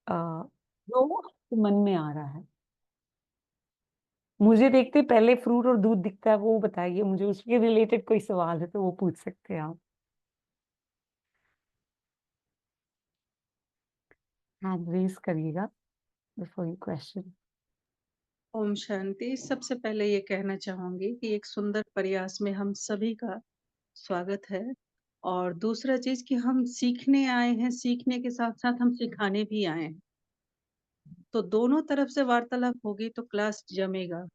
जो आपके मन में आ रहा है। मुझे देखते पहले फ्रूट और दूध दिखता है, वो बताइए मुझे, उसके रिलेटेड कोई सवाल है तो वो पूछ सकते हैं आप। हैंड रेज करिएगा before you question. Om Shanti. सबसे पहले ये कहना चाहूंगी कि एक सुंदर प्रयास में हम सभी का स्वागत है। और दूसरा चीज कि हम सीखने आए हैं, सीखने के साथ साथ हम सिखाने भी आए हैं। तो दोनों तरफ से वार्तालाप होगी तो क्लास जमेगा,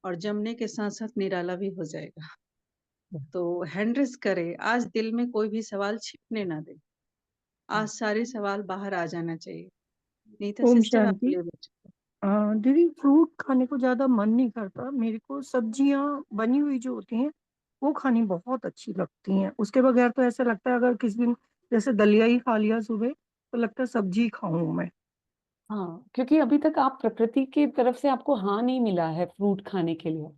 और जमने के साथ साथ निराला भी हो जाएगा। तो हैंड रेज करें, आज दिल में कोई भी सवाल छिपने ना दे। आज सारे सवाल बाहर आ जाना चाहिए। नीता ओम सिस्टर, आप शांति। ले बच्चों। दीदी, फ्रूट खाने को ज्यादा मन नहीं करता मेरे को। सब्जियां बनी हुई जो होती हैं वो खानी बहुत अच्छी लगती हैं। उसके बगैर तो ऐसा लगता है अगर किसी दिन जैसे दलिया ही खा लिया सुबह तो लगता है सब्जी खाऊं मैं। हाँ, क्योंकि अभी तक आप प्रकृति की तरफ से आपको हाँ नहीं मिला है फ्रूट खाने के लिए।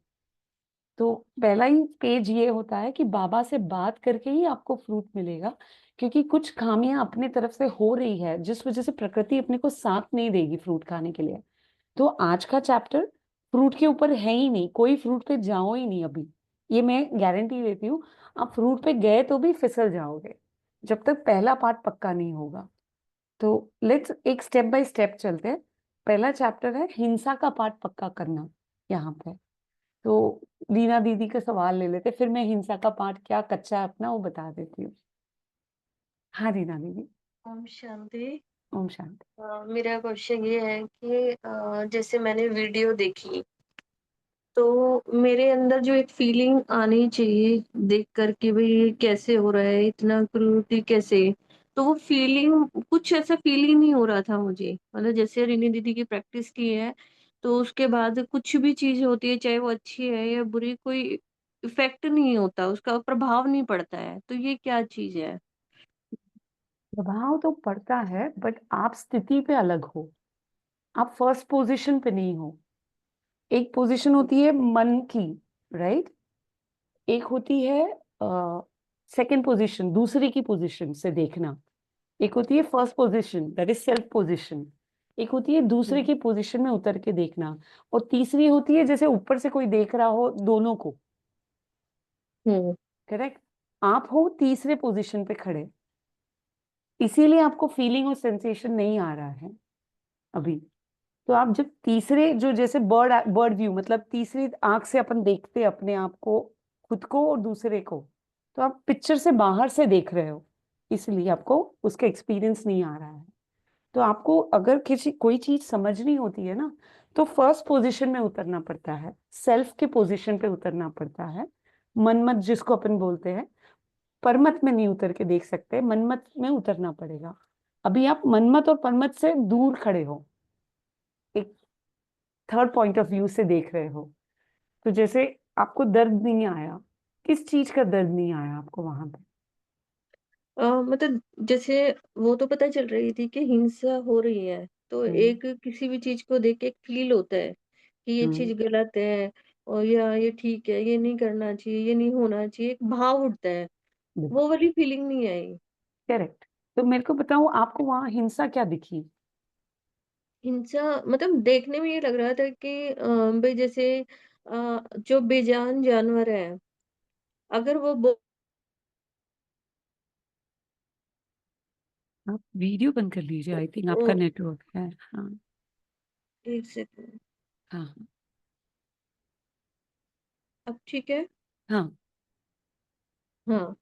तो पहला ही पेज ये होता है कि बाबा से बात करके ही आपको फ्रूट मिलेगा, क्योंकि कुछ खामियां अपनी तरफ से हो रही है जिस वजह से प्रकृति अपने को साथ नहीं देगी फ्रूट खाने के लिए। तो आज का चैप्टर फ्रूट के ऊपर है ही नहीं, कोई फ्रूट पे जाओ ही नहीं अभी। ये मैं गारंटी देती हूँ। आप फ्रूट पे गए तो भी फिसल जाओगे जब तक पहला पार्ट पक्का नहीं होगा। तो लेट्स एक स्टेप बाय स्टेप चलते हैं। पहला चैप्टर है हिंसा का पार्ट पक्का करना यहाँ पे। तो लीना दीदी का सवाल ले लेते, फिर मैं हिंसा का पार्ट क्या कच्चा है अपना वो बता देती हूँ। हाँ रीना दीदी। ओम शांति। ओम शांति। मेरा क्वेश्चन ये है कि जैसे मैंने वीडियो देखी तो मेरे अंदर जो एक फीलिंग आनी चाहिए देख कर के भाई ये कैसे हो रहा है, इतना क्रूरती कैसे। तो वो फीलिंग, कुछ ऐसा फीलिंग नहीं हो रहा था मुझे। मतलब जैसे रिनी दीदी की प्रैक्टिस की है तो उसके बाद कुछ भी चीज होती है चाहे वो अच्छी है या बुरी, कोई इफेक्ट नहीं होता, उसका प्रभाव नहीं पड़ता है। तो ये क्या चीज है? प्रभाव तो पड़ता है बट आप स्थिति पे अलग हो। आप फर्स्ट पोजीशन पे नहीं हो। एक पोजीशन होती है मन की, राइट। एक होती है सेकंड पोजीशन, दूसरे की पोजीशन से देखना। एक होती है first position, that is self position. एक होती है दूसरे हम्म। की पोजीशन में उतर के देखना। और तीसरी होती है जैसे ऊपर से कोई देख रहा हो दोनों को। हम्म। करेक्ट। आप हो तीसरे पोजीशन पे खड़े, इसीलिए आपको फीलिंग और सेंसेशन नहीं आ रहा है अभी। तो आप जब तीसरे जो जैसे बर्ड बर्ड व्यू, मतलब तीसरी आंख से अपन देखते हैं अपने आप को, खुद को और दूसरे को, तो आप पिक्चर से बाहर से देख रहे हो, इसलिए आपको उसका एक्सपीरियंस नहीं आ रहा है। तो आपको अगर किसी कोई चीज समझनी होती है ना, तो फर्स्ट पोजीशन में उतरना पड़ता है, सेल्फ के पोजीशन पे उतरना पड़ता है। मनमत जिसको अपन बोलते हैं, परमत में नहीं उतर के देख सकते, मनमत में उतरना पड़ेगा। अभी आप मनमत और परमत से दूर खड़े हो, एक थर्ड पॉइंट ऑफ व्यू से देख रहे हो। तो जैसे आपको दर्द नहीं आया, किस चीज का दर्द नहीं आया आपको वहां पे? मतलब जैसे वो तो पता चल रही थी कि हिंसा हो रही है, तो हम्म। एक किसी भी चीज को देख के एक फील होता है कि ये हम्म। चीज गलत है, और या ये ठीक है, ये नहीं करना चाहिए, ये नहीं होना चाहिए, एक भाव उठता है। वो वाली फीलिंग नहीं आई। करेक्ट। तो मेरे को बताओ आपको वहां हिंसा क्या दिखी? हिंसा मतलब देखने में ये लग रहा था कि भाई जैसे जो बेजान जानवर है, अगर वो आप वीडियो बंद कर लीजिए, आई थिंक आपका नेटवर्क है। हाँ। एक सेकंड। हाँ। अब ठीक है। हाँ। हाँ।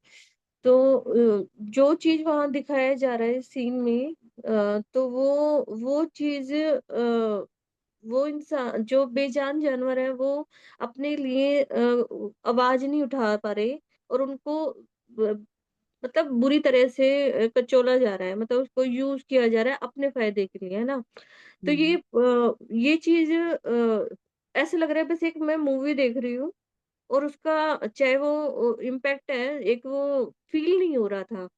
तो जो चीज वहां दिखाया जा रहा है सीन में, तो वो चीज वो इंसान जो बेजान जानवर है वो अपने लिए आवाज नहीं उठा पा रहे, और उनको मतलब बुरी तरह से कचोला जा रहा है, मतलब उसको यूज किया जा रहा है अपने फायदे के लिए, है ना। तो हम्म। ये चीज ऐसे लग रहा है बस एक मैं मूवी देख रही हूँ, और उसका चाहे वो इम्पैक्ट है, एक वो फील नहीं हो रहा था।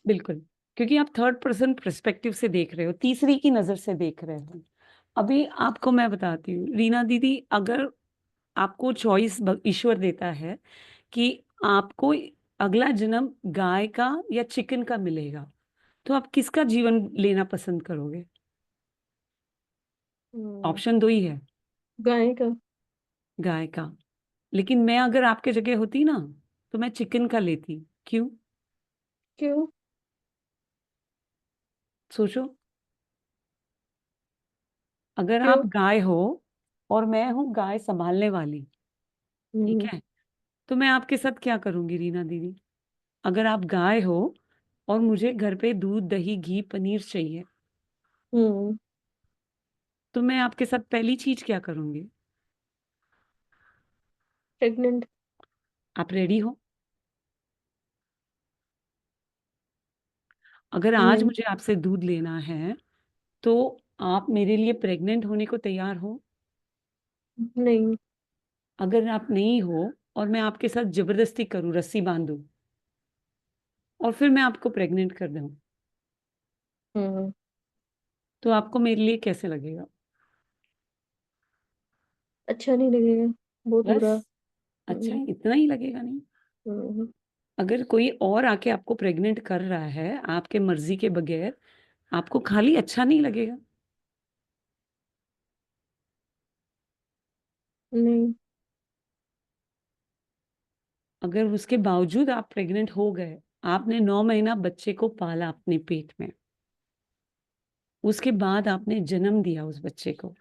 बिल्कुल, क्योंकि आप थर्ड पर्सन पर्सपेक्टिव से देख रहे हो, तीसरी की नजर से देख रहे हो। अभी आपको मैं बताती हूँ रीना दीदी, अगर आपको चॉइस ईश्वर देता है कि आपको अगला जन्म गाय का या चिकन का मिलेगा, तो आप किसका जीवन लेना पसंद करोगे? ऑप्शन 2 ही है, गाय का। गाय का। लेकिन मैं अगर आपके जगह होती ना तो मैं चिकन का लेती। क्यों? क्यों? सोचो, अगर आप क्यों? गाय हो और मैं हूं गाय संभालने वाली, ठीक हम्म। है, तो मैं आपके साथ क्या करूंगी रीना दीदी? अगर आप गाय हो और मुझे घर पे दूध दही घी पनीर चाहिए, हम्म। तो मैं आपके साथ पहली चीज क्या करूंगी? प्रेग्नेंट। आप रेडी हो? अगर आज नहीं। मुझे आपसे दूध लेना है तो आप मेरे लिए प्रेग्नेंट होने को तैयार हो? नहीं। अगर आप नहीं हो और मैं आपके साथ जबरदस्ती करूं, रस्सी बांधूं और फिर मैं आपको प्रेग्नेंट कर दूं, हम्म। तो आपको मेरे लिए कैसे लगेगा? अच्छा नहीं लगेगा, बहुत बस, बुरा। अच्छा हम्म। इतना ही लगेगा? नहीं, हम्म। अगर कोई और आके आपको प्रेग्नेंट कर रहा है आपके मर्जी के बगैर, आपको खाली अच्छा नहीं लगेगा? नहीं। अगर उसके बावजूद आप प्रेग्नेंट हो गए, आपने 9 महीना बच्चे को पाला अपने पेट में, उसके बाद आपने जन्म दिया उस बच्चे को,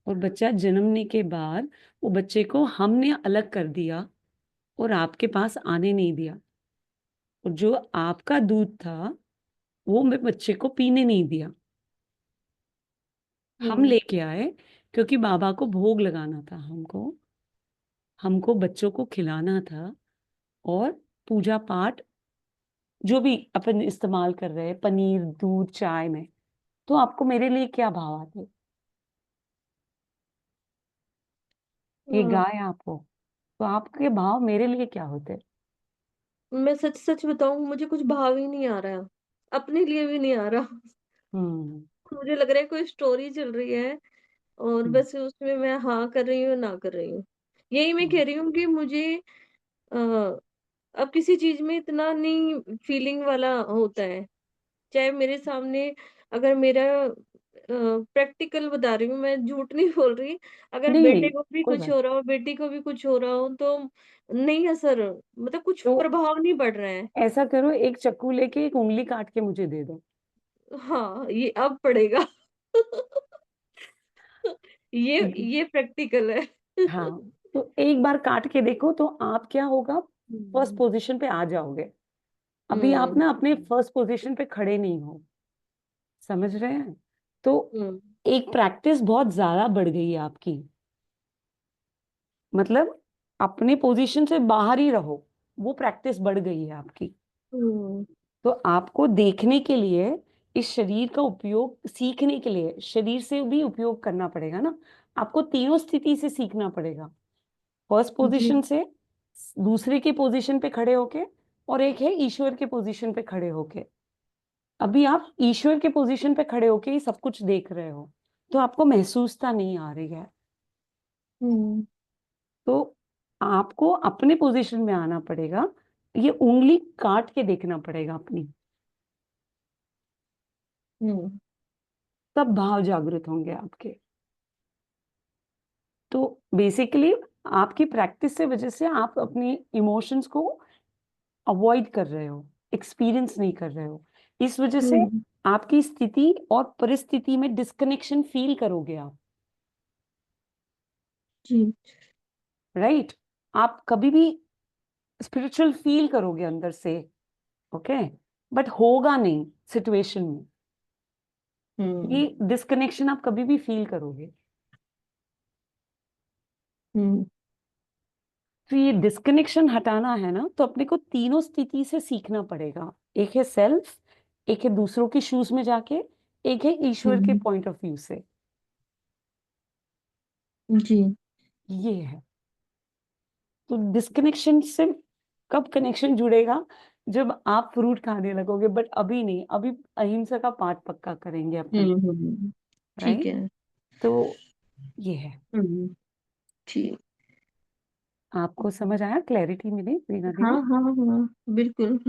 और बच्चा जन्मने के बाद वो बच्चे को हमने अलग कर दिया और आपके पास आने नहीं दिया, और जो आपका दूध था वो मैं बच्चे को पीने नहीं दिया, हम हम्म। लेके आए, क्योंकि बाबा को भोग लगाना था, हमको हमको बच्चों को खिलाना था, और पूजा पाठ जो भी अपन इस्तेमाल कर रहे हैं पनीर दूध चाय में, तो आपको मेरे लिए क्या भाव आते? ये हाँ, गाय आप हो, तो आपके भाव मेरे लिए क्या होते? मैं सच सच बताऊं, मुझे कुछ भाव ही नहीं आ रहा, अपने लिए भी नहीं आ रहा। हम्म। मुझे लग रहा है कोई स्टोरी चल रही है और हम्म। बस उसमें मैं हाँ कर रही हूँ, ना कर रही हूँ। यही मैं हम्म। कह रही हूँ कि मुझे अ, अब किसी चीज में इतना नहीं फीलिंग वाला होता है। चाहे मेरे सामने, अगर मेरा प्रैक्टिकल बता रही हूँ, मैं झूठ नहीं बोल रही। अगर नहीं बेटे नहीं, को भी कोई कुछ बात। हो रहा हो, बेटी को भी कुछ हो रहा हो, तो नहीं असर, मतलब कुछ तो प्रभाव नहीं पड़ रहा है। ऐसा करो, एक चाकू लेके एक उंगली काट के मुझे दे दो। हाँ, ये अब पड़ेगा। ये प्रैक्टिकल है। हाँ, तो एक बार काट के देखो तो आप क्या होगा, फर्स्ट हुँ, पोजीशन पे आ जाओगे। अभी आप हुँ, ना अपने फर्स्ट पोजीशन पे खड़े नहीं हो, समझ रहे हैं? तो हुँ, एक प्रैक्टिस बहुत ज्यादा बढ़ गई है आपकी, मतलब अपने पोजीशन से बाहर ही रहो, वो प्रैक्टिस बढ़ गई है आपकी। हुँ, तो आपको देखने के लिए, इस शरीर का उपयोग सीखने के लिए शरीर से भी उपयोग करना पड़ेगा ना, आपको तीनों स्थिति से सीखना पड़ेगा, फर्स्ट जी, पोजीशन से, दूसरे के पोजीशन पे खड़े होके, और एक है ईश्वर के पोजीशन पे खड़े होके। अभी आप ईश्वर के पोजीशन पे खड़े होके ही सब कुछ देख रहे हो, तो आपको महसूसता नहीं आ रही है। हुँ, तो आपको अपने पोजीशन में आना पड़ेगा, ये उंगली काट के देखना पड़ेगा अपनी, हुँ, तब भाव जागृत होंगे आपके। तो बेसिकली आपकी प्रैक्टिस से वजह से आप अपनी इमोशंस को अवॉइड कर रहे हो, एक्सपीरियंस नहीं कर रहे हो, इस वजह से हुँ, आपकी स्थिति और परिस्थिति में डिस्कनेक्शन फील करोगे आप, जी, राइट? आप कभी भी स्पिरिचुअल फील करोगे अंदर से, ओके, बट होगा नहीं सिचुएशन में, ये हुँ, डिस्कनेक्शन आप कभी भी फील करोगे। हुँ, तो ये डिस्कनेक्शन हटाना है ना, तो अपने को तीनों स्थिति से सीखना पड़ेगा, एक है सेल्फ, एक है दूसरों के शूज में जाके, एक है ईश्वर के हुँ, पॉइंट ऑफ व्यू से, जी, ये है। तो डिस्कनेक्शन से कब कनेक्शन जुड़ेगा? जब आप फ्रूट खाने लगोगे, बट अभी नहीं, अभी अहिंसा का पाठ पक्का करेंगे अपन, हुँ, ठीक राइट? है। तो ये है। हुँ, ठीक। आपको समझ आया, क्लैरिटी मिली रीना हाँ, दीदी? हाँ, हाँ, बिल्कुल।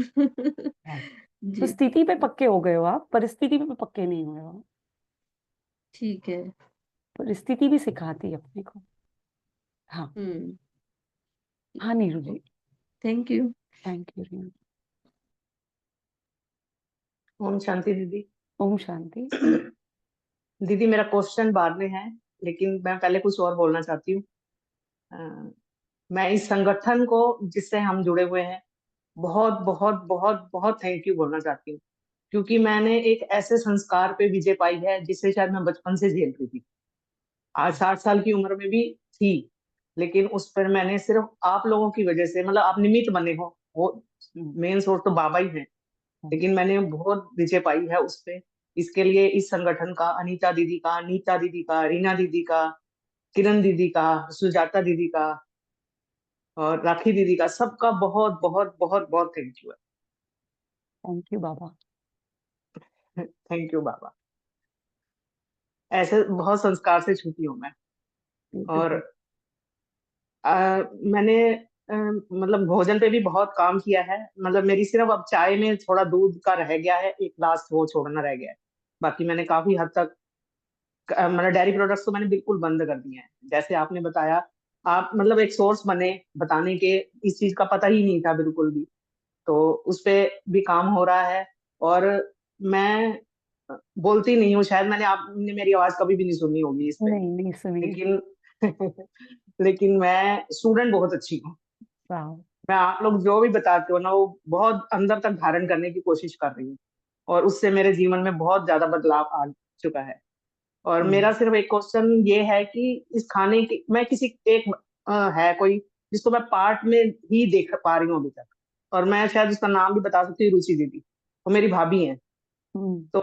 राइट। तो जी, स्थिति पे पक्के हो गए हो आप, परिस्थिति पे पक्के नहीं हुए हो। ठीक है। परिस्थिति भी सिखाती है अपने को। हाँ हाँ Neeru ji, thank you. Thank you Reena. ओम शांति दीदी। ओम शांति। दीदी मेरा क्वेश्चन बाद में है, लेकिन मैं पहले कुछ और बोलना चाहती हूँ। मैं इस संगठन को जिससे हम जुड़े हुए हैं बहुत बहुत बहुत बहुत थैंक यू बोलना चाहती हूँ, क्योंकि मैंने एक ऐसे संस्कार पे विजय पाई है जिसे शायद मैं बचपन से झेल रही थी। आज 60 साल की उम्र में भी थी, लेकिन उस पर मैंने सिर्फ आप लोगों की वजह से, मतलब आप निमित्त बने हो, वो मेन सोर्स तो बाबा ही है, लेकिन मैंने बहुत विजय पाई है उस पे। इसके लिए इस संगठन का, अनीता दीदी का, नीता दीदी का, रीना दीदी का, किरण दीदी का, सुजाता दीदी का और राखी दीदी का, सबका बहुत बहुत बहुत बहुत थैंक यू थैंक यू बाबा। है। थैंक यू बाबा। ऐसे बहुत संस्कार से छूटी हूँ मैं। और मैंने मतलब भोजन पे भी बहुत काम किया है। मतलब मेरी सिर्फ अब चाय में थोड़ा दूध का रह गया है, एक ग्लास वो छोड़ना रह गया है। बाकी मैंने काफी हद तक मतलब डेयरी प्रोडक्ट्स तो मैंने बिल्कुल बंद कर दिए हैं। जैसे आपने बताया, आप मतलब एक सोर्स बने बताने के, इस चीज का पता ही नहीं था बिल्कुल भी, तो उस पे भी काम हो रहा है। और मैं बोलती नहीं हूँ, शायद आपने मेरी आवाज कभी भी नहीं सुनी होगी इस पे, नहीं नहीं सुनिए। लेकिन लेकिन मैं स्टूडेंट बहुत अच्छी हूँ। वाह। मैं आप लोग जो भी बताते हो ना, वो बहुत अंदर तक धारण करने की कोशिश कर रही हूँ, और उससे मेरे जीवन में बहुत ज्यादा बदलाव आ चुका है। और मेरा सिर्फ एक क्वेश्चन ये है कि इस खाने की मैं किसी एक है कोई जिसको मैं पार्ट में ही देख पा रही हूँ अभी तक, और मैं शायद उसका नाम भी बता सकती हूँ, रुचि दीदी। वो मेरी भाभी हैं। तो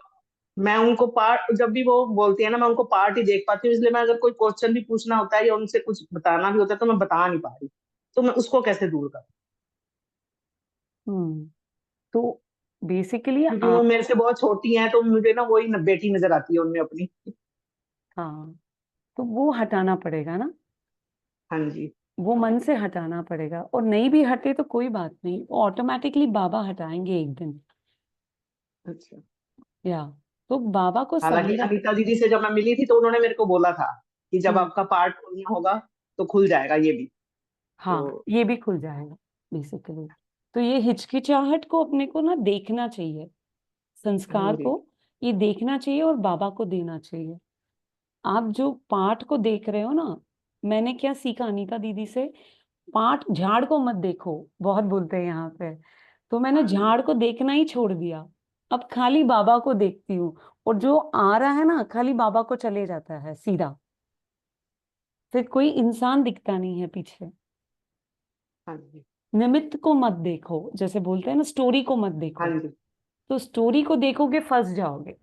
मैं उनको पार्ट, जब भी वो बोलती है ना, मैं उनको पार्ट ही देख पाती हूँ। इसलिए मैं अगर कोई क्वेश्चन भी पूछना होता है या उनसे कुछ बताना भी होता है तो मैं बता नहीं पा रही। तो मैं उसको कैसे दूर करूँ, तो बेसिकली क्योंकि वो आप, मेरे से बहुत छोटी हैं, तो मुझे ना वही बेटी नजर आती है उनमें अपनी। हाँ, तो वो हटाना पड़ेगा ना, हाँ जी। वो मन से हटाना पड़ेगा। और नहीं भी हटे तो कोई बात नहीं, वो ऑटोमेटिकली बाबा हटाएंगे एक दिन। अच्छा। या तो बाबा को हालांकि समझा। अनीता दीदी से जब मैं मिली थी तो उन्होंने मेरे को बोला था कि जब हम्म, आपका पार्ट खोलना होगा तो खुल जाएगा ये भी। हाँ तो ये भी खुल जाएगा बेसिकली। तो ये हिचकिचाहट को अपने को ना देखना चाहिए, हाँ संस्कार जी। को ये देखना चाहिए और बाबा को देना चाहिए। आप जो पाठ को देख रहे हो ना, मैंने क्या सीखा अनीता दीदी से, पाठ झाड़ को मत देखो, बहुत बोलते हैं यहाँ पे। तो मैंने हाँ जी। झाड़ को देखना ही छोड़ दिया, अब खाली बाबा को देखती हूँ। और जो आ रहा है ना, खाली बाबा को चले जाता है सीधा, फिर कोई इंसान दिखता नहीं है पीछे। हाँ जी। निमित्त को मत देखो, जैसे बोलते हैं ना, स्टोरी को मत देखो। हाँ जी। तो स्टोरी को देखोगे फंस जाओगे,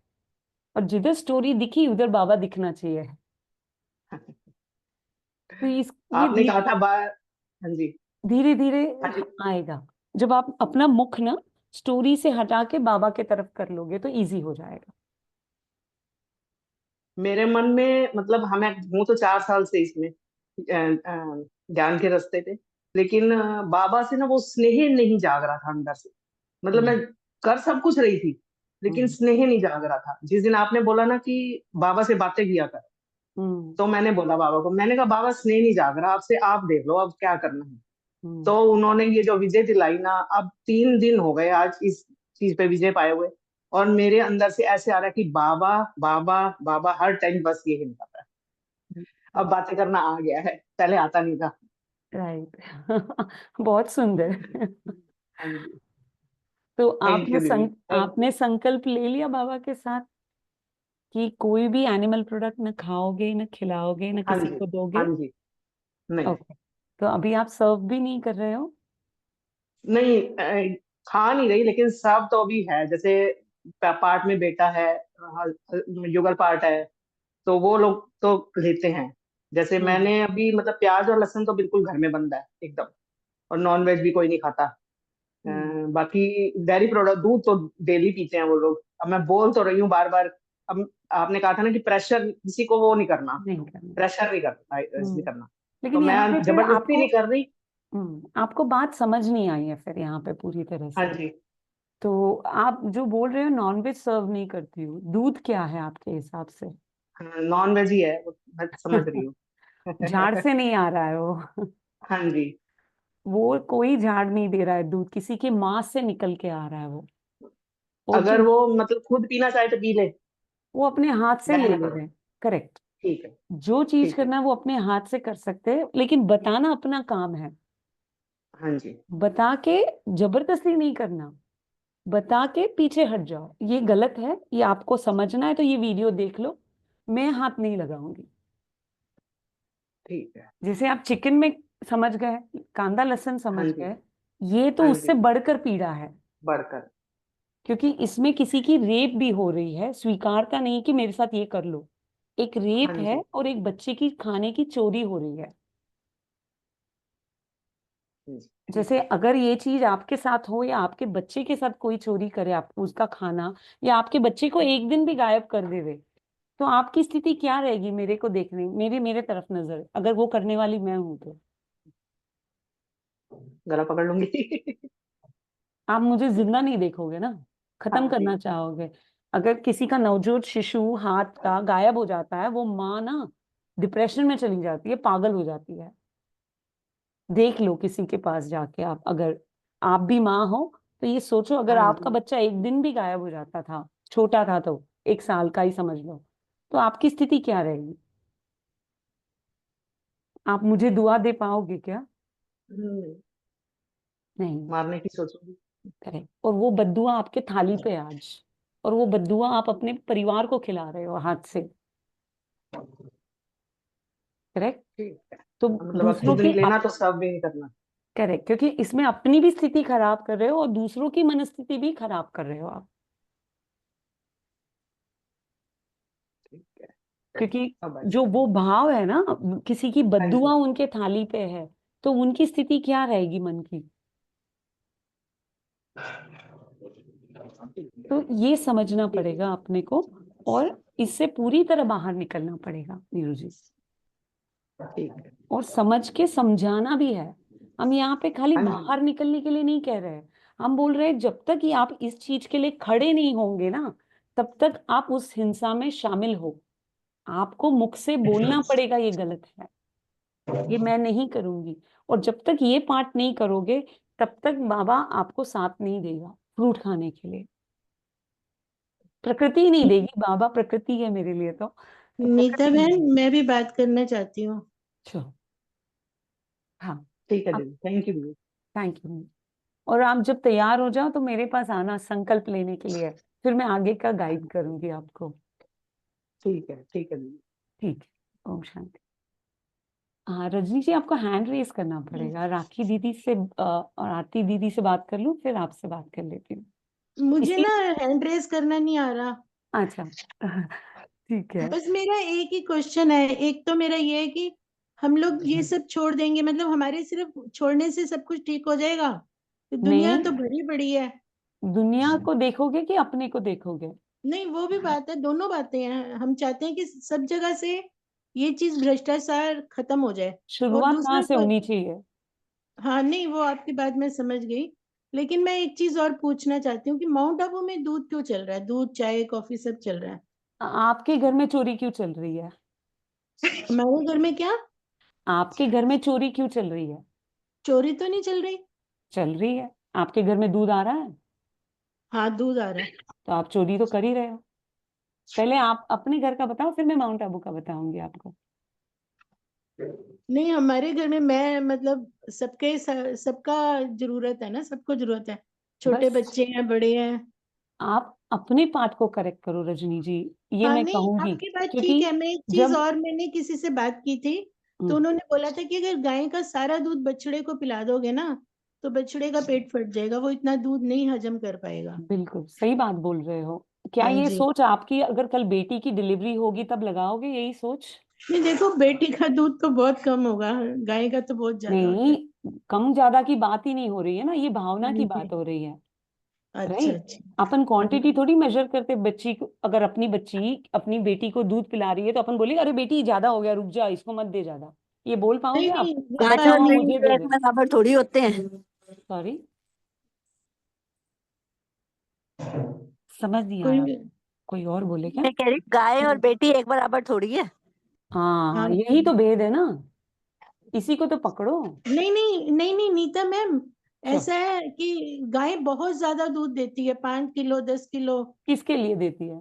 और जिधर स्टोरी दिखी उधर बाबा दिखना चाहिए। तो ये आपने कहा था हाँ जी। धीरे धीरे हाँ जी। आएगा। जब आप अपना मुख ना स्टोरी से हटा के बाबा के तरफ कर लोगे तो इजी हो जाएगा। मेरे मन में मतलब हमें हूँ तो 4 साल से इसमें ज्ञान के रास्ते पे, लेकिन बाबा से ना वो स्नेह नहीं जाग रहा था अंदर से। मतलब मैं हम्म, कर सब कुछ रही थी, लेकिन हम्म, स्नेह नहीं जाग रहा था। जिस दिन आपने बोला ना कि बाबा से बातें किया कर, हम्म, तो मैंने बोला बाबा को, मैंने कहा बाबा स्नेह नहीं जाग रहा आपसे, आप देख लो अब क्या करना है। हम्म। तो उन्होंने ये जो विजय दिलाई ना, अब 3 दिन हो गए आज इस चीज पे विजय पाए हुए, और मेरे अंदर से ऐसे आ रहा है कि बाबा बाबा बाबा हर टाइम बस ये निकलता है। अब बातें करना आ गया है, पहले आता नहीं था। राइट। बहुत सुंदर। हाँ जी। तो थैंक यू दीदी। आपने संकल्प ले लिया बाबा के साथ कि कोई भी एनिमल प्रोडक्ट न खाओगे, न खिलाओगे, न हाँ किसी जी। को दोगे? हाँ जी। नहीं। ओके। तो अभी आप सर्व भी नहीं कर रहे हो? नहीं खा नहीं रही, लेकिन सब तो अभी है। जैसे पार्ट में बेटा है, युगल पार्ट है, तो वो लोग तो लेते हैं। जैसे हम्म, मैंने अभी मतलब प्याज और लहसुन तो बिल्कुल घर में बंद है एकदम, और नॉन वेज भी कोई नहीं खाता। हम्म। बाकी डेयरी प्रोडक्ट, दूध तो डेली पीते हैं वो लोग। अब मैं बोल तो रही हूँ बार बार। अब आपने कहा था ना कि प्रेशर किसी को वो नहीं करना, नहीं करना। प्रेशर नहीं करना, नहीं हम्म। करना। तो लेकिन यहाँ पे मैं फिर जबरदस्ती आपको, नहीं कर रही। आपको बात समझ नहीं आई है फिर यहाँ पे पूरी तरह हाँ से। जी। तो आप जो बोल रहे हो नॉनवेज सर्व नहीं करती हो, दूध क्या है आपके हिसाब से? नॉन वेज ही है वो, मैं समझ रही हूँ। झाड़ से नहीं आ रहा है वो। हाँ जी। वो कोई झाड़ नहीं दे रहा है, दूध किसी के मांस से निकल के आ रहा है वो। और जो अगर वो मतलब खुद पीना चाहे तो पी ले। वो अपने हाथ से ले बहना ले तो रहे हैं। करेक्ट। ठीक है। जो चीज ठीक है। करना है वो अपने हाथ से कर सकते हैं, लेकिन बताना अपना काम है। हाँ जी। बता के जबरदस्ती नहीं करना। बता के पीछे हट जाओ, ये गलत है, ये आपको समझना है तो ये वीडियो देख लो, मैं हाथ नहीं लगाऊंगी। ठीक है। जैसे आप चिकन में समझ गए, कांदा लहसुन हाँ समझ जी। गए, ये तो हाँ उससे जी। बढ़कर पीड़ा है। बढ़कर। क्योंकि इसमें किसी की रेप भी हो रही है, स्वीकारता नहीं कि मेरे साथ ये कर लो। एक रेप हाँ है जी। और एक बच्चे की खाने की चोरी हो रही है। जी, ठीक जैसे है। अगर ये चीज आपके साथ हो या आपके बच्चे के साथ कोई चोरी करे आप उसका खाना, या आपके बच्चे को एक दिन भी गायब कर देवे, तो आपकी स्थिति क्या रहेगी? मेरे को देखने, मेरे तरफ नजर, अगर वो करने वाली मैं हूं तो गला पकड़ लूंगी। आप मुझे जिंदा नहीं देखोगे ना, खत्म हाँ जी। करना चाहोगे। अगर किसी का नवजात शिशु हाथ का गायब हो जाता है, वो माँ ना डिप्रेशन में चली जाती है, पागल हो जाती है। देख लो किसी के पास जाके, आप अगर आप भी माँ हो तो ये सोचो, अगर हाँ आपका जी। बच्चा एक दिन भी गायब हो जाता था, छोटा था तो 1 साल का ही समझ लो, तो आपकी स्थिति क्या रहेगी? आप मुझे दुआ दे पाओगे क्या? हम्म, नहीं। मारने की सोचूंगी। करेक्ट। और वो बद्दुआ आपके थाली पे है आज, और वो बद्दुआ आप अपने परिवार को खिला रहे हो हाथ से। करेक्ट। ठीक है। तो मतलब अब दूसरों खुद के नहीं लेना तो सब भी नहीं करना। करेक्ट, क्योंकि इसमें अपनी भी स्थिति खराब कर रहे हो और दूसरों की मनस्थिति भी खराब कर रहे हो आप। ठीक है। क्योंकि अब जो अच्छा। वो भाव है ना, किसी की हाँ बद्दुआ जी। उनके थाली पे है, तो उनकी स्थिति क्या रहेगी मन की? ठीक है। तो ये समझना ठीक है। पड़ेगा अपने को, और इससे पूरी तरह बाहर निकलना पड़ेगा नीरू जी। ठीक है। और समझ के समझाना भी है। हम यहाँ पे खाली हाँ जी। बाहर निकलने के लिए नहीं कह रहे हैं। हम बोल रहे हैं जब तक कि आप इस चीज के लिए खड़े नहीं होंगे ना, तब तक आप उस हिंसा में शामिल हो। आपको मुख से बोलना पड़ेगा ये गलत है, ये मैं नहीं करूंगी। और जब तक ये पार्ट नहीं करोगे, तब तक बाबा आपको साथ नहीं देगा फ्रूट खाने के लिए। प्रकृति ही नहीं देगी, बाबा प्रकृति है मेरे लिए तो नीता प्रकृति नहीं बहन, देगी। मैं भी बात करना चाहती हूँ। चलो। हाँ। ठीक है आप। दीदी, थैंक यू दीदी। Thank you. और आप जब तैयार हो जाओ तो मेरे पास आना संकल्प लेने के लिए, फिर मैं आगे का गाइड करूंगी आपको। ठीक है दीदी। ठीक है। ओम शांति। हाँ रजनी जी, आपको हैंड रेस करना पड़ेगा। राखी दीदी से और आरती दीदी से बात कर लूं, फिर आपसे बात कर लेती हूँ। मुझे इसी। ना हैंड रेस करना नहीं आ रहा। अच्छा। ठीक है। बस मेरा एक ही क्वेश्चन है। एक तो मेरा ये है कि हम लोग ये सब छोड़ देंगे, मतलब हमारे सिर्फ छोड़ने से सब कुछ ठीक हो जाएगा? तो दुनिया नहीं, तो भरी पड़ी है। दुनिया को देखोगे कि अपने को देखोगे? नहीं, वो भी बात है, दोनों बातें हैं। हम चाहते हैं कि सब जगह से ये चीज भ्रष्टाचार खत्म हो जाए। और शुरुआत कहाँ दूसरा से होनी चाहिए? हाँ, नहीं, वो आपकी बात मैं समझ गई। लेकिन मैं एक चीज और पूछना चाहती हूँ कि माउंट आबू में दूध क्यों चल रहा है? दूध, चाय, कॉफी सब चल रहा है। आपके घर में चोरी क्यों चल रही है? हमारे घर में क्या आपके घर में चोरी क्यों चल रही है? चोरी तो नहीं चल रही? चल रही है। आपके घर में दूध आ रहा है, हाँ, दूध आ रहा है। तो आप चोरी तो कर ही रहे हो। पहले आप अपने घर का बताओ, फिर मैं माउंट आबू का बताऊंगी आपको। नहीं, हमारे घर में मैं मतलब सबका जरूरत है ना, सबको जरूरत है। छोटे बस बच्चे हैं, बड़े हैं। आप अपने पार्ट को करेक्ट करो रजनी जी, ये हाँ, मैं नहीं, कहूंगी। आपकी बात क्योंकि ठीक है। मैं एक चीज जब और, मैंने किसी से बात की थी, तो हम्म, उन्होंने बोला था कि अगर गाय का सारा दूध बछड़े को पिला दोगे ना, तो बछड़े का पेट फट जाएगा, वो इतना दूध नहीं हजम कर पाएगा। बिल्कुल सही बात बोल रहे हो। क्या हाँ ये जी। सोच आपकी, अगर कल बेटी की डिलीवरी होगी तब लगाओगे यही सोच? नहीं, देखो, बेटी का दूध तो बहुत कम होगा, गाय का तो बहुत ज्यादा होता नहीं, है। कम ज्यादा की बात ही नहीं हो रही है ना, ये भावना हाँ की जी। बात हो रही है। अच्छा, राइट। अच्छा। अपन हाँ क्वांटिटी जी। थोड़ी मेजर करते बच्ची को, अगर अपनी बच्ची अपनी बेटी को दूध पिला रही है तो अपन बोले अरे बेटी ज्यादा हो गया, रुक जा, इसको मत दे ज्यादा। ये बोल नहीं, पाओगे आप? नहीं, बच्चा हाँ, हुआ 5 और 3 मुझे दे एक दे। बराबर थोड़ी होते हैं। सॉरी, समझ नहीं कोई आया। कोई और बोले क्या? मैं कह रही हूँ, गाय और बेटी एक बराबर थोड़ी है। हाँ हाँ यही तो भेद है ना, इसी को तो पकड़ो। नहीं नहीं नहीं नहीं नीता मैम, क्या? ऐसा है कि गाय बहुत ज्यादा दूध देती है, 5 किलो 10 किलो किसके लिए देती है?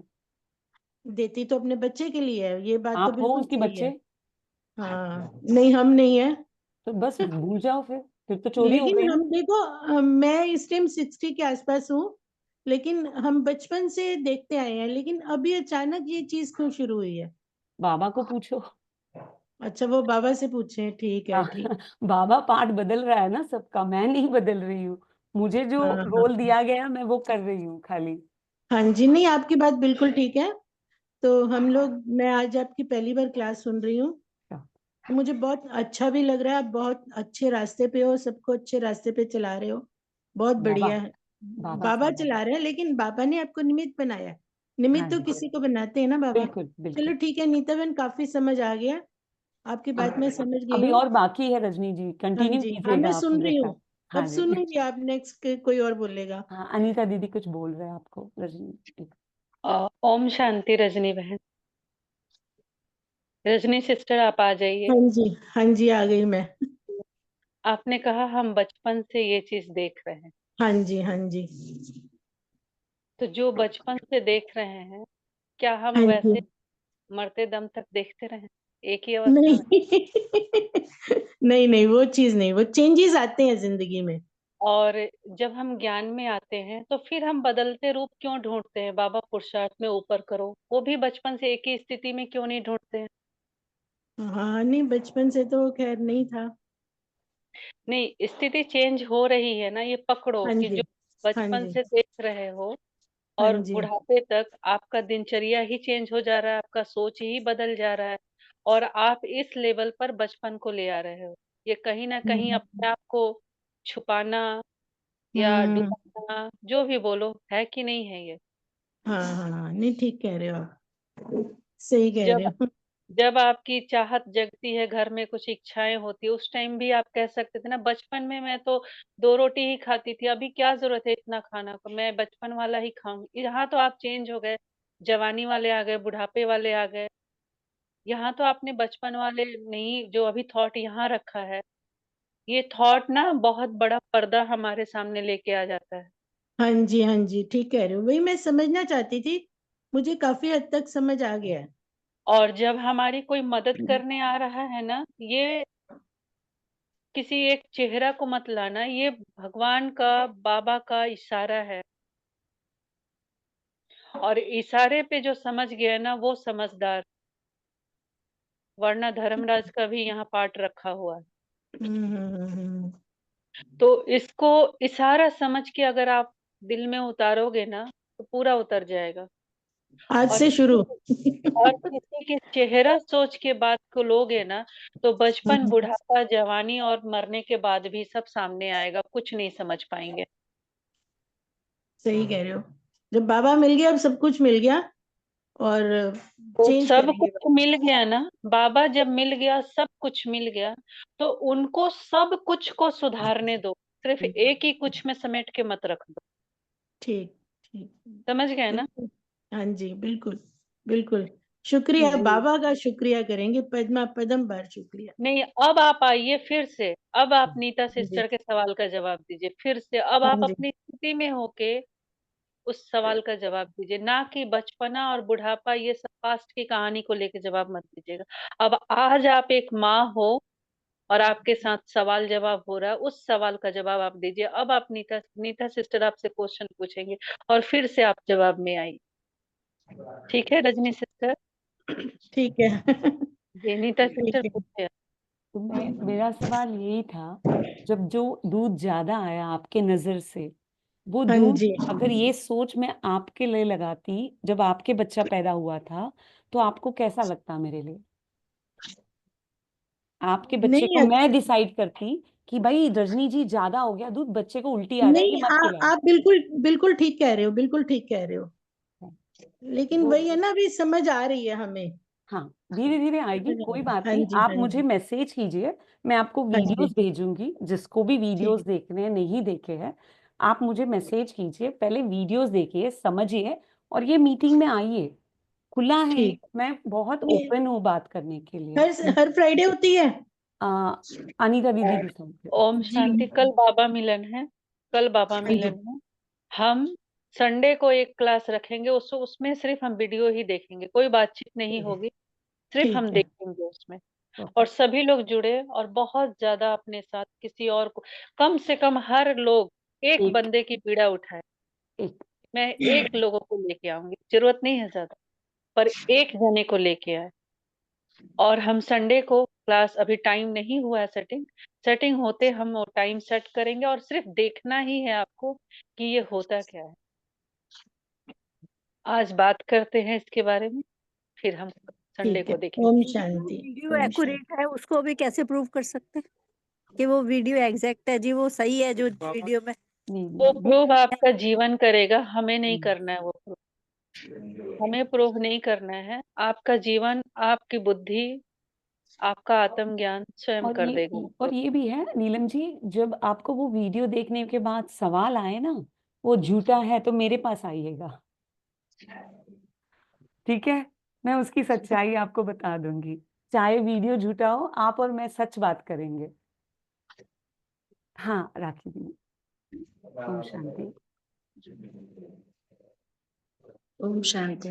देती तो अपने बच्चे के लिए है, ये बात तो आप हो बिल्कुल उसके सही बच्चे? है। हाँ नहीं हम नहीं है, तो बस भूल जाओ, फिर तो चोरी हो लेकिन गई ना। हम देखो मैं इस टाइम 60 के आसपास हूँ, लेकिन हम बचपन से देखते आए हैं, लेकिन अभी अचानक ये चीज क्यों शुरू हुई है? बाबा को पूछो। अच्छा वो बाबा से पूछे, ठीक है ठीक। बाबा पार्ट बदल रहा है ना सबका, मैं नहीं बदल रही हूँ। मुझे जो हाँ हाँ रोल दिया गया मैं वो कर रही हूँ खाली। हाँ जी, नहीं आपकी बात बिल्कुल ठीक है। तो हम लोग, मैं आज आपकी पहली बार क्लास सुन रही हूँ, तो मुझे बहुत अच्छा भी लग रहा है, आप बहुत अच्छे रास्ते पे हो, सबको अच्छे रास्ते पे चला रहे हो, बहुत बाबा, बढ़िया है। बाबा बाबा चला। चला रहे हैं, लेकिन बाबा ने आपको निमित्त बनाया है, हाँ निमित्त तो जी, किसी को बनाते हैं ना बाबा। बिल्कुल चलो बिल्कुल। ठीक है नीता बहन, काफी समझ आ गया, आपकी बात मैं समझ गई अभी हूँ। और बाकी है रजनी जी, हाँ कंटिन्यू जी हाँ कीजिएगा मैं आप सुन मेरे रही साथ। हूँ, अब हाँ जी। सुनूंगी, आप नेक्स्ट कोई और बोलेगा। हाँ अनीता दीदी कुछ बोल रहे हैं आपको, रजनी। ओम शांति रजनी बहन। रजनी सिस्टर आप आ जाइए। हाँ जी आ गई मैं। आपने कहा हम बचपन से ये चीज देख रहे हैं, हाँ जी तो जो बचपन से देख रहे हैं, क्या हम हाँ जी। वैसे मरते दम तक देखते रहे एक ही अवस्था नहीं में? नहीं नहीं वो चीज नहीं, वो चेंजेस आते हैं जिंदगी में। और जब हम ज्ञान में आते हैं तो फिर हम बदलते रूप क्यों ढूंढते हैं? बाबा पुरुषार्थ में ऊपर करो, वो भी बचपन से एक ही स्थिति में क्यों नहीं ढूंढते हैं? हाँ नहीं बचपन से तो खैर नहीं था। नहीं, स्थिति चेंज हो रही है ना, ये पकड़ो हाँ कि जी जो हाँ बचपन जी से देख रहे हो हाँ और जी बुढ़ापे तक आपका दिनचर्या ही चेंज हो जा रहा है, आपका सोच ही बदल जा रहा है, और आप इस लेवल पर बचपन को ले आ रहे हो। ये कहीं ना कहीं हम्म अपने आप को छुपाना या हम्म, डुबाना, जो भी बोलो, है कि नहीं है ये? हाँ हाँ नहीं ठीक कह रहे हो आप, सही कह रहे जब हो। जब आपकी चाहत जगती है, घर में कुछ इच्छाएं होती है, उस टाइम भी आप कह सकते थे ना, बचपन में मैं तो 2 रोटी ही खाती थी, अभी क्या जरूरत है इतना खाना को, मैं बचपन वाला ही खाऊंगी। यहाँ तो आप चेंज हो गए, जवानी वाले आ गए, बुढ़ापे वाले आ गए। यहाँ तो आपने बचपन वाले नहीं, जो अभी थॉट यहाँ रखा है, ये थॉट ना बहुत बड़ा पर्दा हमारे सामने लेके आ जाता है। हाँ जी ठीक कह रहे हो, वही मैं समझना चाहती थी, मुझे काफी हद तक समझ आ गया है। और जब हमारी कोई मदद करने आ रहा है ना, ये किसी एक चेहरा को मत लाना, ये भगवान का, बाबा का इशारा है। और इशारे पे जो समझ गया ना, वो समझदार, वरना धर्मराज का भी यहाँ पाठ रखा हुआ है। हम्म। तो इसको इशारा समझ के अगर आप दिल में उतारोगे ना, तो पूरा उतर जाएगा। आज और से शुरू। और किसी के चेहरा सोच के बात को लोगे ना, तो बचपन, बुढ़ापा, जवानी और मरने के बाद भी सब सामने आएगा, कुछ नहीं समझ पाएंगे। सही कह रहे हो, जब बाबा मिल गया अब सब कुछ मिल गया, और तो चेंज सब करेंगे। कुछ मिल गया ना, बाबा जब मिल गया, सब कुछ मिल गया, तो उनको सब कुछ को सुधारने दो, सिर्फ एक ही कुछ में समेट के मत रख दो। ठीक ठीक समझ गए ना? बिल्कुल। हाँ जी बिल्कुल बिल्कुल, शुक्रिया जी। बाबा का, शुक्रिया करेंगे, पद्मा पदम बार शुक्रिया। नहीं, अब आप आइए फिर से, अब आप नीता हाँ जी सिस्टर के सवाल का जवाब दीजिए फिर से, अब हाँ आप जी अपनी स्थिति में होके उस सवाल का जवाब दीजिए, ना कि बचपना और बुढ़ापा ये सब पास्ट की कहानी को लेके जवाब मत दीजिएगा। अब आज आप एक माँ हो और आपके साथ सवाल जवाब हो रहा है, उस सवाल का जवाब आप दीजिए। अब आप नीता नीता सिस्टर आपसे क्वेश्चन पूछेंगे और फिर से आप जवाब में आइए। ठीक है रजनी सिस्टर? ठीक है जी नीता ठीक सिस्टर है। पूछे। तो मेरा सवाल यही था, जब जो दूध ज्यादा आया आपके नजर से, वो हाँ दूध, जी अगर ये सोच मैं आपके लिए लगाती जब आपके बच्चा पैदा हुआ था, तो आपको कैसा लगता मेरे लिए? आपके बच्चे को नहीं मैं डिसाइड करती कि भाई रजनी जी ज्यादा हो गया दूध, बच्चे को उल्टी आ जाएगी, नहीं मत खिलाओ। आप बिल्कुल बिल्कुल ठीक कह रहे हो, बिल्कुल ठीक कह रहे हो, लेकिन वो, वही है ना, अभी समझ आ रही है हमें। हाँ धीरे धीरे आएगी, समझ आ कोई रही बात हाँ नहीं, जी आप हाँ मुझे जी मैसेज कीजिए, मैं आपको हाँ वीडियोस जी भेजूंगी, जिसको भी ठीक। वीडियोस देखने हैं, नहीं देखे हैं, आप मुझे मैसेज कीजिए, पहले वीडियोस देखिए, समझिए, और ये मीटिंग में आइए, खुला है, ठीक। मैं बहुत ये- ओपन हूँ बात करने के लिए। हर फ्राइडे होती है? अनीता दीदी भी समझे। ओम जी। शांति। कल बाबा मिलन है, कल बाबा हाँ जी। मिलन है। हम संडे को एक क्लास रखेंगे, उसमें सिर्फ हम वीडियो ही देखेंगे, कोई बातचीत नहीं होगी, सिर्फ हम ठीक है। देखेंगे उसमें। और सभी लोग जुड़े और बहुत ज्यादा अपने साथ किसी और को, कम से कम हर लोग एक एक। बंदे की पीड़ा उठाए। एक। मैं एक लोगों को लेके आऊंगी, जरूरत नहीं है ज्यादा, पर एक जने को लेके आए। और हम संडे को क्लास, अभी टाइम नहीं हुआ है सेटिंग होते हम वो टाइम सेट करेंगे, और सिर्फ देखना ही है आपको कि ये होता क्या है। आज बात करते हैं इसके बारे में, फिर हम संडे ठीक को है। देखेंगे। ओम शांति। वीडियो ओम शांति। एक्यूरेट है उसको भी कैसे प्रूव कर सकते हैं कि वो वीडियो एग्जैक्ट है जी, वो सही है जो वीडियो में? वो प्रूव आपका जीवन करेगा, हमें नहीं करना है वो प्रूव, हमें प्रूव नहीं करना है। आपका जीवन, आपकी बुद्धि, आपका आत्मज्ञान स्वयं कर देगा। और ये भी है नीलम जी, जब आपको वो वीडियो देखने के बाद सवाल आए ना, वो झूठा है तो मेरे पास आइएगा, ठीक है? मैं उसकी सच्चाई आपको बता दूंगी, चाहे वीडियो झूठा हो, आप और मैं सच बात करेंगे। हाँ राखी दी। ओम शांति। ओम शांति।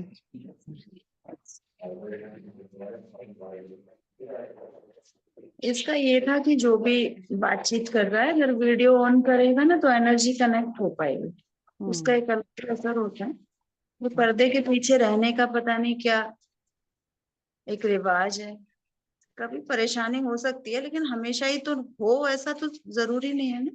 इसका ये था कि जो भी बातचीत कर रहा है अगर वीडियो ऑन करेगा ना तो एनर्जी कनेक्ट हो पाएगी, उसका एक अलग असर होता है। वो पर्दे के पीछे रहने का पता नहीं क्या एक रिवाज है, कभी परेशानी हो सकती है, लेकिन हमेशा ही तो हो ऐसा तो जरूरी नहीं है ना।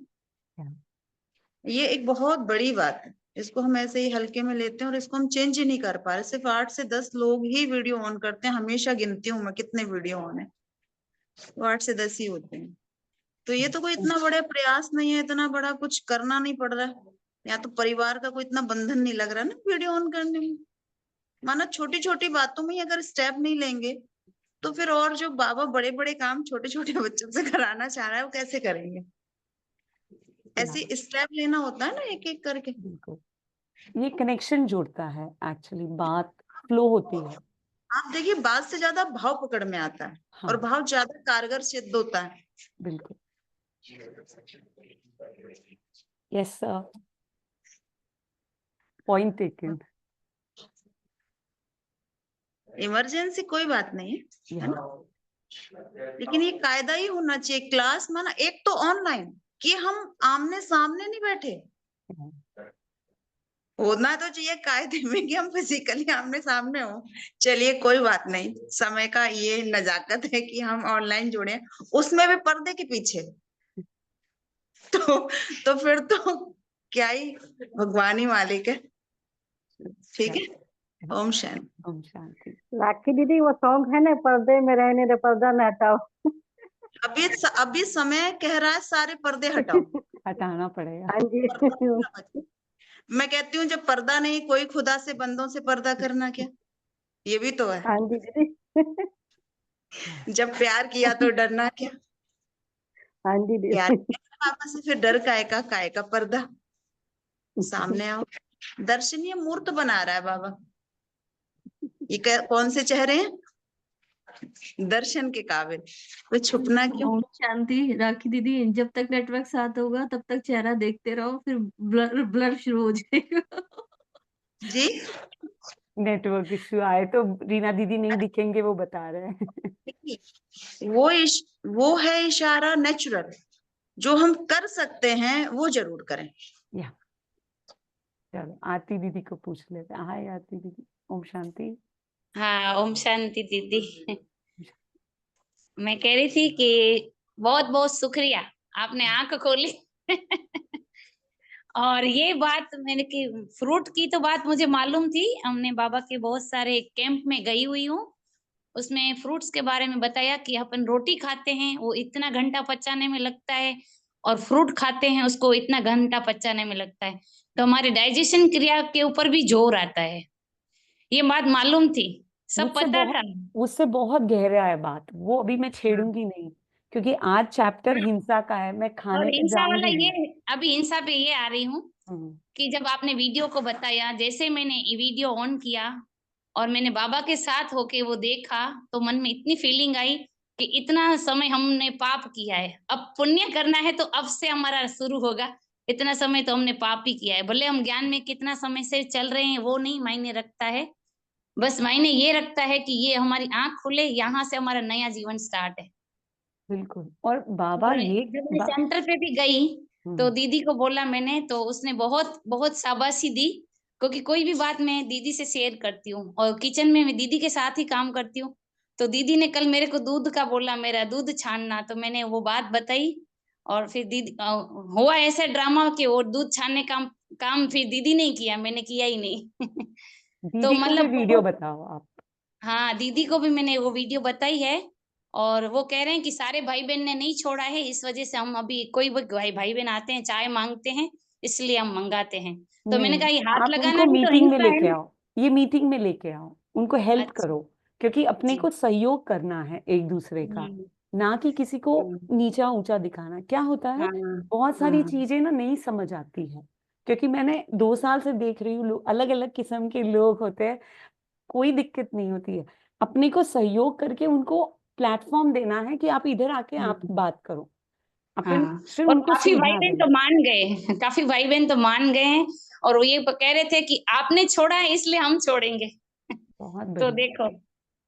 ये एक बहुत बड़ी बात है, इसको हम ऐसे ही हल्के में लेते हैं और इसको हम चेंज ही नहीं कर पा रहे। सिर्फ 8 से 10 लोग ही वीडियो ऑन करते हैं, हमेशा गिनती हूँ मैं कितने वीडियो ऑन है, तो 8 से 10 ही होते हैं। तो ये तो कोई इतना बड़ा प्रयास नहीं है, इतना बड़ा कुछ करना नहीं पड़ रहा है, या तो परिवार का कोई इतना बंधन नहीं लग रहा ना वीडियो ऑन करने में। माना छोटी छोटी बातों में ही अगर स्टेप नहीं लेंगे तो फिर और जो बाबा बड़े बड़े काम छोटे छोटे बच्चों से कराना चाह रहा है वो कैसे करेंगे? ऐसे स्टेप लेना होता है ना एक एक करके। ये कनेक्शन जोड़ता है, एक्चुअली बात फ्लो होती है। आप देखिए बात से ज्यादा भाव पकड़ में आता है। हाँ। और भाव ज्यादा कारगर सिद्ध होता है। बिल्कुल। Yes sir, point taken. Emergency कोई बात नहीं है ना, लेकिन ये कायदा ही होना चाहिए। क्लास माना एक तो ऑनलाइन कि हम आमने सामने नहीं बैठे, होना तो चाहिए कायदे में कि हम फिजिकली आमने सामने हो। चलिए कोई बात नहीं, समय का ये नजाकत है कि हम ऑनलाइन जुड़े, उसमें भी पर्दे के पीछे। तो फिर तो क्या ही भगवान ही मालिक है। ठीक है। ओम शांति। ओम शांति। राखी दीदी वो सॉन्ग है ना, पर्दे में रहने दे पर्दा न हटाओ। अभी समय कह रहा है सारे पर्दे हटाओ। हटाना पड़ेगा। हाँ जी। मैं कहती हूँ जब पर्दा नहीं, कोई खुदा से बंदों से पर्दा करना क्या, ये भी तो है। हाँ जी दीदी। जब प्यार किया तो डरना क्या, हाँ जी प्यार दीदी। किया बाबा से फिर डर काय का पर्दा। सामने आओ, दर्शनीय मूर्त बना रहा है बाबा। ये कौन से चेहरे हैं दर्शन के काबिल, कोई छुपना क्यों। ओम शांति। राखी दीदी, जब तक नेटवर्क साथ होगा तब तक चेहरा देखते रहो, फिर ब्लर ब्लर शुरू हो जाएगा। जी नेटवर्क इश्यू आए तो रीना दीदी नहीं दिखेंगे, वो बता रहे हैं। वो है इशारा नेचुरल, जो हम कर सकते हैं वो जरूर करें। या चलो आरती दीदी को पूछ लेते हैं। हाय आरती दीदी, ओम शांति। हाँ ओम शांति दीदी। मैं कह रही थी कि बहुत बहुत शुक्रिया, आपने आंख खोली। और ये बात मैंने कि फ्रूट की तो बात मुझे मालूम थी, हमने बाबा के बहुत सारे कैंप में गई हुई हूँ, उसमें फ्रूट्स के बारे में बताया कि अपन रोटी खाते हैं वो इतना घंटा पचाने में लगता है, और फ्रूट खाते हैं उसको इतना घंटा पचाने में लगता है, तो हमारे डाइजेशन क्रिया के ऊपर भी जोर आता है। ये बात मालूम थी, सब पता था। उससे बहुत गहरा है बात, वो अभी मैं छेड़ूंगी नहीं, क्योंकि आज चैप्टर हिंसा का है। मैं खाने और पे हिंसा वाला जाऊंगी ये, अभी हिंसा पे ये आ रही हूँ कि जब आपने वीडियो को बताया, जैसे मैंने ये वीडियो ऑन किया और मैंने बाबा के साथ होके वो देखा, तो मन में इतनी फीलिंग आई कि इतना समय हमने पाप किया है, अब पुण्य करना है तो अब से हमारा शुरू होगा। इतना समय तो हमने पाप ही किया है, भले हम ज्ञान में कितना समय से चल रहे हैं वो नहीं मायने रखता है, बस मायने ये रखता है कि ये हमारी आंख खुले, यहाँ से हमारा नया जीवन स्टार्ट है। बिल्कुल। और बाबा और ये जब मैं सेंटर पे भी गई तो दीदी को बोला मैंने, तो उसने बहुत बहुत शाबाशी दी, क्योंकि कोई भी बात मैं दीदी से शेयर करती हूँ और किचन में मैं दीदी के साथ ही काम करती हूँ। तो दीदी ने कल मेरे को दूध का बोला, मेरा दूध छानना, तो मैंने वो बात बताई और फिर दीदी हुआ ऐसा ड्रामा कि वो दूध छानने का काम फिर दीदी ने किया, मैंने किया ही नहीं। तो दीदी को भी मतलब वीडियो बहुत, बताओ आप। हाँ दीदी को भी मैंने वो वीडियो बताई है और वो कह रहे हैं कि सारे भाई बहन ने नहीं छोड़ा है, इस वजह से हम अभी कोई भी भाई बहन आते हैं चाय मांगते हैं इसलिए हम मंगाते हैं। तो मैंने कहा नहीं, ये हाथ आप लगाना उनको भी तो मीटिंग में हिंसा है लेके ना। आओ, ये मीटिंग में लेके आओ, उनको हेल्प अच्छा। करो, क्योंकि अपने जी। को सहयोग करना है एक दूसरे का, ना कि किसी को नीचा ऊंचा दिखाना। क्या होता है, हाँ बहुत सारी हाँ चीजें ना नहीं समझ आती है, क्योंकि मैंने 2 साल से देख रही हूँ, अलग अलग किस्म के लोग होते हैं, कोई दिक्कत नहीं होती है। अपने को सहयोग करके उनको प्लेटफॉर्म देना है कि आप इधर आके आप बात करो, अपन हाँ। फिर और उनको काफी भाई सुविधा बहन देना। तो मान गए, काफी भाई बहन तो मान गए हैं और वो ये कह रहे थे कि आपने छोड़ा है इसलिए हम छोड़ेंगे। बहुत तो बढ़िया। देखो,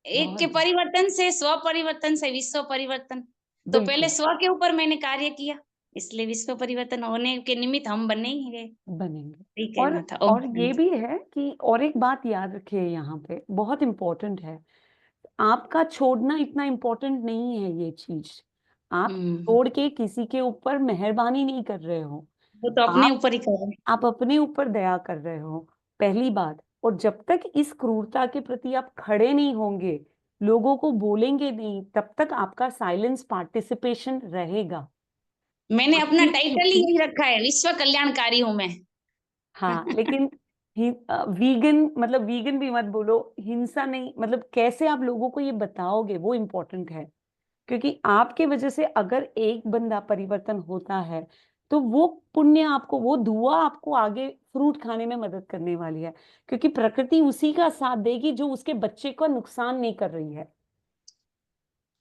एक बहुत के परिवर्तन से, स्व परिवर्तन से विश्व परिवर्तन। तो पहले बिल्कुल स्व के ऊपर मैंने कार्य किया, इसलिए विश्व परिवर्तन होने के निमित्त हम बनेंगे। बनेंगे। यही और कहना था। ओम और ये शांति। भी है कि और एक बात याद रखिए, यहाँ पे बहुत इम्पोर्टेंट है, आपका छोड़ना इतना इम्पोर्टेंट नहीं है ये चीज। आप छोड़ के किसी के ऊपर मेहरबानी नहीं कर रहे हो, वो तो अपने आप ऊपर ही कर रहे हैं। आप अपने ऊपर दया कर रहे हो, पहली बात। और जब तक इस क्रूरता के प्रति आप खड़े नहीं होंगे, लोगों को बोलेंगे नहीं, तब तक आपका साइलेंस पार्टिसिपेशन रहेगा। मैंने अपना आपकी टाइटल ही चुप्पी। यही रखा है, विश्व कल्याणकारी हूं मैं। हाँ, लेकिन वीगन मतलब वीगन भी मत बोलो, हिंसा नहीं, मतलब कैसे आप लोगों को ये बताओगे वो इम्पोर्टेंट है, क्योंकि आपके वजह से अगर एक बंदा परिवर्तन होता है, तो वो पुण्य आपको, वो दुआ आपको आगे फ्रूट खाने में मदद करने वाली है, क्योंकि प्रकृति उसी का साथ देगी जो उसके बच्चे का नुकसान नहीं कर रही है।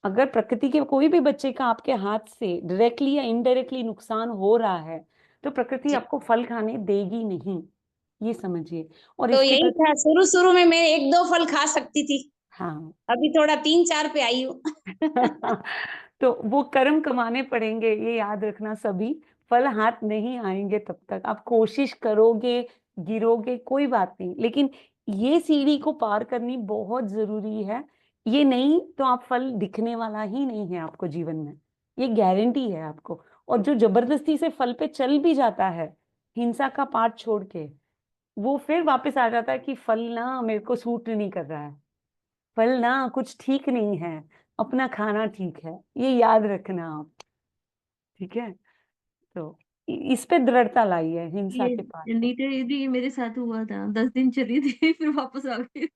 अगर प्रकृति के कोई भी बच्चे का आपके हाथ से डायरेक्टली या इनडायरेक्टली नुकसान हो रहा है, तो प्रकृति जी। आपको फल खाने देगी नहीं, ये समझिए। और तो इसके यही प्रति था, शुरू शुरू में मैं 1-2 फल खा सकती थी, हाँ अभी थोड़ा 3-4 पे आई हूँ। तो वो कर्म कमाने पड़ेंगे, ये याद रखना सभी। फल हाथ नहीं आएंगे तब तक, आप कोशिश करोगे, गिरोगे, कोई बात नहीं, लेकिन ये सीढ़ी को पार करनी बहुत जरूरी है। ये नहीं तो आप फल दिखने वाला ही नहीं है आपको जीवन में, ये गारंटी है आपको। और जो जबरदस्ती से फल पे चल भी जाता है, हिंसा का पाठ छोड़ के, वो फिर वापस आ जाता है कि फल ना मेरे को सूट नहीं कर रहा है, फल ना कुछ ठीक नहीं है, अपना खाना ठीक है, ये याद रखना आप। ठीक है, तो इस पे दृढ़ता लाइए हिंसा ये के पार। नीचे दीदी ये मेरे साथ हुआ था, 10 दिन चली थी फिर वापस आ गई।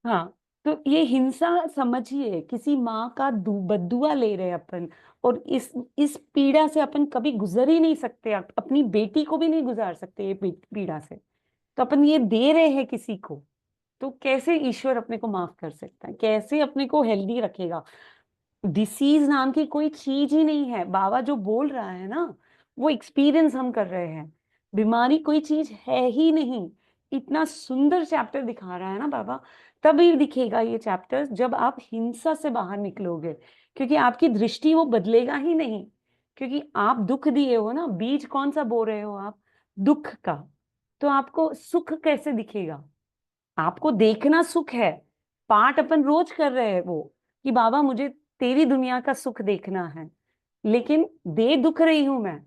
हाँ, तो ये हिंसा समझिए, किसी माँ का बद्दुआ ले रहे अपन, और इस पीड़ा से अपन कभी गुजर ही नहीं सकते, अपनी बेटी को भी नहीं गुजार सकते ये पीड़ा से, तो अपन ये दे रहे हैं किसी को, तो कैसे ईश्वर अपने को माफ कर सकता है, कैसे अपने को हेल्दी रखेगा। डिसीज नाम की कोई चीज ही नहीं है, बाबा जो बोल रहा है ना, वो एक्सपीरियंस हम कर रहे हैं, बीमारी कोई चीज है ही नहीं। इतना सुंदर चैप्टर दिखा रहा है ना बाबा, तभी दिखेगा ये चैप्टर जब आप हिंसा से बाहर निकलोगे, क्योंकि आपकी दृष्टि वो बदलेगा ही नहीं, क्योंकि आप दुख दिए हो ना, बीज कौन सा बो रहे हो आप, दुख का, तो आपको सुख कैसे दिखेगा। आपको देखना सुख है, पाठ अपन रोज कर रहे हैं वो, कि बाबा मुझे तेरी दुनिया का सुख देखना है, लेकिन दे दुख रही हूं मैं,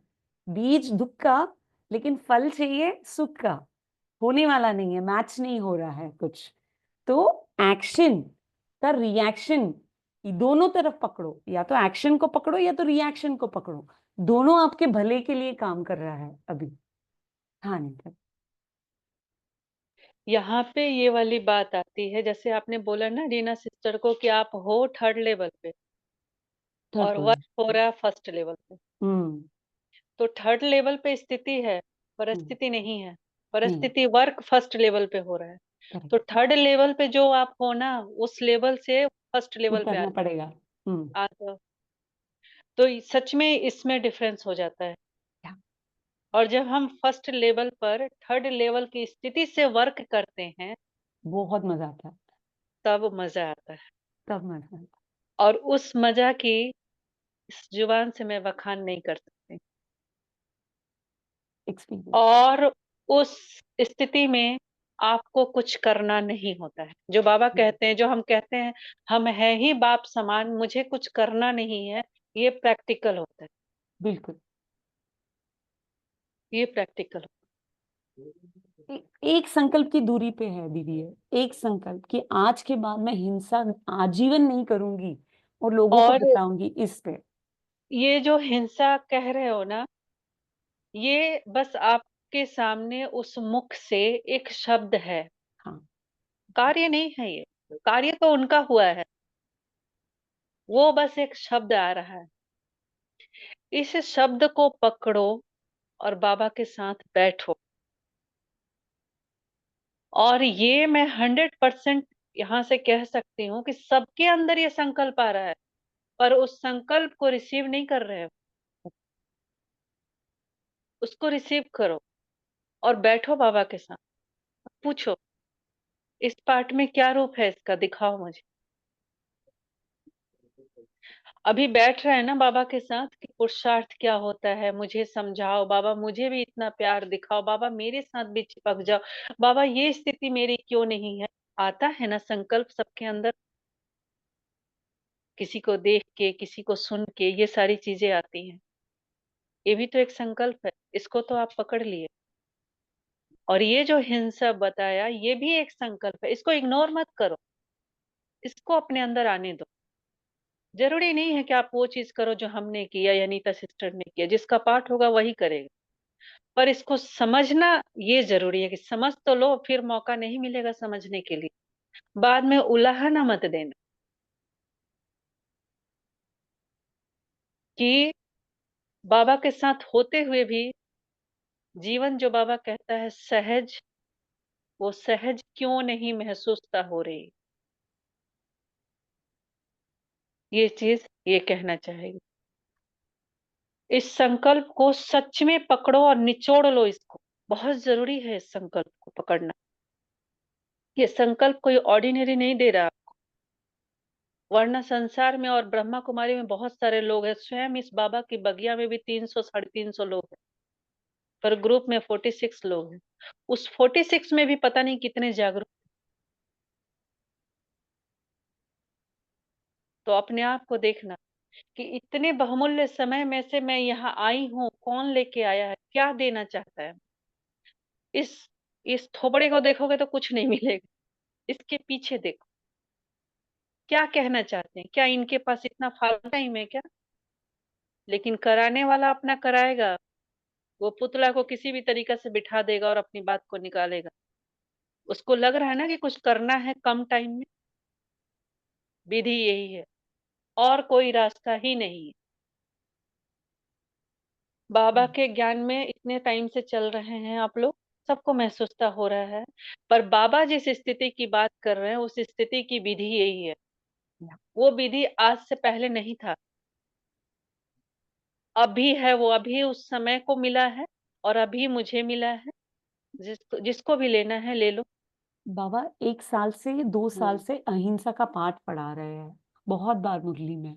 बीज दुख का, लेकिन फल चाहिए सुख का, होने वाला नहीं है, मैच नहीं हो रहा है कुछ। तो एक्शन का रिएक्शन, दोनों तरफ पकड़ो, या तो एक्शन को पकड़ो या तो रिएक्शन को पकड़ो, दोनों आपके भले के लिए काम कर रहा है अभी। हाँ नहीं, यहाँ पे ये वाली बात आती है, जैसे आपने बोला ना रीना सिस्टर को कि आप हो 3rd लेवल पे थर्ड और वर्क पोजीशन। हो रहा है 1st लेवल पे, तो थर्ड लेवल पे स्थिति है, परिस्थिति नहीं है। परिस्थिति वर्क फर्स्ट लेवल पे हो रहा है, तो थर्ड लेवल पे जो आप हो ना, उस लेवल से फर्स्ट लेवल पे करना पड़ेगा। आ जाओ। तो सच में इसमें डिफरेंस हो जाता है। और जब हम फर्स्ट लेवल पर थर्ड लेवल की स्थिति से वर्क करते हैं, बहुत मजा आता है, तब मजा आता है। तब मजा आता है। और उस मजा की इस जुबान से मैं बखान नहीं कर सकती। एक्सपीरियंस। और उस स्थिति में आपको कुछ करना नहीं होता है। जो बाबा कहते हैं, जो हम कहते हैं, हम है ही बाप समान, मुझे कुछ करना नहीं है, ये प्रैक्टिकल होता है। बिल्कुल। ये प्रैक्टिकल एक संकल्प की दूरी पे है दीदी, है एक संकल्प कि आज के बाद मैं हिंसा आजीवन नहीं करूंगी और लोगों को और बताऊंगी इस पे। ये जो हिंसा कह रहे हो ना, ये बस आपके सामने उस मुख से एक शब्द है। हाँ। कार्य नहीं है ये, कार्य तो उनका हुआ है, वो बस एक शब्द आ रहा है। इस शब्द को पकड़ो और बाबा के साथ बैठो। और ये मैं 100% यहाँ से कह सकती हूँ कि सबके अंदर ये संकल्प आ रहा है, पर उस संकल्प को रिसीव नहीं कर रहे हो। उसको रिसीव करो और बैठो बाबा के साथ, पूछो इस पाठ में क्या रूप है इसका, दिखाओ मुझे। अभी बैठ रहे हैं ना बाबा के साथ कि पुरुषार्थ क्या होता है, मुझे समझाओ बाबा, मुझे भी इतना प्यार दिखाओ बाबा, मेरे साथ भी चिपक जाओ बाबा, ये स्थिति मेरी क्यों नहीं है। आता है ना संकल्प सबके अंदर, किसी को देख के, किसी को सुन के, ये सारी चीजें आती हैं। ये भी तो एक संकल्प है, इसको तो आप पकड़ लिए। और ये जो हिंसा बताया, ये भी एक संकल्प है, इसको इग्नोर मत करो, इसको अपने अंदर आने दो। जरूरी नहीं है कि आप वो चीज करो जो हमने किया या नीता सिस्टर ने किया, जिसका पाठ होगा वही करेगा, पर इसको समझना ये जरूरी है कि समझ तो लो, फिर मौका नहीं मिलेगा समझने के लिए, बाद में उलाहना मत देना कि बाबा के साथ होते हुए भी जीवन जो बाबा कहता है सहज, वो सहज क्यों नहीं महसूसता हो रही। ये चीज ये कहना चाहेगी। इस संकल्प को सच में पकड़ो और निचोड़ लो इसको, बहुत जरूरी है इस संकल्प को पकड़ना। ये संकल्प कोई ऑर्डिनरी नहीं दे रहा आपको, वरना संसार में और ब्रह्मा कुमारी में बहुत सारे लोग हैं, स्वयं इस बाबा की बगिया में भी 300 350 लोग हैं, पर ग्रुप में 46 लोग हैं। उस 46 में भी पता नहीं कितने जागरूक। तो अपने आप को देखना कि इतने बहुमूल्य समय में से मैं यहाँ आई हूँ, कौन लेके आया है, क्या देना चाहता है। इस इस थोबड़े को देखोगे तो कुछ नहीं मिलेगा, इसके पीछे देखो क्या कहना चाहते हैं, क्या इनके पास इतना फालतू टाइम है क्या। लेकिन कराने वाला अपना कराएगा, वो पुतला को किसी भी तरीका से बिठा देगा और अपनी बात को निकालेगा। उसको लग रहा है ना कि कुछ करना है कम टाइम में, विधि यही है और कोई रास्ता ही नहीं है। बाबा के ज्ञान में इतने टाइम से चल रहे हैं आप लोग, सबको महसूसता हो रहा है, पर बाबा जिस स्थिति की बात कर रहे हैं उस स्थिति की विधि यही है। वो विधि आज से पहले नहीं था, अभी है, वो अभी उस समय को मिला है और अभी मुझे मिला है। जिसको भी लेना है ले लो। बाबा 1 साल से 2 साल से अहिंसा का पाठ पढ़ा रहे हैं बहुत बार मुरली में,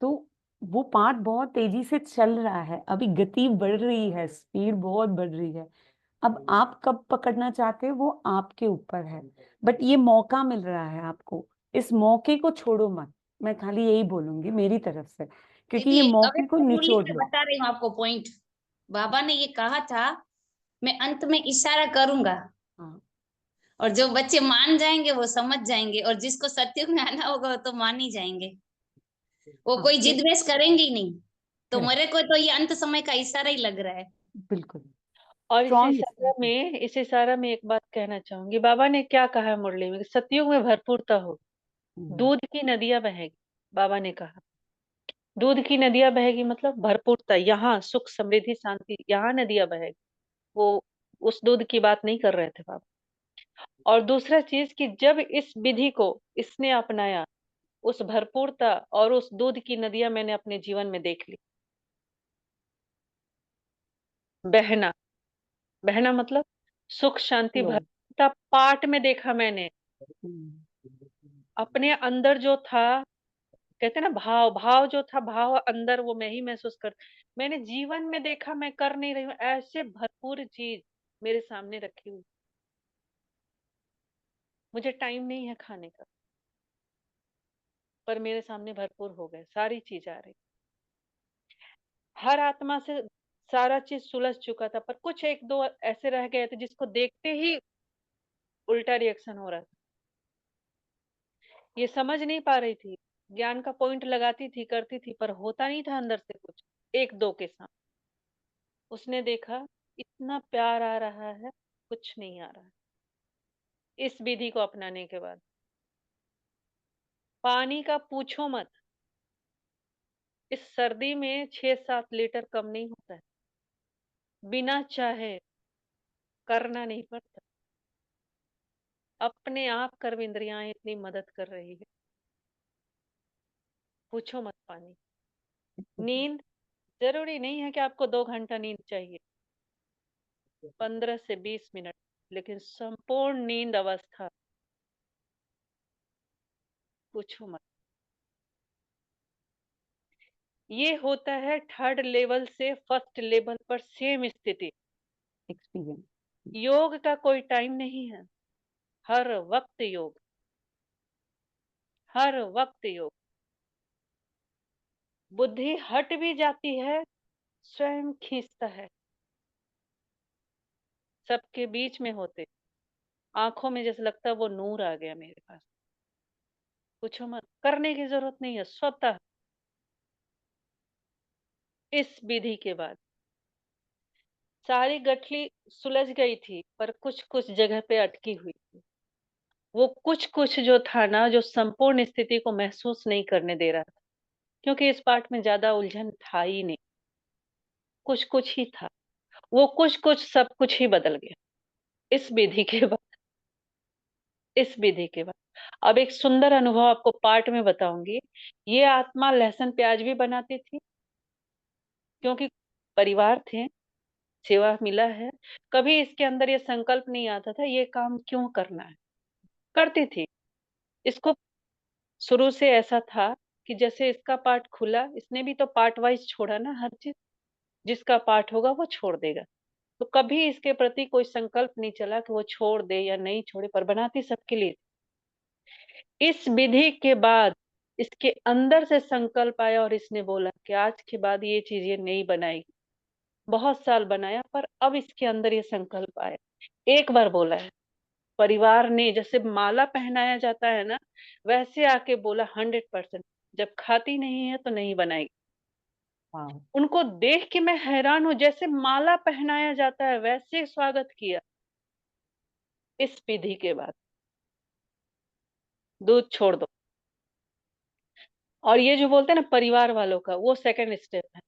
तो वो पाठ बहुत तेजी से चल रहा है, अभी गति बढ़ रही है, स्पीड बहुत बढ़ रही है। अब आप कब पकड़ना चाहते हो वो आपके ऊपर है, बट ये मौका मिल रहा है आपको, इस मौके को छोड़ो मत। मैं खाली यही बोलूंगी मेरी तरफ से, क्योंकि ये दीदी अभी मौके को मुरली निचोड़ में लो। बता रही हूँ आपको पॉइंट। बाबा ने ये कहा था मैं अंत में इशारा करूंगा, हाँ। और जो बच्चे मान जाएंगे वो समझ जाएंगे, और जिसको सत्युग में आना होगा वो तो मान ही जाएंगे, वो कोई जिद वेस करेंगे ही नहीं। तो Correct. मेरे को तो ये अंत समय का इशारा ही लग रहा है। बिल्कुल। और Strong इस इशारा में एक बात कहना चाहूंगी, बाबा ने क्या कहा है मुरली में, सतयुग में भरपूरता हो, दूध की नदियां बहेगी, बाबा ने कहा। दूध की नदियां बहेगी मतलब भरपूरता, यहाँ सुख समृद्धि शांति, यहाँ नदियां बहेगी। वो उस दूध की बात नहीं कर रहे थे बाबा। और दूसरा चीज कि जब इस विधि को इसने अपनाया, उस भरपूरता और उस दूध की नदियां मैंने अपने जीवन में देख ली। बहना, बहना मतलब सुख शांति Flow. भरपूरता पाठ में देखा मैंने। अपने अंदर जो था, कहते ना भाव, भाव जो था, भाव अंदर वो मैं ही महसूस कर, मैंने जीवन में देखा, मैं कर नहीं रही हूँ, ऐसे भरपूर चीज मेरे सामने रखी हुई। मुझे टाइम नहीं है खाने का, पर मेरे सामने भरपूर हो गए, सारी चीज आ रही। हर आत्मा से सारा चीज सुलझ चुका था, पर कुछ एक दो ऐसे रह गए थे जिसको देखते ही उल्टा रिएक्शन हो रहा था। ये समझ नहीं पा रही थी, ज्ञान का पॉइंट लगाती थी, करती थी, पर होता नहीं था अंदर से कुछ। एक दो के साथ उसने देखा इतना प्यार आ रहा है, कुछ नहीं आ रहा है। इस विधि को अपनाने के बाद पानी का पूछो मत, इस सर्दी में 6-7 लीटर कम नहीं होता है, बिना चाहे करना नहीं पड़ता। अपने आप कर्म इंद्रियां इतनी मदद कर रही है, पूछो मत। पानी, नींद, जरूरी नहीं है कि आपको 2 घंटा नींद चाहिए, 15 से 20 मिनट, लेकिन संपूर्ण नींद अवस्था पूछो मत। ये होता है 3rd लेवल से 1st लेवल पर सेम स्थिति। एक्सपीरियंस। योग का कोई टाइम नहीं है, हर वक्त योग, हर वक्त योग। बुद्धि हट भी जाती है, स्वयं खींचता है। सबके बीच में होते, आंखों में जैसे लगता है वो नूर आ गया मेरे पास। पूछो मत, करने की जरूरत नहीं है, स्वतः। इस विधि के बाद सारी गठली सुलझ गई थी, पर कुछ कुछ जगह पे अटकी हुई थी। वो कुछ कुछ जो था ना, जो संपूर्ण स्थिति को महसूस नहीं करने दे रहा था, क्योंकि इस पाठ में ज्यादा उलझन था ही नहीं, कुछ कुछ ही था। वो कुछ कुछ सब कुछ ही बदल गया इस विधि के बाद। इस विधि के बाद अब एक सुंदर अनुभव आपको पाठ में बताऊंगी। ये आत्मा लहसुन प्याज भी बनाती थी, क्योंकि परिवार थे, सेवा मिला है। कभी इसके अंदर ये संकल्प नहीं आता था ये काम क्यों करना है, करती थी। इसको शुरू से ऐसा था कि जैसे इसका पाठ खुला, इसने भी तो पार्ट वाइज छोड़ा ना हर चीज, जिसका पाठ होगा वो छोड़ देगा। तो कभी इसके प्रति कोई संकल्प नहीं चला कि वो छोड़ दे या नहीं छोड़े, पर बनाती सबके लिए। इस विधि के बाद इसके अंदर से संकल्प आया और इसने बोला कि आज के बाद ये चीज ये नहीं बनाएगी। बहुत साल बनाया, पर अब इसके अंदर ये संकल्प आया। एक बार बोला है, परिवार ने जैसे माला पहनाया जाता है ना, वैसे आके बोला 100%। जब खाती नहीं है तो नहीं बनाएगी। उनको देख के मैं हैरान हूं, जैसे माला पहनाया जाता है वैसे स्वागत किया। इस विधि के बाद दूध छोड़ दो। और ये जो बोलते हैं ना परिवार वालों का, वो सेकंड स्टेप है।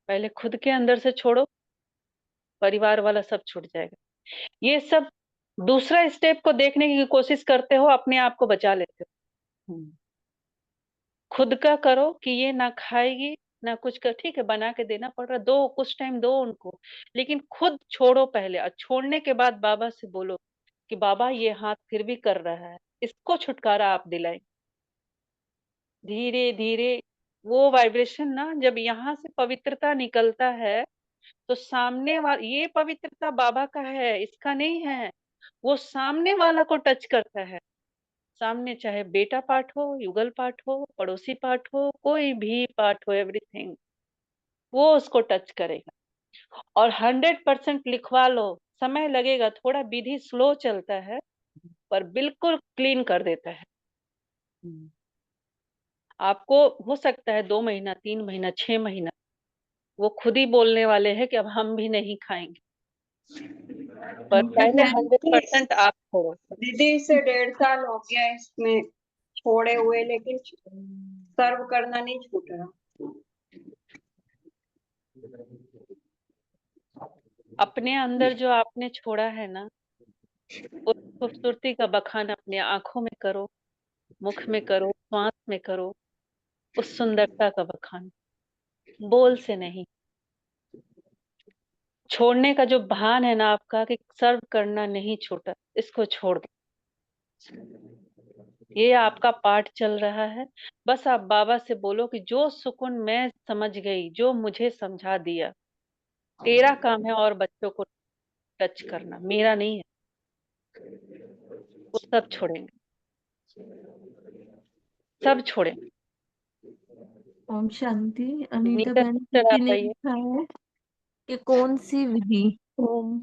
पहले खुद के अंदर से छोड़ो, परिवार वाला सब छूट जाएगा। ये सब दूसरा स्टेप को देखने की कोशिश करते हो, अपने आप को बचा लेते हो। खुद का करो कि ये ना खाएगी ना कुछ कर, ठीक है बना के देना पड़ रहा, दो कुछ टाइम दो उनको, लेकिन खुद छोड़ो पहले। और छोड़ने के बाद बाबा से बोलो कि बाबा ये हाथ फिर भी कर रहा है, इसको छुटकारा आप दिलाएं। धीरे धीरे वो वाइब्रेशन ना, जब यहाँ से पवित्रता निकलता है तो सामने वाला, ये पवित्रता बाबा का है, इसका नहीं है। वो सामने वाला को टच करता है। सामने चाहे बेटा पाठ हो, युगल पाठ हो, पड़ोसी पाठ हो, कोई भी पाठ हो, एवरीथिंग वो उसको टच करेगा। और 100% लिखवा लो, समय लगेगा थोड़ा, विधि स्लो चलता है, पर बिल्कुल क्लीन कर देता है। आपको हो सकता है 2 महीना, 3 महीना, 6 महीना, वो खुद ही बोलने वाले हैं कि अब हम भी नहीं खाएंगे, पर पहले 100% आप छोड़ो। दीदी से 1.5 साल हो गया इसमें छोड़े हुए, लेकिन सर्व करना नहीं छूट रहा। अपने अंदर जो आपने छोड़ा है ना, उस खूबसूरती का बखान अपने आंखों में करो, मुख में करो, श्वास में करो, उस सुंदरता का बखान, बोल से नहीं। छोड़ने का जो भान है ना आपका कि सर्व करना नहीं छूटा, इसको छोड़ दो। ये आपका पाठ चल रहा है। बस आप बाबा से बोलो कि जो सुकून मैं समझ गई, जो मुझे समझा दिया, तेरा काम है और बच्चों को टच करना, मेरा नहीं है। वो सब छोड़ेंगे, सब छोड़ेंगे। ओम शांति। अनीता नीता बहन सिस्टर किसी आप ने आइए। लिखा है कि कौन सी विधि। ओम।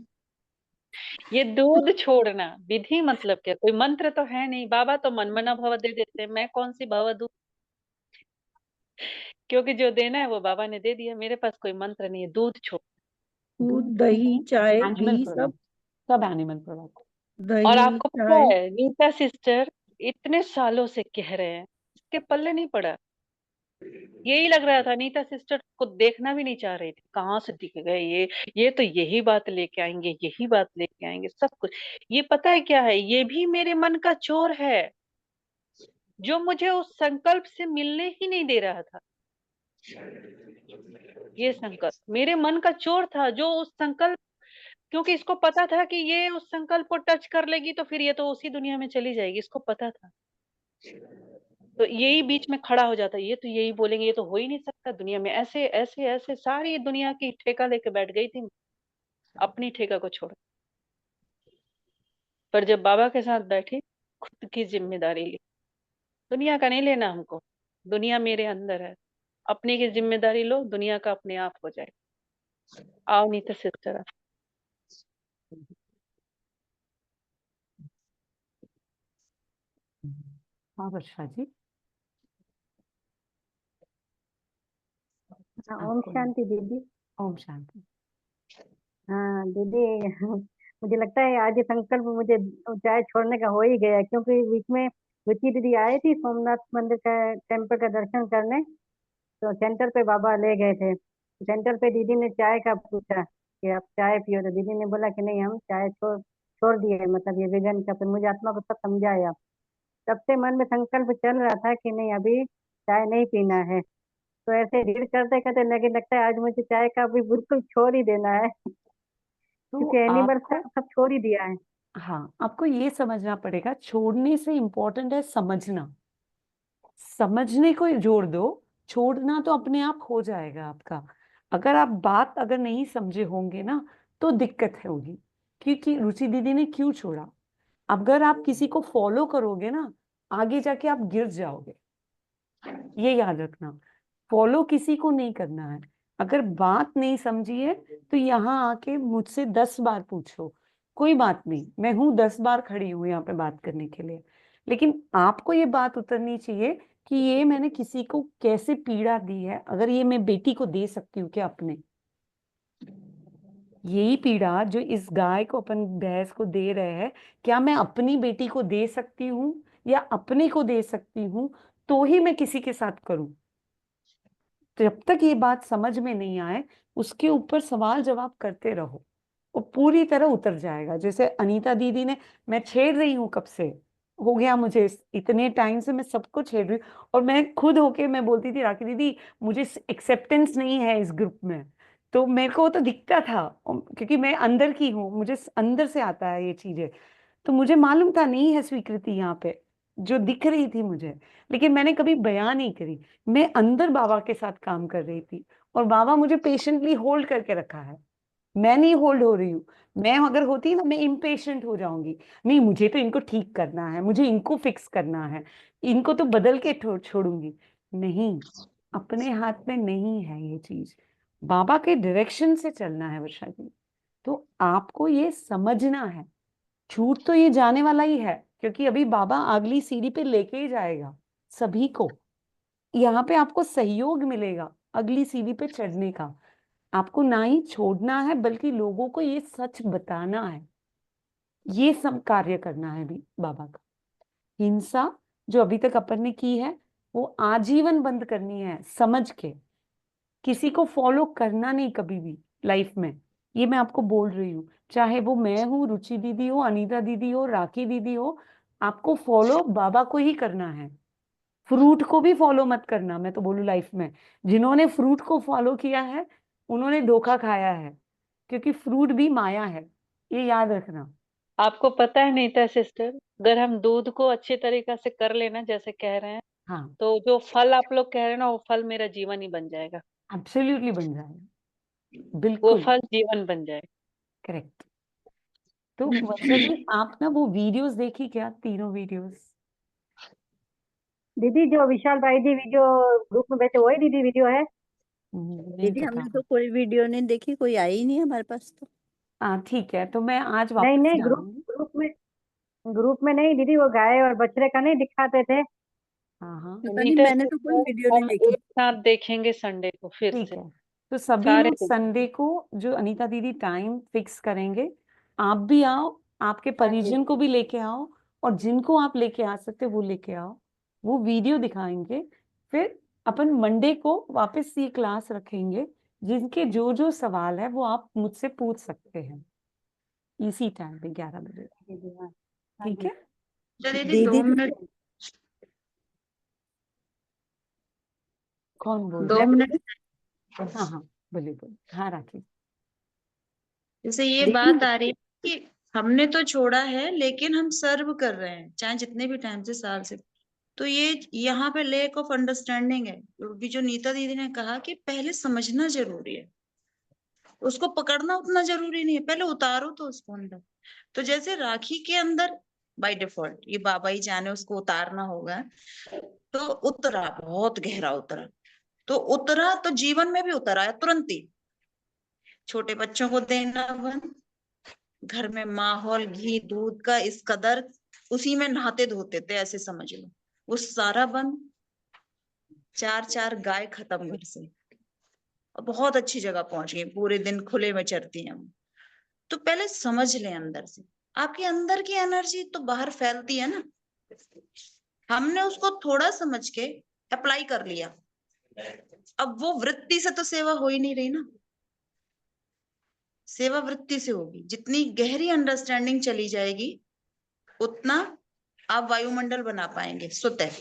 ये दूध छोड़ना विधि मतलब क्या? कोई मंत्र तो है नहीं। बाबा तो मनमना भव दे देते हैं, मैं कौन सी भव दूं? क्योंकि जो देना है वो बाबा ने दे दिया। मेरे पास कोई मंत्र नहीं है। दूध छोड़, दूध, दही, चाय, एनिमल घी, सब। प्रोडक्ट, सब एनिमल प्रोडक्ट। और दही, आपको पता चाय। है नीता सिस्टर इतने सालों से कह रहे हैं, इसके पल्ले नहीं पड़ा। यही लग रहा था, नीता सिस्टर को देखना भी नहीं चाह रही थी, कहाँ से दिख गए ये तो यही बात लेके आएंगे, यही बात लेके आएंगे, सब कुछ। ये पता है क्या है? ये भी मेरे मन का चोर है, जो मुझे उस संकल्प से मिलने ही नहीं दे रहा था। ये संकल्प मेरे मन का चोर था, जो उस संकल्प, क्योंकि इसको पता था कि ये उस संकल्प को टच कर लेगी तो फिर ये तो उसी दुनिया में चली जाएगी, इसको पता था। तो यही बीच में खड़ा हो जाता, ये तो यही बोलेंगे, ये तो हो ही नहीं सकता दुनिया में, ऐसे ऐसे ऐसे। सारी दुनिया की ठेका लेके बैठ गई थी, अपनी ठेका को छोड़। पर जब बाबा के साथ बैठी, खुद की जिम्मेदारी ली। दुनिया का नहीं लेना हमको, दुनिया मेरे अंदर है। अपने की जिम्मेदारी लो, दुनिया का अपने आप हो जाए। आओ नीता सिस्टर। हाँ वर्षा जी, ओम आपको। शांति दीदी। ओम शांति। हाँ दीदी, मुझे लगता है आज ये संकल्प मुझे चाय छोड़ने का हो ही गया, क्योंकि बीच में रुचि दीदी आई थी सोमनाथ मंदिर का टेम्पल का दर्शन करने। तो सेंटर पे बाबा ले गए थे, सेंटर पे दीदी ने चाय का पूछा कि आप चाय पियो, तो दीदी ने बोला कि नहीं, हम चाय छोड़ छोड़ दिए, मतलब ये विजन का। फिर मुझे आत्मा को सब समझाया। तब से मन में संकल्प चल रहा था कि नहीं, अभी चाय नहीं पीना है। तो ऐसे रीड करते करते लगे, लगता है आज मुझे चाय का भी बिल्कुल छोड़ ही देना है, तो क्योंकि एनिमल आपको, सब छोड़ ही दिया है। हाँ, आपको ये समझना पड़ेगा, छोड़ने से इम्पोर्टेंट है समझना। समझने को जोड़ दो, छोड़ना तो अपने आप हो जाएगा आपका। अगर आप बात अगर नहीं समझे होंगे ना, तो दिक्कत होगी। क्योंकि रुचि दीदी ने क्यों छोड़ा, अगर आप किसी को फॉलो करोगे ना, आगे जाके आप गिर जाओगे। ये याद रखना, फॉलो किसी को नहीं करना है। अगर बात नहीं समझी है तो यहाँ आके मुझसे 10 बार पूछो, कोई बात नहीं, मैं हूं, 10 बार खड़ी हूँ यहाँ पे बात करने के लिए। लेकिन आपको ये बात उतरनी चाहिए कि ये मैंने किसी को कैसे पीड़ा दी है, अगर ये मैं बेटी को दे सकती हूँ क्या अपने, यही पीड़ा जो इस गाय को, अपन भैंस को दे रहे हैं, क्या मैं अपनी बेटी को दे सकती हूँ या अपने को दे सकती हूँ, तो ही मैं किसी के साथ करूं। तो जब तक ये बात समझ में नहीं आए, उसके ऊपर सवाल जवाब करते रहो, वो पूरी तरह उतर जाएगा। जैसे अनीता दीदी ने, मैं छेड़ रही हूँ कब से, हो गया मुझे इतने टाइम से मैं सबको छेड़ रही हूँ, और मैं खुद होके मैं बोलती थी राखी दीदी मुझे एक्सेप्टेंस नहीं है इस ग्रुप में। तो मेरे को तो दिखता था, क्योंकि मैं अंदर की हूँ, मुझे अंदर से आता है ये चीजें। तो मुझे मालूम था नहीं है स्वीकृति यहाँ पे, जो दिख रही थी मुझे, लेकिन मैंने कभी बयान नहीं करी। मैं अंदर बाबा के साथ काम कर रही थी, और बाबा मुझे पेशेंटली होल्ड करके रखा है। मैं नहीं होल्ड हो रही हूँ। मैं अगर होती ना, मैं इम्पेशेंट हो जाऊंगी, नहीं मुझे तो इनको ठीक करना है, मुझे इनको फिक्स करना है, इनको तो बदल के छोड़ूंगी। नहीं, अपने हाथ में नहीं है ये चीज, बाबा के डायरेक्शन से चलना है वर्षा जी। तो आपको ये समझना है, छूट तो ये जाने वाला ही है, क्योंकि अभी बाबा अगली सीढ़ी पे लेके ही जाएगा सभी को। यहाँ पे आपको सहयोग मिलेगा अगली सीढ़ी पे चढ़ने का। आपको ना ही छोड़ना है, बल्कि लोगों को ये सच बताना है, ये सब कार्य करना है भी बाबा का। हिंसा जो अभी तक अपन ने की है, वो आजीवन बंद करनी है, समझ के। किसी को फॉलो करना नहीं कभी भी लाइफ में, ये मैं आपको बोल रही हूँ। चाहे वो मैं हूँ, रुचि दीदी हो, अनीता दीदी हो, राखी दीदी हो, आपको फॉलो बाबा को ही करना है। फ्रूट को भी फॉलो मत करना। मैं तो बोलूँ लाइफ में जिन्होंने फ्रूट को फॉलो किया है उन्होंने धोखा खाया है, क्योंकि फ्रूट भी माया है, ये याद रखना। आपको पता है नीता सिस्टर, अगर हम दूध को अच्छे तरीका से कर लेना जैसे कह रहे हैं, हाँ, तो जो फल आप लोग कह रहे हैं ना, वो फल मेरा जीवन ही बन जाएगा। एब्सोल्युटली बन जाएगा, वो बिल्कुल फल जीवन बन जाएगा। करेक्ट। तो वर्षा जी आप ना वो वीडियोस देखी क्या, तीनों वीडियोस? दीदी जो विशाल भाई जी वीडियो ग्रुप में भेजे वही दीदी वीडियो है? नहीं दीदी पता। हमने तो कोई वीडियो नहीं देखी, कोई आई ही नहीं हमारे पास तो। हाँ ठीक है, तो मैं आज नहीं वापस नहीं, डालूंगी। ग्रुप में नहीं दीदी, वो गाय और बछड़े का नहीं दिखाते थे? हाँ हाँ पता नहीं, नीता मैंने तो कोई वीडियो सिस्टर नहीं हम देखी। एक साथ देखेंगे संडे को फिर ठीक से, है। तो सभी सारे लोग संडे को जो अनीता दीदी टाइम फिक्स करेंगे, आप भी आओ, आपके परिजन को भी लेके आओ, और जिनको आप लेके आ सकते वो लेके आओ, वो वीडियो दिखाएंगे। फिर अपन मंडे को वापस ये क्लास रखेंगे, जिनके जो जो सवाल है वो आप मुझसे पूछ सकते हैं इसी टाइम पे 11 बजे। दीदी हाँ। ठीक है? अच्छा दीदी दीदी 2 मिनट, कौन बोल 2 रहे मिनट। हैं? हाँ हाँ, बोलिए बोलिए। हाँ राखी। जैसे ये दीदी बात आ रही है कि हमने तो छोड़ा है लेकिन हम सर्व कर रहे हैं, चाहे जितने भी टाइम से, साल से। तो ये यहाँ पे लेक ऑफ अंडरस्टैंडिंग है। अभी जो नीता दीदी ने कहा कि पहले समझना जरूरी है, उसको पकड़ना उतना जरूरी नहीं है, पहले उतारो तो उसको अंदर। तो जैसे राखी के अंदर बाय डिफॉल्ट ये बाबा ही जाने उसको उतारना होगा, तो उतरा, बहुत गहरा उतरा। तो उतरा तो जीवन में भी उतरा है तुरंत ही। छोटे बच्चों को देना बंद, घर में माहौल घी दूध का इस कदर, उसी में नहाते धोते थे ऐसे समझ लो, वो सारा बंद। 4 गाय खत्म घर से, और बहुत अच्छी जगह पहुंच गई, पूरे दिन खुले में चरती हैं वो। तो पहले समझ लें अंदर से, आपके अंदर की एनर्जी तो बाहर फैलती है ना। हमने उसको थोड़ा समझ के अप्लाई कर लिया, अब वो वृत्ति से तो सेवा हो ही नहीं रही ना। सेवा वृत्ति से होगी, जितनी गहरी अंडरस्टैंडिंग चली जाएगी उतना आप वायुमंडल बना पाएंगे स्वतः।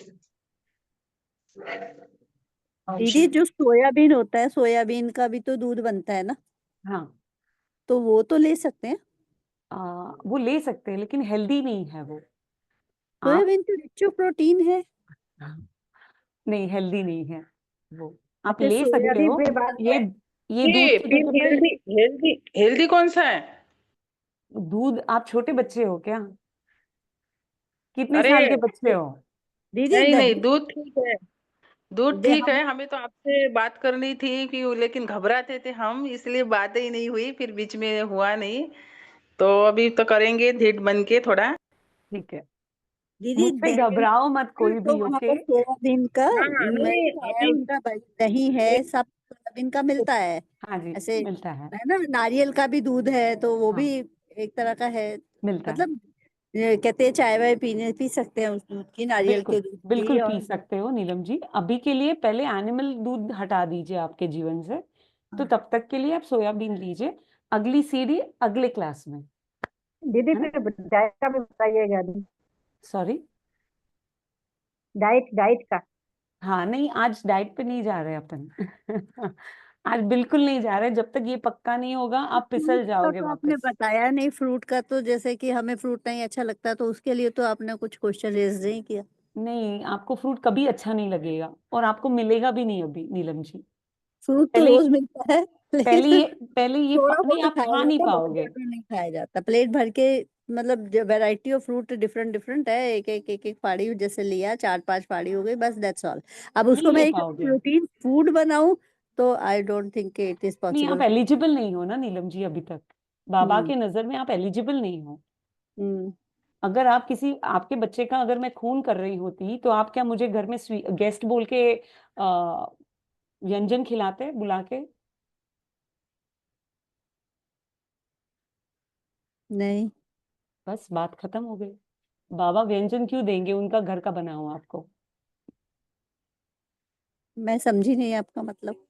दीदी जो सोयाबीन होता है, सोयाबीन का भी तो दूध बनता है ना, हाँ तो वो तो ले सकते हैं? वो ले सकते हैं लेकिन हेल्दी नहीं है वो। आप सोयाबीन तो रिच ऑफ प्रोटीन है। नहीं, हेल्दी नहीं है वो। आप अच्छा ले सकते सोयाबीन हो। पे बात ये ये दूध ये की फिर जगह पे हेल्दी हेल्दी हेल्दी कौन सा है? दूध। आप छोटे बच्चे हो क्या? कितने अरे साल के बच्चे हो? दीदी नहीं नहीं, दही दूध ठीक है, दूध ठीक हम है। हमें तो आपसे बात करनी थी कि लेकिन घबराते थे हम, इसलिए बात ही नहीं हुई, फिर बीच में हुआ नहीं। तो अभी तो करेंगे धीट बन के थोड़ा। ठीक है, दीदी मुझसे दही घबराओ मत कोई तो भी। वहाँ ओके, पर सोयाबीन का हाँ नहीं मिल्क है, अभी उसका दही है, सब सोयाबीन का मिलता है। हाँ जी ऐसे मिलता है। है ना, नारियल का भी दूध है तो वो भी हाँ एक तरह का है। मिलता है। मतलब ये कहते हैं चाय वाय पी सकते हैं उस दूध की, नारियल बिल्कुल के दूध बिल्कुल की। पी और सकते हो नीलम जी। अभी के लिए पहले एनिमल दूध हटा दीजिए आपके जीवन से, तो तब तक के लिए आप सोयाबीन लीजिए। अगली सीढ़ी अगले क्लास में, दीदी है ना? फिर डाइट का भी बताइएगा दीदी, सॉरी। डाइट डाइट का। हाँ नहीं, आज डाइट पे नहीं जा रहे अपन आज बिल्कुल नहीं जा रहे। जब तक ये पक्का नहीं होगा आप फ्रूट फिसल का जाओगे तो आपने वापस। बताया नहीं, फ्रूट का तो जैसे कि हमें फ्रूट नहीं अच्छा लगता तो उसके लिए तो आपने कुछ क्वेश्चन रेज नहीं किया। नहीं, आपको फ्रूट कभी अच्छा नहीं लगेगा और आपको मिलेगा भी नहीं अभी नीलम जी। फ्रूट तो पहले रोज मिलता है पहले लेकिन ये पहले ये थोड़ा नहीं, बहुत आप खाया खा नहीं जाता है, बहुत पाओगे। ज्यादा नहीं खाया जाता, प्लेट भर के। मतलब variety of fruit different different है, एक फाड़ी जैसे लिया, 4-5 फाड़ी हो गई, बस दैट्स ऑल। अब नहीं उसको मैं ले एक पाओगे आप। प्रोटीन फूड बनाऊं तो I don't think it is नहीं, आप पॉसिबल। एलिजिबल नहीं हो ना नीलम जी अभी तक। बाबा हम्म के नजर में आप एलिजिबल नहीं हो। हम्म अगर आप किसी आपके बच्चे का अगर मैं खून कर रही होती तो आप क्या मुझे घर में गेस्ट बोल के व्यंजन खिलाते बुला के? नहीं, बस बात खत्म हो गई। बाबा व्यंजन क्यों देंगे, उनका घर का बना हुआ आपको? मैं समझी नहीं आपका मतलब।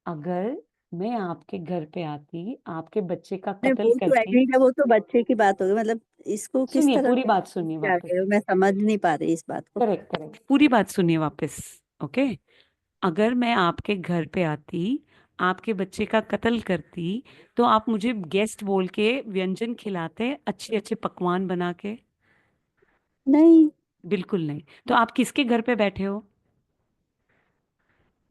अगर मैं आपके घर पे आती, आपके बच्चे का नहीं कत्ल वो तो करती। एग्री है, वो तो बच्चे की बात होगी, मतलब इसको किस सुनिए, तरह पूरी से बात सुनिए क्या वापस। रहे हो, मैं समझ नहीं पा रही इस बात को। करेक्ट करेक्ट, पूरी बात सुनिए वापस। ओके। अगर मैं आपके घर पे आती, आपके बच्चे का कत्ल करती, तो आप मुझे गेस्ट बोल के व्यंजन खिलाते, अच्छे अच्छे पकवान बना के? नहीं। बिल्कुल नहीं। तो आप किसके घर पे बैठे हो?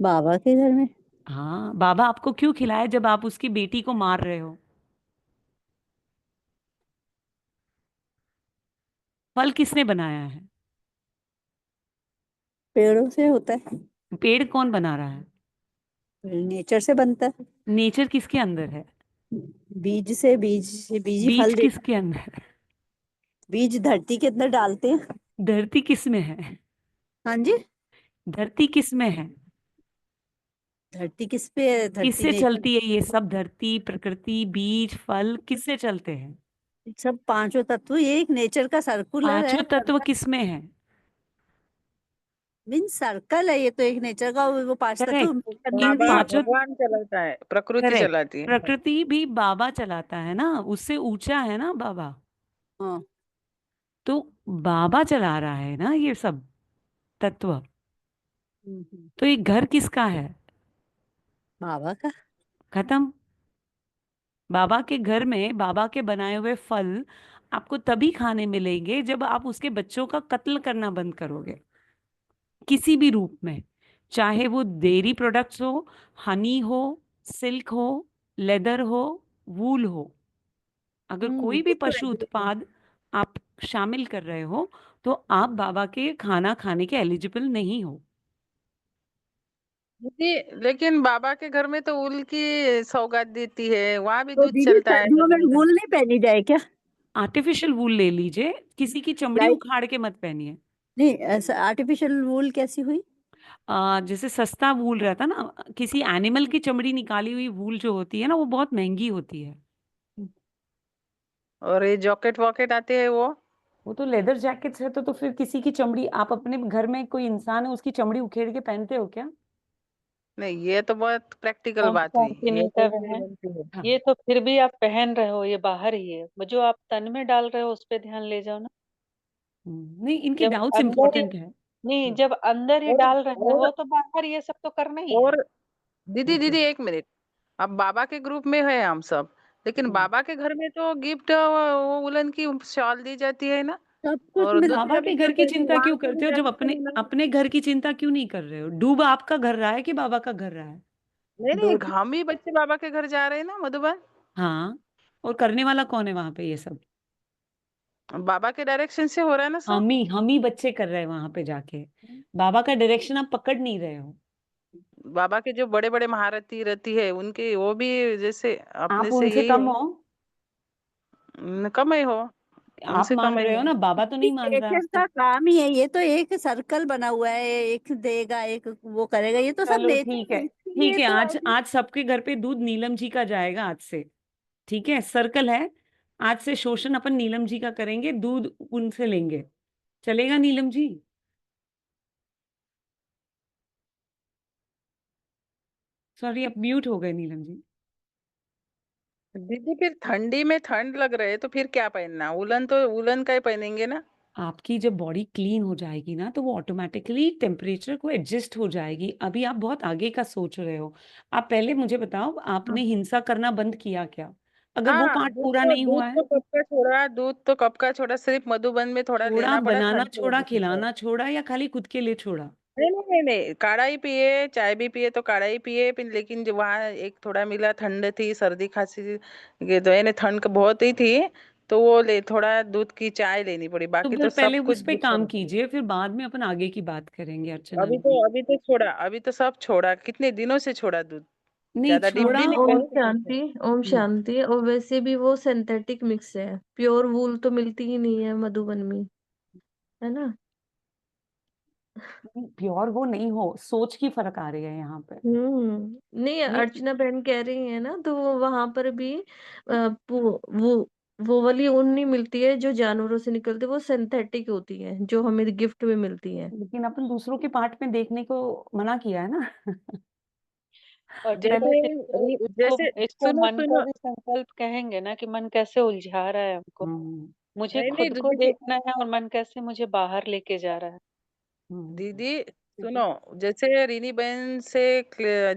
बाबा के घर में। हाँ, बाबा आपको क्यों खिलाए जब आप उसकी बेटी को मार रहे हो? फल किसने बनाया है? पेड़ों से होता है। पेड़ कौन बना रहा है? नेचर से बनता है। नेचर किसके अंदर है? बीज से, बीज ही बीज फल देता किसके अंदर है? है। बीज धरती के अंदर डालते हैं। धरती किस में है? हाँ जी। धरती किस में है? धरती किस पे है? धरती किससे नेचर। चलती है ये सब? धरती, प्रकृति, बीज, फल किससे चलते हैं? सब पांचों तत्व, ये एक नेचर का सर्कुलर है। पांचों तत्व किस में है? मीन्स सर्कल है ये तो, एक नेचर का, वो पांच तत्व करेक्ट। इन भी है। पांचों, भगवान चलाता है, प्रकृति करेक्ट, चलाती है। प्रकृति भी बाबा चलाता है ना, उससे ऊंचा है ना बाबा। हाँ। तो बाबा चला रहा है ना ये सब तत्व। हम्म। तो ये घर किसका है? बाबा का। खत्म। बाबा के घर में बाबा के बनाए हुए फल आपको तभी खाने मिलेंगे जब आप उसके बच्चों का कत्ल करना बंद करोगे, किसी भी रूप में। चाहे वो डेयरी प्रोडक्ट्स हो, हनी हो, सिल्क हो, लेदर हो, वूल हो। अगर कोई भी वो तो पशु agree है। उत्पाद आप शामिल कर रहे हो, तो आप बाबा के खाना खाने के एलिजिबल नहीं हो। दीदी, लेकिन बाबा के घर में तो ऊल की सौगात देती है, वहां भी तो दूध दीदी चलता है सर्दियों में भगवान का। वूल नहीं पहनी जाए क्या? आर्टिफिशियल वूल ले लीजिए, किसी की चमड़ी लाइक। उखाड़ के मत पहनिए। नहीं, ऐसा आर्टिफिशियल वूल कैसी हुई? जैसे सस्ता वूल रहता ना, किसी एनिमल की चमड़ी निकाली हुई वूल जो होती है ना, वो बहुत महंगी होती है। और ये जॉकेट वॉकेट आते हैं वो तो लेदर जैकेट्स है, तो फिर किसी की चमड़ी, आप अपने घर में कोई इंसान है उसकी चमड़ी उखेड़ के पहनते हो क्या? नहीं, ये तो बहुत प्रैक्टिकल ओम बात हुई, ये शांति तो बहन, बनती है। हाँ। ये तो फिर भी आप पहन रहे हो, ये बाहर ही है, जो आप तन में डाल रहे हो उस पे ध्यान ले जाओ ना। नहीं, इनके जब डाउट्स अंदर ही इंपॉर्टेंट है। नहीं, जब अंदर ही और डाल रहे और हो तो बाहर ये सब तो करना ही है। और दीदी ओके। दीदी, एक मिनट। अब बाबा के ग्रुप में है हम सब, लेकिन बाबा के घर में तो गिफ्ट वो उलन की शॉल दी जाती है ना। सब कुछ और बाबा दूसरा के भी घर घर की है, तो चिंता वहां क्यों से भी करते हो जब जाना अपने चाहिए ना। अपने घर की चिंता क्यों नहीं कर रहे हो? डूब आपका घर रहा है कि बाबा का घर रहा है? नहीं नहीं, दो चीज। हम भी बच्चे बाबा के घर जा रहे हैं ना, मधुबन। हाँ। और करने वाला कौन है वहां पे ये सब? बाबा के डायरेक्शन से हो रहा है ना सब। हम ही बच्चे कर रहे हैं वहां पे जाके। बाबा का डायरेक्शन आप पकड़ नहीं रहे हो। बाबा के जो बड़े बड़े महारथी रहती है उनके, वो भी जैसे अपने आप से उनसे यही कम है। हो? कम ही हो, आप हमसे कम मान ही रहे हो हो। ना, बाबा तो नहीं मान रहा। नेचर का काम ही है, ये तो एक सर्कल बना हुआ है, एक देगा एक वो करेगा, ये तो सब चलो ठीक नेचर है, है, ठीक इसीलिए है। तो आज आज सबके घर पे दूध नीलम जी का जाएगा आज से। ठीक है, सर्कल है। आज से शोषण अपन नीलम जी का करेंगे, दूध उनसे लेंगे। चलेगा नीलम जी? सॉरी, आप म्यूट हो गए नीलम जी। दीदी, फिर ठंडी में ठंड लग रहा है तो फिर क्या पहनना? उलन तो उलन का ही पहनेंगे ना। आपकी जब बॉडी क्लीन हो जाएगी ना, तो वो ऑटोमेटिकली टेम्परेचर को एडजस्ट हो जाएगी। अभी आप बहुत आगे का सोच रहे हो। आप पहले मुझे बताओ, आपने हिंसा करना बंद किया क्या? अगर वो हाँ, पार्ट पूरा नहीं दूध हुआ है। तो कब का छोड़ा, दूध तो कब का छोड़ा, सिर्फ मधुबन में थोड़ा छोड़ा, लेना पड़ा बनाना ठंड की छोड़ा, वजह से तो। खिलाना छोड़ा, या खाली खुद के लिए छोड़ा? नहीं नहीं नहीं नहीं, काढ़ा ही पिए, चाय भी पिए तो काढ़ा ही पिए, लेकिन जो वहाँ एक थोड़ा मिला, ठंड थी, सर्दी खांसी ये तो है, ठंड बहुत ही थी, तो वो ले थोड़ा दूध की चाय लेनी पड़ी, तो बाकी फिर तो पहले सब कुछ उस पे दूध काम छोड़ा। कीजिए, फिर बाद में अपन आगे की बात करेंगे अर्चना जी। अभी तो छोड़ा, अभी तो सब छोड़ा, कितने दिनों से छोड़ा दूध, नहीं ज्यादा छोड़ा। डिब्बी नहीं ओम और खाई। शांति। ओम शांति। और वैसे भी वो सिंथेटिक मिक्स है, प्योर वूल तो मिलती ही नहीं है मधुबन में, है ना। प्योर वो नहीं हो, सोच की फर्क आ रही है यहाँ पे। नहीं, ये अर्चना बहन कह रही है ना, तो वो वहां पर भी वो वाली ऊन नहीं मिलती है जो जानवरों से निकलती है, वो सिंथेटिक होती है जो हमें गिफ्ट में मिलती है। लेकिन अपन दूसरों के पार्ट में देखने को मना किया है ना। और जैसे पहले इसको इसको जैसे इसको सुनो मन को सुनो, भी संकल्प कहेंगे ना कि मन कैसे उलझा रहा है हमको, मुझे नहीं नहीं खुद को दीदी, देखना है और मन कैसे मुझे बाहर लेके जा रहा है। दीदी सुनो, जैसे रीनी बहन से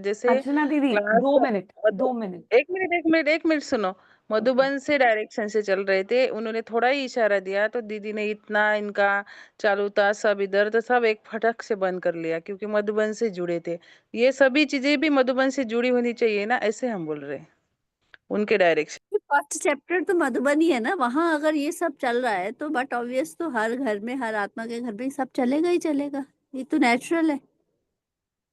जैसे अर्चना दीदी क्लास 2 मिनट, मधु 2 मिनट। एक मिनट सुनो। मधुबन से डायरेक्शन से चल रहे थे, उन्होंने थोड़ा ही इशारा दिया तो दीदी ने इतना इनका चालू था सब इधर, तो सब एक फटक से बंद कर लिया क्योंकि मधुबन से जुड़े थे। ये सभी चीजें भी मधुबन से जुड़ी होनी चाहिए ना, ऐसे हम बोल रहे हैं उनके डायरेक्शन। फर्स्ट चैप्टर तो मधुबनी है ना, वहां अगर ये सब चल रहा है तो बट ऑब्वियस तो हर घर में, हर आत्मा के घर में सब चलेगा ही चलेगा, ये तो नेचुरल है।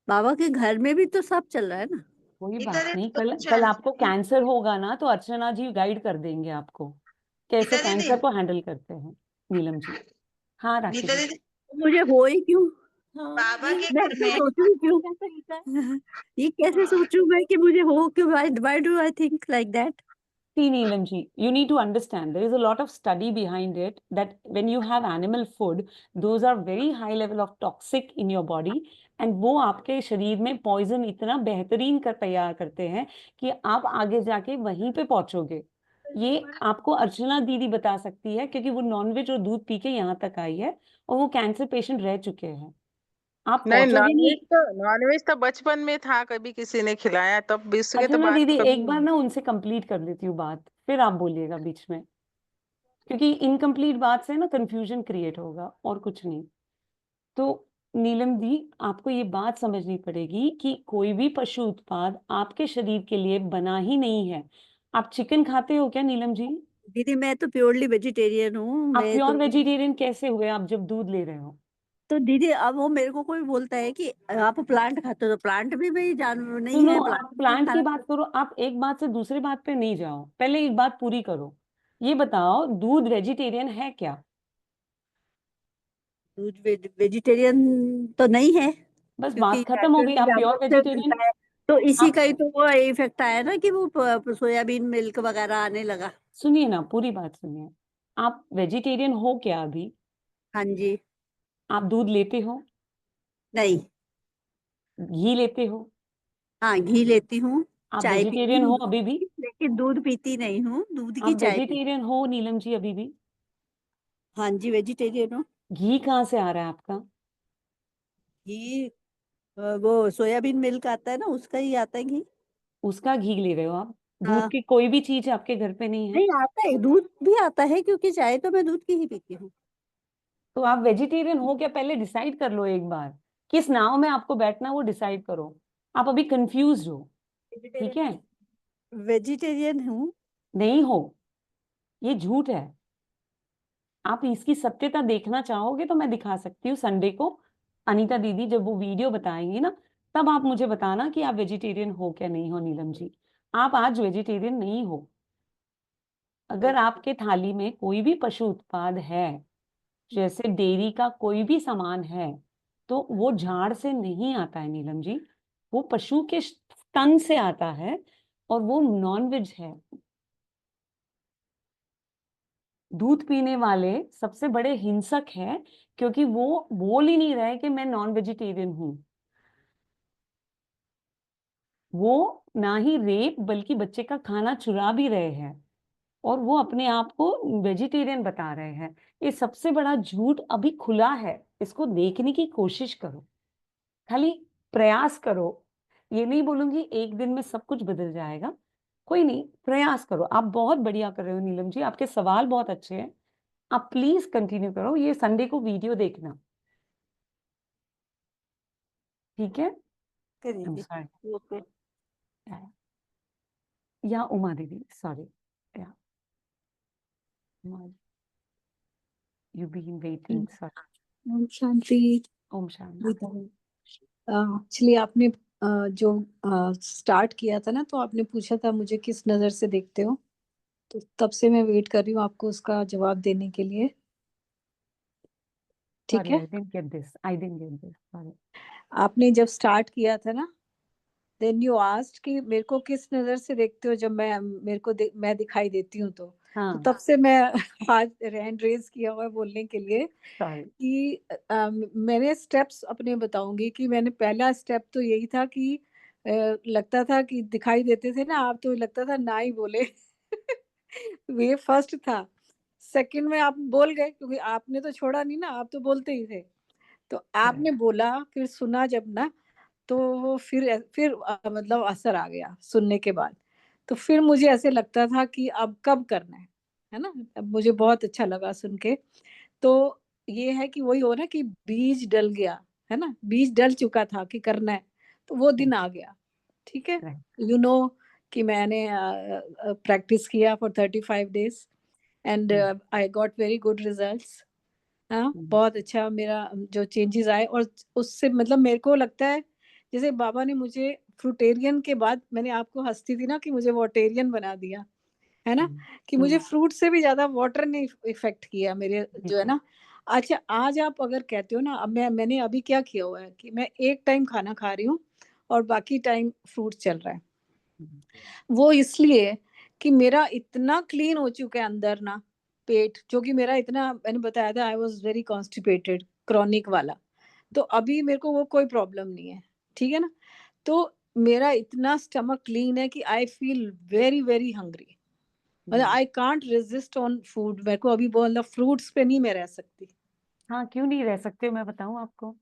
बाबा के घर में भी तो सब चल रहा है ना। कोई बात नहीं, कल आपको कैंसर होगा ना तो अर्चना जी गाइड कर देंगे आपको कैसे कैंसर को हैंडल करते हैं। नीलम जी। हाँ राखी जी। मुझे हो ही क्यों? बाबा के मैं घर ऐसे में सोचूं क्यों? ये कैसे सोचूं मैं कि मुझे हो क्यों? Why do I think like that? See, Neelam ji, you need to understand there is a lot of study behind it that when you have animal food, those are very high level of toxic in your body and वो आपके शरीर में poison इतना बेहतरीन कर तैयार करते हैं कि आप आगे जाके वहीं पे पहुंचोगे। ये आपको अर्चना दीदी बता सकती है क्योंकि वो नॉनवेज और दूध पी के यहाँ तक आई है और वो कैंसर पेशेंट रह चुके हैं। आप नहीं, पहुंचोगे नहीं। नॉनवेज तो बचपन में था, कभी किसी ने खिलाया, तब भी उसके तो अर्चना बाद दीदी तो कभी एक बार नहीं। ना उनसे कंप्लीट कर लेती हूँ बात, फिर आप बोलिएगा बीच में, क्योंकि इनकम्प्लीट बात से ना कंफ्यूजन क्रिएट होगा और कुछ नहीं। तो नीलम दी, आपको ये बात समझनी पड़ेगी कि कोई भी पशु उत्पाद आपके शरीर के लिए बना ही नहीं है। आप चिकन खाते हो क्या नीलम जी? दीदी मैं तो प्योरली वेजिटेरियन हूँ। आप मैं प्योर तो वेजिटेरियन कैसे हुए आप जब दूध ले रहे हो? तो दीदी अब वो मेरे को कोई बोलता है कि आप प्लांट खाते हो, तो प्लांट भी भाई जानवर नहीं सुनो, है, आप प्लांट भी प्लांट की खाना। बात करो, आप एक बात से दूसरी बात पे नहीं जाओ, पहले एक बात पूरी करो। ये बताओ दूध वेजिटेरियन है क्या? दूध वेजिटेरियन तो नहीं है, बस क्योंकि बात खत्म हो गई, नेचुरली आप प्योर जानवर से वेजिटेरियन। मिलता है। तो इसी आप का ही तो वो इफेक्ट आया ना कि वो सोयाबीन मिल्क वगैरह आने लगा। सुनिए ना, पूरी बात सुनिए। आप वेजिटेरियन हो क्या अभी? हाँ जी। आप दूध लेते हो? नहीं। घी लेते हो? हाँ घी लेती हूँ, आप चाय पीती वेजिटेरियन हूँ, हो अभी भी? लेकिन दूध पीती नहीं हूँ, दूध की आप चाय पीती। वेजिटेरियन हो नीलम जी अभी भी? हाँ जी वेजिटेरियन हूँ। घी कहाँ से आ रहा है आपका? घी वो सोयाबीन मिल्क आता है ना, उसका ही आता है घी। उसका घी ले रहे हो आप? दूध हाँ। की कोई भी चीज आपके घर पे नहीं है? नहीं आता है, दूध भी आता है, क्योंकि चाय तो मैं दूध की ही पीती हूँ। तो आप वेजिटेरियन हो क्या, पहले डिसाइड कर लो एक बार। किस नाव में आपको बैठना वो डिसाइड करो। आप अभी कंफ्यूज हो। ठीक है? वेजिटेरियन हूँ। नहीं हो, ये झूठ है। आप इसकी सत्यता देखना चाहोगे तो मैं दिखा सकती हूँ संडे को। अनीता दीदी जब वो वीडियो बताएंगी ना, तब आप मुझे बताना कि आप वेजिटेरियन हो क्या नहीं हो। नीलम जी, आप आज वेजिटेरियन नहीं हो। अगर आपके थाली में कोई भी पशु उत्पाद है, जैसे डेयरी का कोई भी सामान है, तो वो झाड़ से नहीं आता है नीलम जी, वो पशु के स्तन से आता है और वो नॉनवेज है। दूध पीने वाले सबसे बड़े हिंसक हैं क्योंकि वो बोल ही नहीं रहे कि मैं नॉन वेजिटेरियन हूं। वो ना ही रेप बल्कि बच्चे का खाना चुरा भी रहे हैं और वो अपने आप को वेजिटेरियन बता रहे हैं। ये सबसे बड़ा झूठ अभी खुला है, इसको देखने की कोशिश करो, खाली प्रयास करो। ये नहीं बोलूंगी एक दिन में सब कुछ बदल जाएगा, कोई नहीं, प्रयास करो। आप बहुत बढ़िया कर रहे हो नीलम जी, आपके सवाल बहुत अच्छे हैं। आप प्लीज कंटिन्यू करो, ये संडे को वीडियो देखना, ठीक है? I'm करेंगे। sorry. ओके। या उमा दीदी, sorry, yeah you been waiting, sorry. Om Shanti. Om Shanti. Actually आपने जो स्टार्ट किया था ना, तो आपने पूछा था मुझे किस नजर से देखते हो, तो तब से मैं वेट कर रही हूँ आपको उसका जवाब देने के लिए। ठीक Sorry, है। I didn't get this. I didn't get this. Sorry. आपने जब स्टार्ट किया था ना, देन यू आस्क्ड कि मेरे को किस नजर से देखते हो जब मैं दिखाई देती हूँ, तो हाँ, तब से मैं हाथ हैंड रेज किया हुआ है बोलने के लिए sorry. कि मैंने स्टेप्स अपने बताऊंगी कि मैंने पहला स्टेप तो यही था कि लगता था कि दिखाई देते थे ना आप, तो लगता था ना ही बोले। ये फर्स्ट था। सेकंड में आप बोल गए, क्योंकि आपने तो छोड़ा नहीं ना, आप तो बोलते ही थे। तो आपने बोला, फिर सुना जब ना, तो वो फिर मतलब असर आ गया सुनने के बाद। तो फिर मुझे ऐसे लगता था कि अब कब करना है ना। अब मुझे बहुत अच्छा लगा सुन के। तो ये है कि वही हो ना कि बीज डल गया, है ना, बीज डल चुका था कि करना है, तो वो दिन आ गया। ठीक है, यू नो कि मैंने प्रैक्टिस किया for 35 days and I got very good results. हाँ, बहुत अच्छा मेरा जो चेंजेस आए, और उससे मतलब मेरे को लगता है जैसे बाबा ने मुझे फ्रूटेरियन के बाद, मैंने आपको हंसती थी ना कि मुझे वॉटेरियन बना दिया, है ना, कि मुझे फ्रूट से भी ज्यादा वाटर ने इफेक्ट किया मेरे, जो है ना। अच्छा, आज आप अगर कहते हो ना, अब मैंने अभी क्या किया हुआ है कि मैं एक टाइम खाना खा रही हूँ और बाकी टाइम फ्रूट चल रहा है। वो इसलिए कि मेरा इतना क्लीन हो चुका है अंदर ना पेट, जो कि मेरा इतना, मैंने बताया था I was very constipated, chronic वाला। तो अभी मेरे को वो कोई प्रॉब्लम नहीं है, ठीक है ना। तो मेरा इतना स्टमक क्लीन है कि I feel very very hungry, मतलब I can't resist on food. मेरे को अभी बोलना, फ्रूट्स पे नहीं मैं रह सकती। हाँ, क्यों नहीं रह सकते, मैं बताऊं आपको।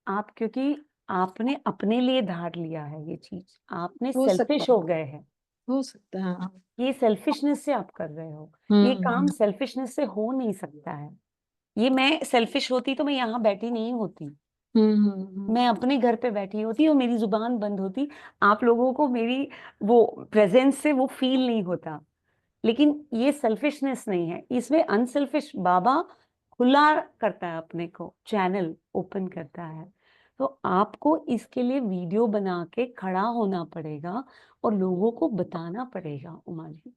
आप, क्योंकि आपने अपने लिए धार लिया है ये चीज, आपने हो सकता सेल्फिश है, हो गए हैं। हो सकता है, हाँ। ये सेल्फिशनेस से आप कर रहे हो, ये काम सेल्फिशनेस से हो नहीं सकता है। ये मैं सेल्फिश होती तो मैं यहाँ बैठी नहीं होती, मैं अपने घर पे बैठी होती और मेरी जुबान बंद होती, आप लोगों को मेरी वो प्रेजेंस से वो फील नहीं होता। लेकिन ये सेल्फिशनेस नहीं है, इसमें अनसेल्फिश बाबा खुला करता है, अपने को चैनल ओपन करता है। तो आपको इसके लिए वीडियो बना के खड़ा होना पड़ेगा और लोगों को बताना पड़ेगा उमा जी,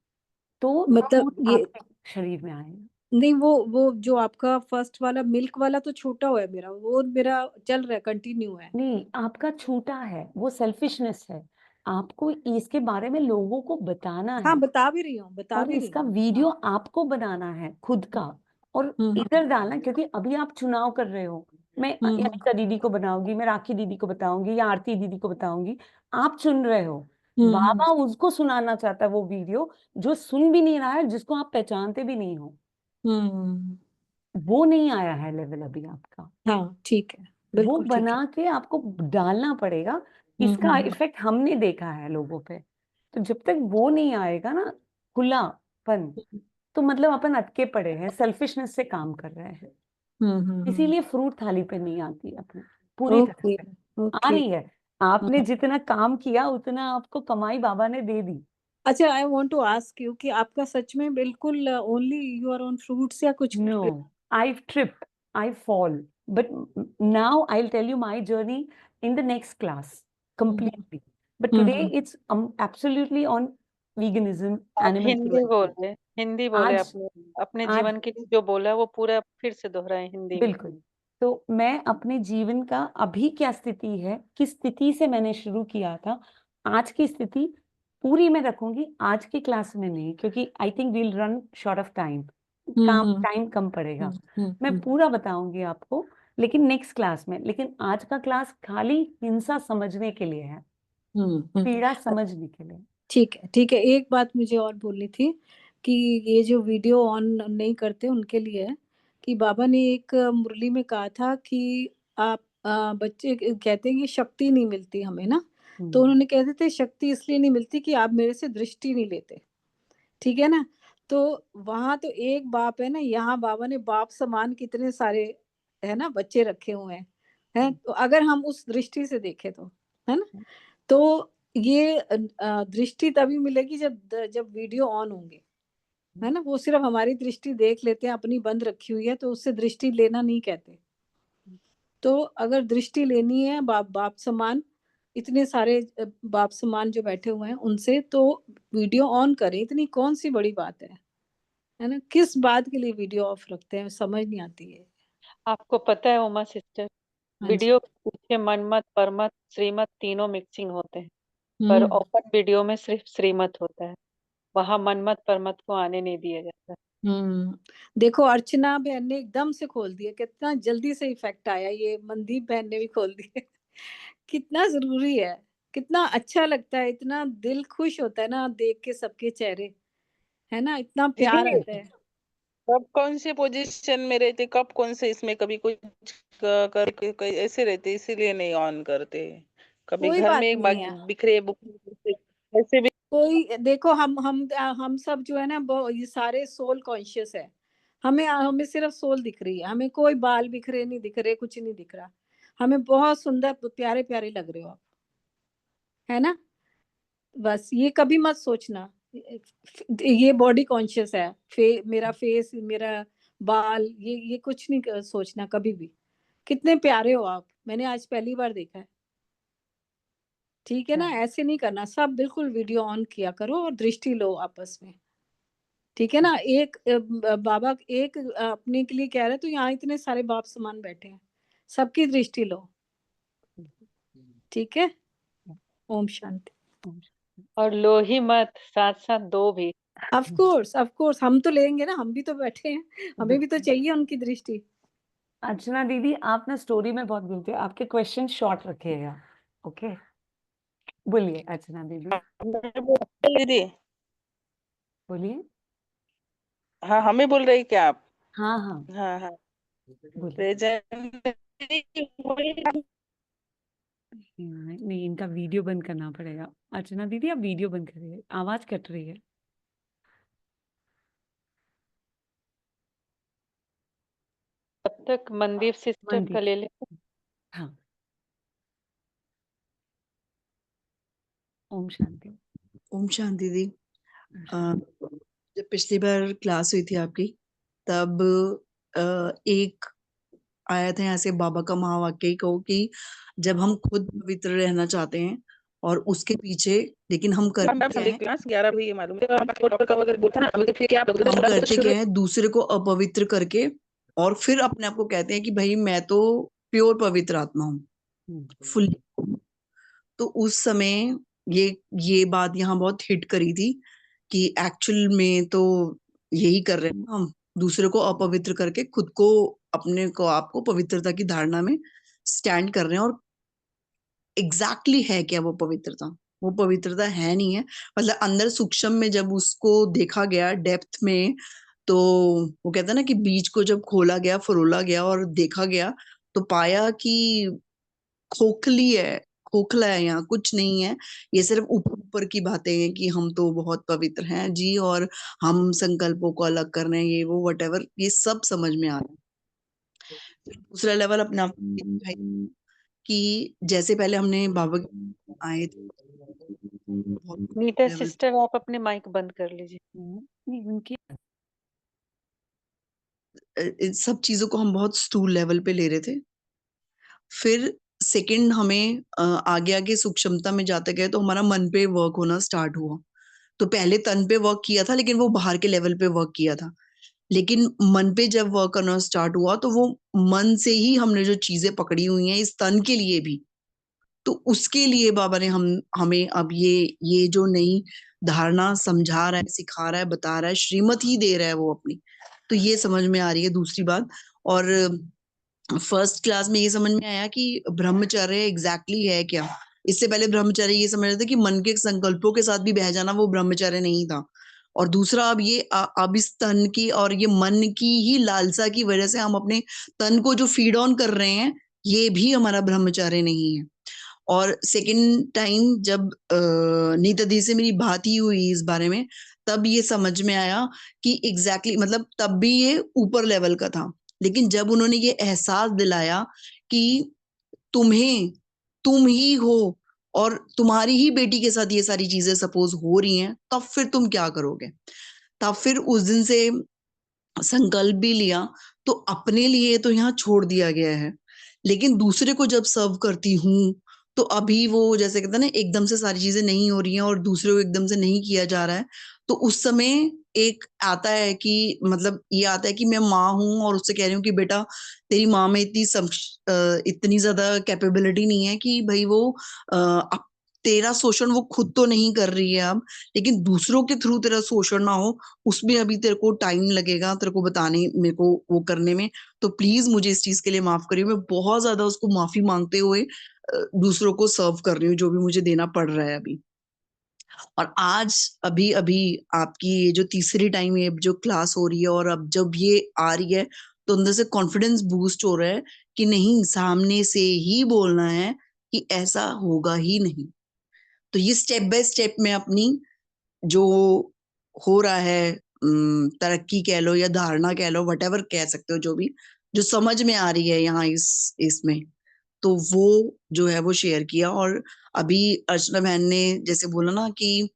तो मतलब fruit ये आपके शरीर में आएगा। नहीं, वो जो आपका फर्स्ट वाला मिल्क वाला तो छोटा हुआ है मेरा, वो मेरा चल रहा है, कंटिन्यू है। नहीं, आपका छोटा है, वो सेल्फिशनेस है। आपको इसके बारे में लोगों को बताना हाँ, है बता भी रही हूँ, बता और भी रही इसका हूँ। वीडियो आपको बनाना है खुद का और इधर डालना, क्योंकि अभी आप चुनाव कर रहे हो। मैं अनिता दीदी को बनाऊंगी, मैं राखी दीदी को बताऊंगी या आरती दीदी को बताऊंगी, आप चुन रहे हो। बाबा उसको सुनाना चाहता है वो वीडियो, जो सुन भी नहीं रहा है, जिसको आप पहचानते भी नहीं हो। वो नहीं आया है लेवल अभी आपका। हाँ, ठीक है, वो बिल्कुल ठीक है। बना के आपको डालना पड़ेगा। इसका इफेक्ट हमने देखा है लोगों पे। तो जब तक वो नहीं आएगा ना खुलापन, तो मतलब अपन अटके पड़े हैं, सेल्फिशनेस से काम कर रहे हैं। इसीलिए फ्रूट थाली पे नहीं आती अपने पूरी तरह ओके, से। आ ओके। रही है, आपने जितना काम किया उतना आपको कमाई बाबा ने दे दी। अच्छा, I want to ask you कि आपका सच में बिल्कुल only you are on fruits या कुछ? No, I've tripped, I fall, but now I'll tell you my journey in the next class completely. But today it's absolutely on veganism, आप animal Hindi cruelty. बोले, हिंदी बोले, आज अपने अपने आज जीवन के लिए जो बोला वो पूरा फिर से दोहराए हिंदी में। बिल्कुल। तो मैं अपने जीवन का अभी क्या स्थिति है, किस स्थिति से मैंने शुरू किया था, आज की स्थिति पूरी मैं रखूंगी आज की क्लास में नहीं, क्योंकि I think we'll run short of time, time कम पड़ेगा। मैं पूरा बताऊंगी आपको, लेकिन नेक्स्ट क्लास में। लेकिन आज का क्लास खाली हिंसा समझने के लिए है, पीड़ा समझने के लिए। ठीक है, ठीक है। एक बात मुझे और बोलनी थी कि ये जो वीडियो ऑन नहीं करते उनके लिए है कि बाबा ने एक मुरली में कहा था कि आप बच्चे कहते हैं कि शक्ति नहीं मिलती हमें ना, तो उन्होंने कहते थे शक्ति इसलिए नहीं मिलती कि आप मेरे से दृष्टि नहीं लेते, ठीक है ना। तो वहां तो एक बाप है ना, यहाँ बाबा ने बाप समान कितने सारे है ना बच्चे रखे हुए हैं, तो अगर हम उस दृष्टि से देखें तो, है ना, तो ये दृष्टि तभी मिलेगी जब वीडियो ऑन होंगे, है ना। वो सिर्फ हमारी दृष्टि देख लेते हैं, अपनी बंद रखी हुई है, तो उससे दृष्टि लेना नहीं कहते। तो अगर दृष्टि लेनी है बाप बाप समान, इतने सारे बाप समान जो बैठे हुए हैं उनसे, तो वीडियो ऑन करें, इतनी कौन सी बड़ी बात है ना। किस बात के लिए वीडियो ऑफ रखते हैं, समझ नहीं आती है। आपको पता है उमा सिस्टर, हाँ जी। वीडियो के पीछे मनमत परमत श्रीमत तीनों मिक्सिंग होते हैं, पर हम्म ओपन वीडियो में सिर्फ श्रीमत होता है, वहां मनमत परमत को आने नहीं दिया जाता। देखो, अर्चना बहन ने एकदम से खोल दिया, कितना जल्दी से इफेक्ट आया। ये मनदीप बहन ने भी खोल दिया। कितना जरूरी है कितना अच्छा लगता है, इतना दिल खुश होता है ना देख के सबके चेहरे, है ना, इतना प्यार दीदी आता है। कब कौन से पोजीशन में रहते, कब कौन से इसमें, कभी कुछ करके ऐसे रहते, इसीलिए नहीं ऑन करते। कभी कोई घर बात में नहीं है, बिखरे ऐसे भी। कोई देखो हम सब जो है ना ये सारे सोल कॉन्शियस है। हमें सिर्फ सोल दिख रही है, हमें कोई बाल बिखरे नहीं दिख रहे, कुछ नहीं दिख रहा। हमें बहुत सुंदर प्यारे प्यारे लग रहे हो आप, है ना। बस ये कभी मत सोचना ये बॉडी कॉन्शियस है, मेरा फेस, मेरा बाल, ये कुछ नहीं सोचना कभी भी। कितने प्यारे हो आप, मैंने आज पहली बार देखा है। ठीक है ना, ऐसे नहीं करना, सब बिल्कुल वीडियो ऑन किया करो और दृष्टि लो आपस में। ठीक है ना, एक बाबा एक अपने के लिए कह रहे, तो यहाँ इतने सारे बाप समान बैठे हैं, सबकी दृष्टि लो। ठीक है, ओम शांति। और लो ही मत, साथ साथ दो भी। ऑफ कोर्स हम तो लेंगे ना, हम भी तो बैठे हैं, हमें भी तो चाहिए उनकी दृष्टि। अर्चना दीदी, आप ना स्टोरी में बहुत बोलते हो, आपके क्वेश्चन शॉर्ट रखिएगा। ओके, बोलिए अर्चना दीदी, दीदी बोलिए। हाँ, हमें बोल रही क्या आप? हाँ हाँ हाँ हाँ, बोलिए। प्रेजेंट नहीं, इनका वीडियो बंद करना पड़ेगा। अर्चना दीदी, आप वीडियो बंद करिए, आवाज कट रही है। तब तक मनदीप सिस्टर का मनदीप, ले ले। हाँ। ओम शांति। ओम शांति दी। जब पिछली बार क्लास हुई थी आपकी, तब एक आया था यहाँ से बाबा का महावाक्य को कि जब हम खुद पवित्र रहना चाहते हैं और उसके पीछे, लेकिन हम करते क्या है, क्लास 11 भी ये मालूम है, हम करते क्या है, दूसरे को अपवित्र करके और फिर अपने आप को कहते हैं कि भाई मैं तो प्योर पवित्र आत्मा हूँ, फुल। तो उस समय ये बात यहाँ बहुत हिट करी थी कि एक्चुअल में तो यही कर रहे हैं हम, दूसरे को अपवित्र करके खुद को, अपने को, आपको पवित्रता की धारणा में स्टैंड कर रहे हैं। और एग्जैक्टली है क्या वो पवित्रता? वो पवित्रता है नहीं है। मतलब अंदर सूक्ष्म में जब उसको देखा गया डेप्थ में, तो वो कहता है ना कि बीज को जब खोला गया, फरोला गया और देखा गया, तो पाया कि खोखला है, यहाँ कुछ नहीं है। ये सिर्फ ऊपर ऊपर की बातें हैं कि हम तो बहुत पवित्र हैं जी, और हम संकल्पों को अलग कर रहे हैं, ये वो वटेवर, ये सब समझ में आ रहा है। फिर दूसरा लेवल अपना कि जैसे पहले हमने बाबा आए थे, नीता सिस्टर, आप अपने माइक बंद कर लीजिए। नहीं, उनकी इन सब चीजों को हम बहुत स्थूल लेवल पे ले रहे थे। फिर सेकंड हमें आगे आगे सूक्ष्मता में जाते गए तो हमारा मन पे वर्क होना स्टार्ट हुआ। तो पहले तन पे वर्क किया था, लेकिन वो बाहर के लेवल पे वर्क किया था। लेकिन मन पे जब वर्क करना स्टार्ट हुआ, तो वो मन से ही हमने जो चीजें पकड़ी हुई हैं इस तन के लिए भी, तो उसके लिए बाबा ने हमें अब ये जो नई धारणा समझा रहा है, सिखा रहा है, बता रहा है, श्रीमत ही दे रहा है वो अपनी। तो ये समझ में आ रही है दूसरी बात। और फर्स्ट क्लास में ये समझ में आया कि ब्रह्मचर्य एग्जैक्टली है क्या। इससे पहले ब्रह्मचर्य ये समझ रहे थे कि मन के संकल्पों के साथ भी बह जाना वो ब्रह्मचर्य नहीं था। और दूसरा, अब ये अब इस तन की और ये मन की ही लालसा की वजह से हम अपने तन को जो फीड ऑन कर रहे हैं, ये भी हमारा ब्रह्मचर्य नहीं है। और सेकंड टाइम जब नीता दी से मेरी बात ही हुई इस बारे में, तब ये समझ में आया कि एग्जैक्टली मतलब तब भी ये ऊपर लेवल का था, लेकिन जब उन्होंने ये एहसास दिलाया कि तुम ही हो और तुम्हारी ही बेटी के साथ ये सारी चीजें सपोज हो रही हैं, तब फिर तुम क्या करोगे। तब फिर उस दिन से संकल्प भी लिया, तो अपने लिए तो यहाँ छोड़ दिया गया है, लेकिन दूसरे को जब सर्व करती हूँ, तो अभी वो जैसे कहते हैं ना, एकदम से सारी चीजें नहीं हो रही हैं और दूसरे को एकदम से नहीं किया जा रहा है। तो उस समय एक आता है कि मतलब ये आता है कि मैं माँ हूँ और उससे कह रही हूँ कि बेटा तेरी माँ में इतनी ज्यादा कैपेबिलिटी नहीं है कि भाई वो तेरा शोषण वो खुद तो नहीं कर रही है अब, लेकिन दूसरों के थ्रू तेरा शोषण ना हो, उसमें अभी तेरे को टाइम लगेगा, तेरे को बताने मेरे को वो करने में। तो प्लीज मुझे इस चीज के लिए माफ करिए। मैं बहुत ज्यादा उसको माफी मांगते हुए दूसरों को सर्व कर रही हूँ, जो भी मुझे देना पड़ रहा है अभी। और आज अभी अभी आपकी ये जो तीसरी टाइम ये जो क्लास हो रही है, और अब जब ये आ रही है, तो अंदर से कॉन्फिडेंस बूस्ट हो रहा है कि नहीं, सामने से ही बोलना है कि ऐसा होगा ही नहीं। तो ये स्टेप बाय स्टेप में अपनी जो हो रहा है तरक्की कह लो या धारणा कह लो, वट एवर कह सकते हो, जो भी जो समझ में आ रही है यहाँ इसमें, तो वो जो है वो शेयर किया। और अभी अर्चना बहन ने जैसे बोला ना कि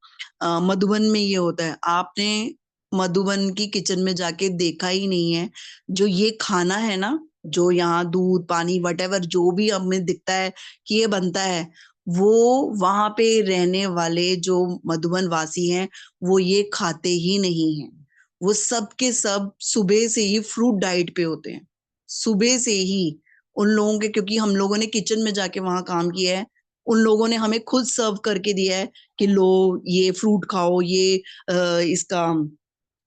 मधुबन में ये होता है, आपने मधुबन की किचन में जाके देखा ही नहीं है। जो ये खाना है ना, जो यहाँ दूध पानी वट एवर जो भी हमें दिखता है कि ये बनता है, वो वहां पे रहने वाले जो मधुबन वासी हैं वो ये खाते ही नहीं हैं। वो सब के सब सुबह से ही फ्रूट डाइट पे होते हैं, सुबह से ही उन लोगों के, क्योंकि हम लोगों ने किचन में जाके वहां काम किया है, उन लोगों ने हमें खुद सर्व करके दिया है कि लो ये फ्रूट खाओ, ये इसका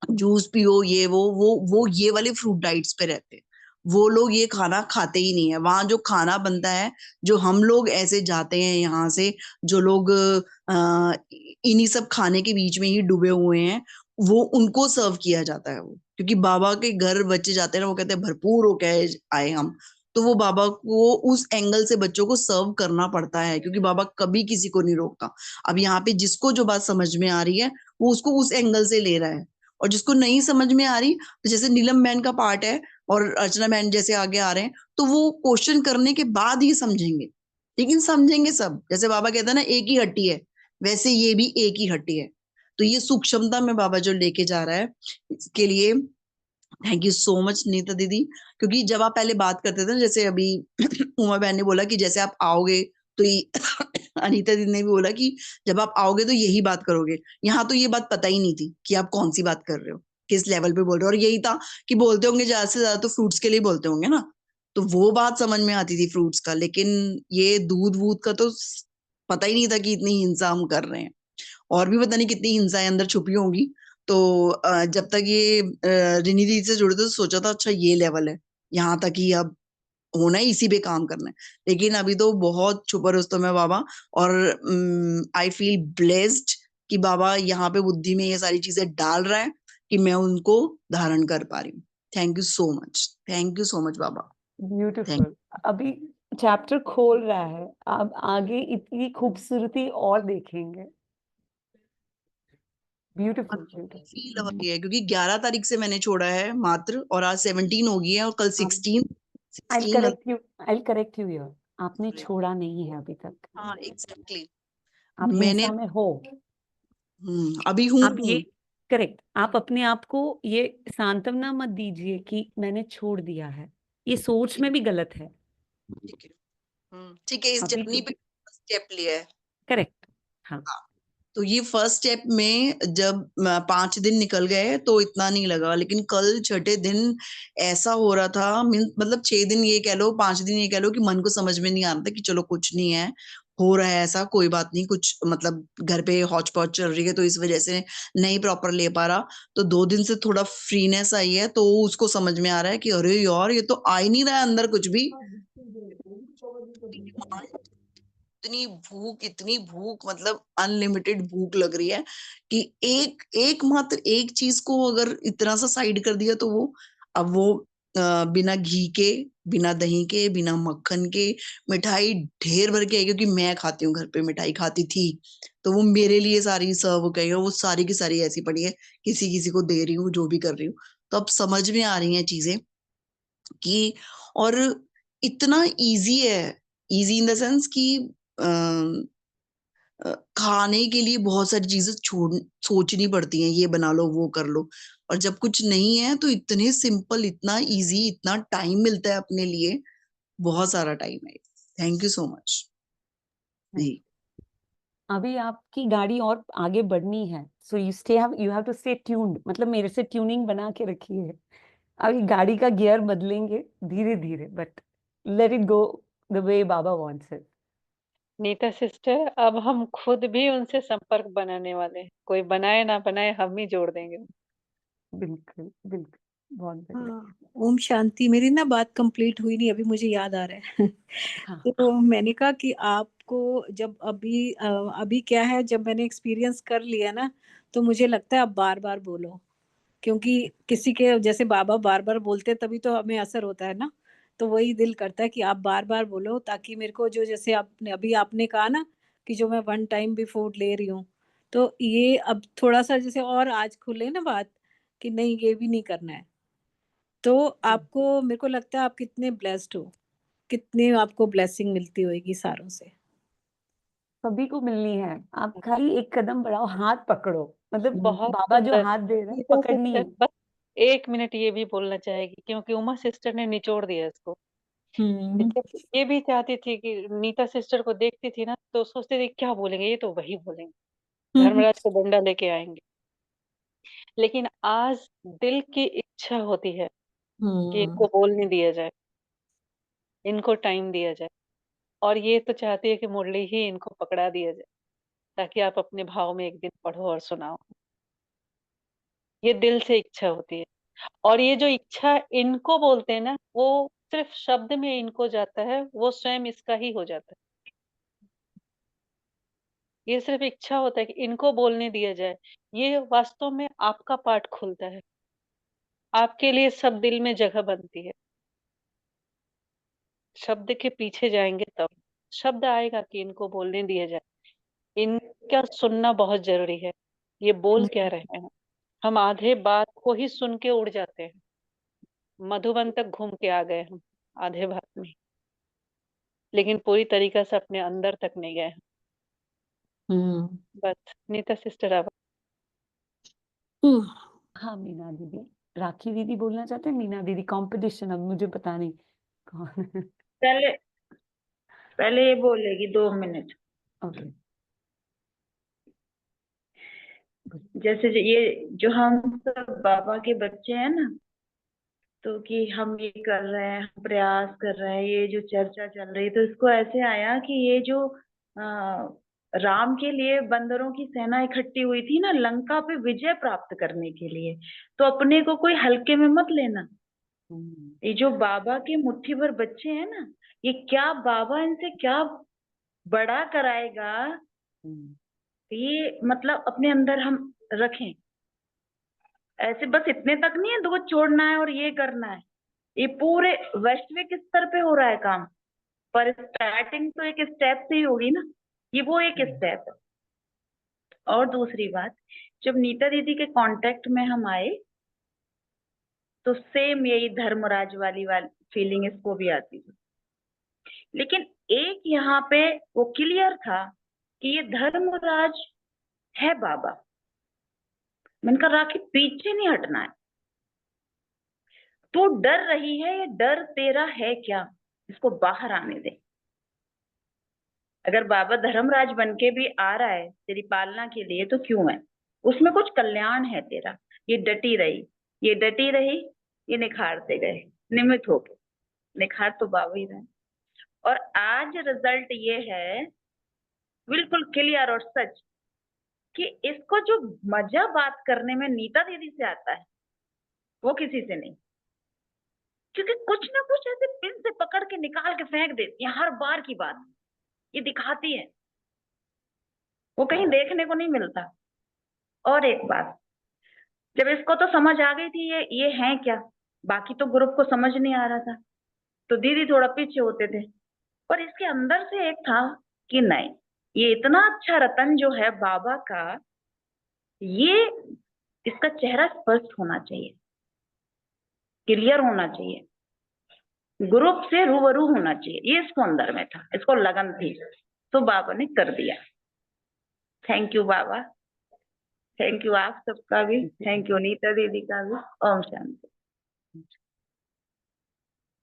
जूस पियो, ये वो ये वाले फ्रूट डाइट्स पे रहते हैं। वो लोग ये खाना खाते ही नहीं है। वहां जो खाना बनता है, जो हम लोग ऐसे जाते हैं यहाँ से, जो लोग इन्हीं सब खाने के बीच में ही डूबे हुए हैं, वो उनको सर्व किया जाता है। वो क्योंकि बाबा के घर बच्चे जाते हैं ना, वो कहते हैं भरपूर होके आए हम, तो वो बाबा को उस एंगल से बच्चों को सर्व करना पड़ता है, क्योंकि बाबा कभी किसी को नहीं रोकता। अब यहाँ पे जिसको जो बात समझ में आ रही है, वो उसको उस एंगल से ले रहा है, और जिसको नहीं समझ में आ रही, तो जैसे नीलम बहन का पार्ट है और अर्चना बहन जैसे आगे आ रहे हैं, तो वो क्वेश्चन करने के बाद ही समझेंगे, लेकिन समझेंगे सब। जैसे बाबा कहते हैं ना, एक ही हड्डी है, वैसे ये भी एक ही हड्डी है। तो ये सूक्ष्मता में बाबा जो लेके जा रहा है, इसके लिए thank you so much Neeta दीदी। क्योंकि जब आप पहले बात करते थे ना, जैसे अभी उमा बहन ने बोला कि जैसे आप आओगे तो अनीता दीदी ने भी बोला कि जब आप आओगे तो यही बात करोगे। यहाँ तो ये बात पता ही नहीं थी कि आप कौन सी बात कर रहे हो, किस लेवल पे बोल रहे हो। और यही था कि बोलते होंगे ज्यादा से ज्यादा तो फ्रूट्स के लिए बोलते होंगे ना, तो वो बात समझ में आती थी फ्रूट्स का, लेकिन ये दूध वूध का तो पता ही नहीं था कि इतनी हिंसा हम कर रहे हैं, और भी पता नहीं कितनी हिंसाएं अंदर छुपी होंगी। तो जब तक ये रिनी दीदी से जुड़े थे तो सोचा था अच्छा ये लेवल है, यहाँ तक ही अब होना है, इसी पे काम करना है। लेकिन अभी तो बहुत छुपा रुस्तम है बाबा, और आई फील ब्लेस्ड कि बाबा यहाँ पे बुद्धि में ये सारी चीजें डाल रहा है कि मैं उनको धारण कर पा रही हूँ। Thank you so much, thank you so much Baba. Beautiful. अभी चैप्टर खोल रहा है, अब आगे इतनी खूबसूरती और देखेंगे। ब्यूटीफुल फील हो रही है क्योंकि 11 तारीख से मैंने छोड़ा है मात्र, और आज 17 हो गई है, और कल 16 I'll correct you here. आपने छोड़ा नहीं है अभी तक। हाँ एग्जैक्टली, आप मैंने हिंसा में हो। अभी हूँ। आप ये करेक्ट, आप अपने आप को ये सांत्वना मत दीजिए कि मैंने छोड़ दिया है, ये सोच में भी गलत है। ठीक है, इस जर्नी पे स्टेप लिया है। करेक्ट, हाँ। तो ये फर्स्ट स्टेप में जब 5 दिन निकल गए तो इतना नहीं लगा, लेकिन कल छठे दिन ऐसा हो रहा था, मतलब 6 दिन ये कह लो, 5 दिन ये कह लो कि मन को समझ में नहीं आ रहा था कि चलो कुछ नहीं है, हो रहा है ऐसा, कोई बात नहीं, कुछ मतलब घर पे हौच पौच चल रही है तो इस वजह से नहीं प्रॉपर ले पा रहा। तो 2 दिन से थोड़ा फ्रीनेस आई है, तो उसको समझ में आ रहा है कि अरे यार ये तो आ ही नहीं रहा है अंदर कुछ भी। इतनी भूख मतलब अनलिमिटेड भूख लग रही है कि एक मात्र एक चीज को अगर इतना सा साइड कर दिया तो वो अब वो बिना घी के, बिना दही के, बिना मक्खन के मिठाई ढेर भर के है, क्योंकि मैं खाती हूँ घर पे, मिठाई खाती थी, तो वो मेरे लिए सारी सर्व गई, और वो सारी की सारी ऐसी पड़ी है, किसी किसी को दे रही हूँ, जो भी कर रही हूँ। तो अब समझ में आ रही हैं चीजें कि, और इतना इजी है, इजी इन द सेंस कि खाने के लिए बहुत सारी चीजें सोचनी पड़ती हैं, ये बना लो वो कर लो, और जब कुछ नहीं है तो इतने सिंपल, इतना इजी, इतना टाइम मिलता है अपने लिए, बहुत सारा टाइम है। थैंक यू सो मच जी। अभी आपकी गाड़ी और आगे बढ़नी है, so you have to stay tuned, मतलब मेरे से ट्यूनिंग बना के रखिए। अभी गाड़ी का गियर बदलेंगे धीरे धीरे, but let it go the way Baba wants it. Neeta sister, अब हम खुद भी उनसे संपर्क बनाने वाले हैं, कोई बनाए ना बनाए हम ही जोड़ देंगे। बिल्कुल बिल्कुल, बहुत बढ़िया। हाँ, ओम शांति। मेरी ना बात कंप्लीट हुई नहीं, अभी मुझे याद आ रहा है। हाँ तो मैंने कहा कि आपको जब अभी क्या है, जब मैंने एक्सपीरियंस कर लिया ना, तो मुझे लगता है आप बार बार बोलो, क्योंकि किसी के जैसे बाबा बार बार बोलते हैं, तभी तो हमें असर होता है ना। तो वही दिल करता है कि आप बार बार बोलो, ताकि मेरे को जो, जैसे आपने कहा ना कि जो मैं 1 टाइम भी फूड ले रही हूँ, तो ये अब थोड़ा सा जैसे और आज खुले ना बात कि नहीं, ये भी नहीं करना है। तो आपको, मेरे को लगता है आप कितने ब्लेस्ड हो, कितने आपको ब्लेसिंग मिलती होगी सारों से। सभी को मिलनी है, आप खाली एक कदम बढ़ाओ, हाथ पकड़ो, मतलब बहुत बाबा जो सुंदर। हाथ दे रहे हैं नीता पकड़नी सिस्टर है। बस 1 मिनट ये भी बोलना चाहेगी, क्योंकि उमा सिस्टर ने निचोड़ दिया इसको। ये भी चाहती थी कि नीता सिस्टर को देखती थी ना, तो सोचती थी क्या बोलेंगे, ये तो वही बोलेंगे, धर्मराज को डंडा लेके आएंगे। लेकिन आज दिल की इच्छा होती है कि इनको बोलने दिया जाए, इनको टाइम दिया जाए, और ये तो चाहती है कि मुरली ही इनको पकड़ा दिया जाए, ताकि आप अपने भाव में एक दिन पढ़ो और सुनाओ। ये दिल से इच्छा होती है, और ये जो इच्छा इनको बोलते हैं ना, वो सिर्फ शब्द में इनको जाता है, वो स्वयं इसका ही हो जाता है। ये सिर्फ इच्छा होता है कि इनको बोलने दिया जाए, ये वास्तव में आपका पाठ खुलता है, आपके लिए सब दिल में जगह बनती है। शब्द के पीछे जाएंगे तब शब्द आएगा कि इनको बोलने दिया जाए, इनका सुनना बहुत जरूरी है। ये बोल क्या रहे हैं, हम आधे बात को ही सुन के उड़ जाते हैं। मधुबन तक घूम के आ गए हम आधे बात में, लेकिन पूरी तरीका से अपने अंदर तक नहीं गए हैं। बस नीता सिस्टर अब। हाँ मीना दीदी, राखी दीदी बोलना चाहते हैं। मीना दीदी कंपटीशन, अब मुझे पता नहीं कौन। पहले पहले ये बोलेगी 2 मिनट। ओके। जैसे ये जो हम सब बाबा के बच्चे हैं ना, तो कि हम ये कर रहे हैं, हम प्रयास कर रहे हैं, ये जो चर्चा चल रही, तो इसको ऐसे आया कि ये जो राम के लिए बंदरों की सेना इकट्ठी हुई थी ना लंका पे विजय प्राप्त करने के लिए, तो अपने को कोई हल्के में मत लेना। ये जो बाबा के मुट्ठी भर बच्चे हैं ना, ये क्या बाबा इनसे क्या बड़ा कराएगा, ये मतलब अपने अंदर हम रखें। ऐसे बस इतने तक नहीं है, दूध छोड़ना है और ये करना है, ये पूरे वैश्विक स्तर पे हो रहा है काम। पर स्टार्टिंग तो एक स्टेप से ही होगी ना, ये वो एक स्टेप है। और दूसरी बात, जब नीता दीदी के कांटेक्ट में हम आए, तो सेम यही धर्मराज वाली फीलिंग इसको भी आती थी। लेकिन एक यहाँ पे वो क्लियर था कि ये धर्मराज है बाबा। मैंने कहा राखी पीछे नहीं हटना है, तू डर रही है, ये डर तेरा है क्या, इसको बाहर आने दे। अगर बाबा धर्मराज बन के भी आ रहा है तेरी पालना के लिए, तो क्यों है, उसमें कुछ कल्याण है तेरा। ये डटी रही, ये डटी रही, ये निखारते गए, निमित हो गए, निखार तो बाबा ही रहे। और आज रिजल्ट ये है बिल्कुल क्लियर और सच, कि इसको जो मजा बात करने में नीता दीदी से आता है, वो किसी से नहीं। क्योंकि कुछ ना कुछ ऐसे पिन से पकड़ के निकाल के फेंक देती है, हर बार की बात ये दिखाती है, वो कहीं देखने को नहीं मिलता। और एक बात, जब इसको तो समझ आ गई थी ये है क्या, बाकी तो ग्रुप को समझ नहीं आ रहा था, तो दीदी थोड़ा पीछे होते थे, पर इसके अंदर से एक था कि नहीं, ये इतना अच्छा रतन जो है बाबा का, ये इसका चेहरा स्पष्ट होना चाहिए, क्लियर होना चाहिए, ग्रुप से रूबरू होना चाहिए, ये इसको अंदर में था, इसको लगन थी, तो बाबा ने कर दिया। Thank you Baba, thank you आप सबका भी, थैंक यू नीता दीदी का भी। ओम शांति।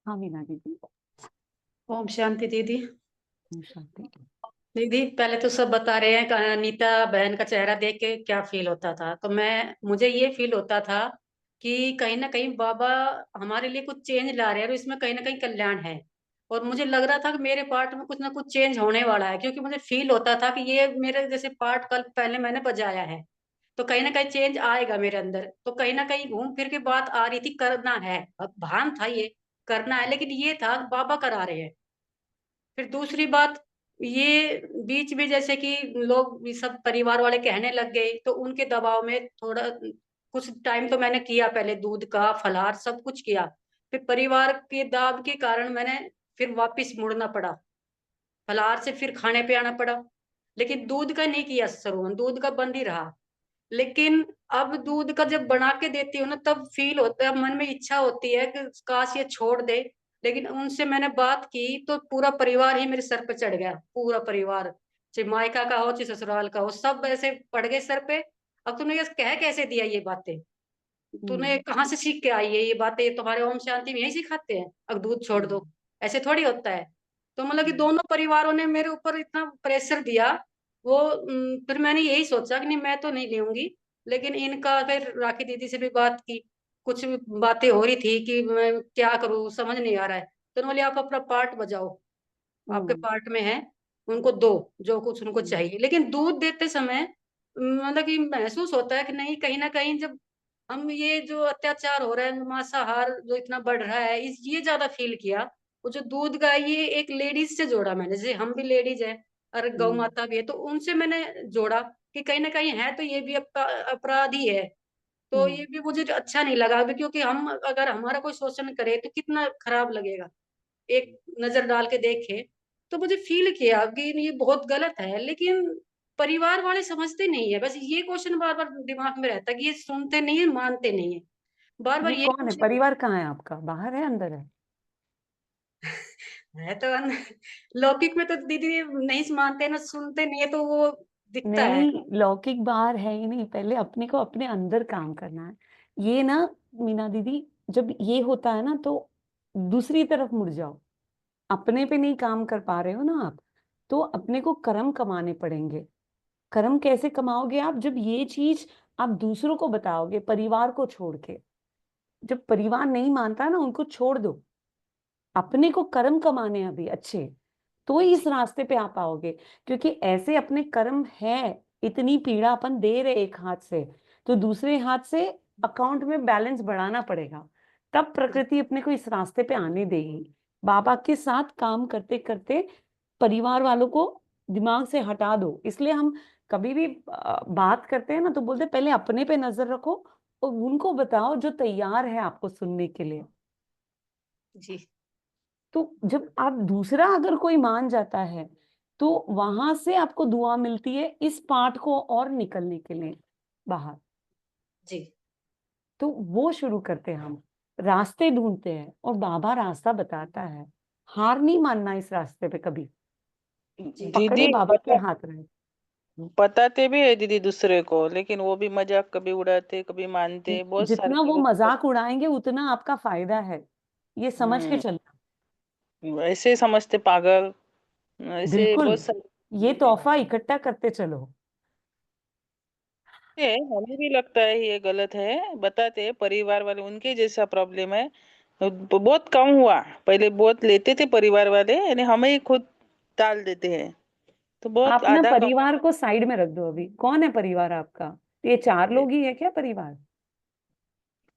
हाँ मीना दीदी। ओम शांति दीदी। ओम शांति। दीदी पहले तो सब बता रहे हैं कि नीता बहन का चेहरा देख के क्या फील होता था, तो मुझे ये फील होता था कि कहीं ना कहीं बाबा हमारे लिए कुछ चेंज ला रहे हैं और इसमें कहीं ना कहीं कल्याण है। और मुझे लग रहा था कि मेरे पार्ट में कुछ ना कुछ चेंज होने वाला है, क्योंकि मुझे फील होता था कि ये मेरे जैसे पार्ट कल पहले मैंने बजाया है, तो कहीं ना कहीं चेंज आएगा मेरे अंदर। तो कहीं ना कहीं घूम फिर के बात आ रही थी करना है, अब भान था ये करना है, लेकिन ये था बाबा करा रहे हैं। फिर दूसरी बात, ये बीच में जैसे कि लोग भी सब परिवार वाले कहने लग गए, तो उनके दबाव में थोड़ा कुछ टाइम तो मैंने किया, पहले दूध का फलाहार सब कुछ किया। फिर परिवार के दाब के कारण मैंने फिर वापस मुड़ना पड़ा, फलाहार से फिर खाने पे आना पड़ा। लेकिन दूध का नहीं किया सेवन, दूध का बंद ही रहा। लेकिन अब दूध का जब बना के देती हूँ ना, तब फील होता है, मन में इच्छा होती है कि काश ये छोड़ दे। लेकिन उनसे मैंने बात की तो पूरा परिवार ही मेरे सर पे चढ़ गया, पूरा परिवार, चाहे मायका का हो चाहे ससुराल का हो, सब ऐसे पड़ गए सर पे। अब तूने ये कह कैसे दिया ये बातें, तूने कहाँ से सीख के आई है ये बातें, ये तुम्हारे ओम शांति में यही सिखाते हैं अब दूध छोड़ दो, ऐसे थोड़ी होता है। तो मतलब कि दोनों परिवारों ने मेरे ऊपर इतना प्रेशर दिया। वो फिर मैंने यही सोचा कि नहीं मैं तो नहीं लूंगी। लेकिन इनका फिर राखी दीदी से भी बात की, कुछ बातें हो रही थी कि मैं क्या करूं समझ नहीं आ रहा है। तो उन्होंने बोले आप अपना पार्ट बजाओ, आपके पार्ट में है, उनको दो जो कुछ उनको चाहिए। लेकिन दूध देते समय मतलब कि महसूस होता है कि नहीं, कहीं ना कहीं जब हम ये जो अत्याचार हो रहा है, मांसाहार जो इतना बढ़ रहा है, इस ये ज्यादा फील किया। वो जो दूध का ये एक लेडीज से जोड़ा मैंने, जैसे हम भी लेडीज हैं और गौ माता भी है, तो उनसे मैंने जोड़ा कि कहीं ना कहीं है तो ये भी अपराध ही है। तो ये भी मुझे अच्छा नहीं लगा अभी, क्योंकि हम अगर हमारा कोई शोषण करे तो कितना खराब लगेगा, एक नजर डाल के देखे। तो मुझे फील किया कि ये बहुत गलत है, लेकिन परिवार वाले समझते नहीं है। बस ये क्वेश्चन बार बार दिमाग में रहता है कि ये सुनते नहीं है, मानते नहीं है, बार बार ये ये कौन है? क्वेश्चन। परिवार कहाँ है आपका? बाहर है, अंदर है? है तो लौकिक में तो दीदी नहीं मानते ना सुनते नहीं है, तो वो दिखता है। नहीं, लौकिक बाहर है ही नहीं, पहले अपने को अपने अंदर काम करना है। ये ना मीना दीदी, जब ये होता है ना तो दूसरी तरफ मुड़ जाओ। अपने पे नहीं काम कर पा रहे हो ना आप, तो अपने को कर्म कमाने पड़ेंगे। कर्म कैसे कमाओगे आप? जब ये चीज आप दूसरों को बताओगे, परिवार को छोड़ के। जब परिवार नहीं मानता ना, उनको छोड़ दो, अपने को कर्म कमाने अभी अच्छे, तो ही इस रास्ते पे आ पाओगे। क्योंकि ऐसे अपने कर्म है, इतनी पीड़ा अपन दे रहे एक हाथ से, तो दूसरे हाथ से अकाउंट में बैलेंस बढ़ाना पड़ेगा, तब प्रकृति अपने को इस रास्ते पे आने देगी। बाबा के साथ काम करते करते परिवार वालों को दिमाग से हटा दो। इसलिए हम कभी भी बात करते हैं ना, तो बोलते पहले अपने पे नजर रखो और उनको बताओ जो तैयार है आपको सुनने के लिए। जी। तो जब आप दूसरा अगर कोई मान जाता है, तो वहां से आपको दुआ मिलती है इस पार्ट को और निकलने के लिए बाहर। जी। तो वो शुरू करते हैं, हम रास्ते ढूंढते हैं और बाबा रास्ता बताता है। हार नहीं मानना इस रास्ते पे कभी, पकड़े दीदी बाबा के हाथ रहे। बताते भी है दीदी दूसरे को, लेकिन वो भी मजाक कभी उड़ाते कभी मानते, बहुत जितना सारे वो लोग मजाक उड़ाएंगे उतना आपका फायदा है, ये समझ के चलना। ऐसे समझते पागल, ऐसे बिल्कुल, बहुत सारे ये बोलते तोहफा इकट्ठा करते चलो। हैं। हमें भी लगता है ये गलत है, बताते हैं परिवार वाले उनके जैसा प्रॉब्लम है। बहुत कम हुआ, पहले बहुत लेते थे परिवार वाले, यानी हमें ही खुद टाल देते हैं, तो बहुत आप ना आधा कम। परिवार को साइड में रख दो। अभी कौन है परिवार आपका? ये 4 लोग ही है क्या परिवार?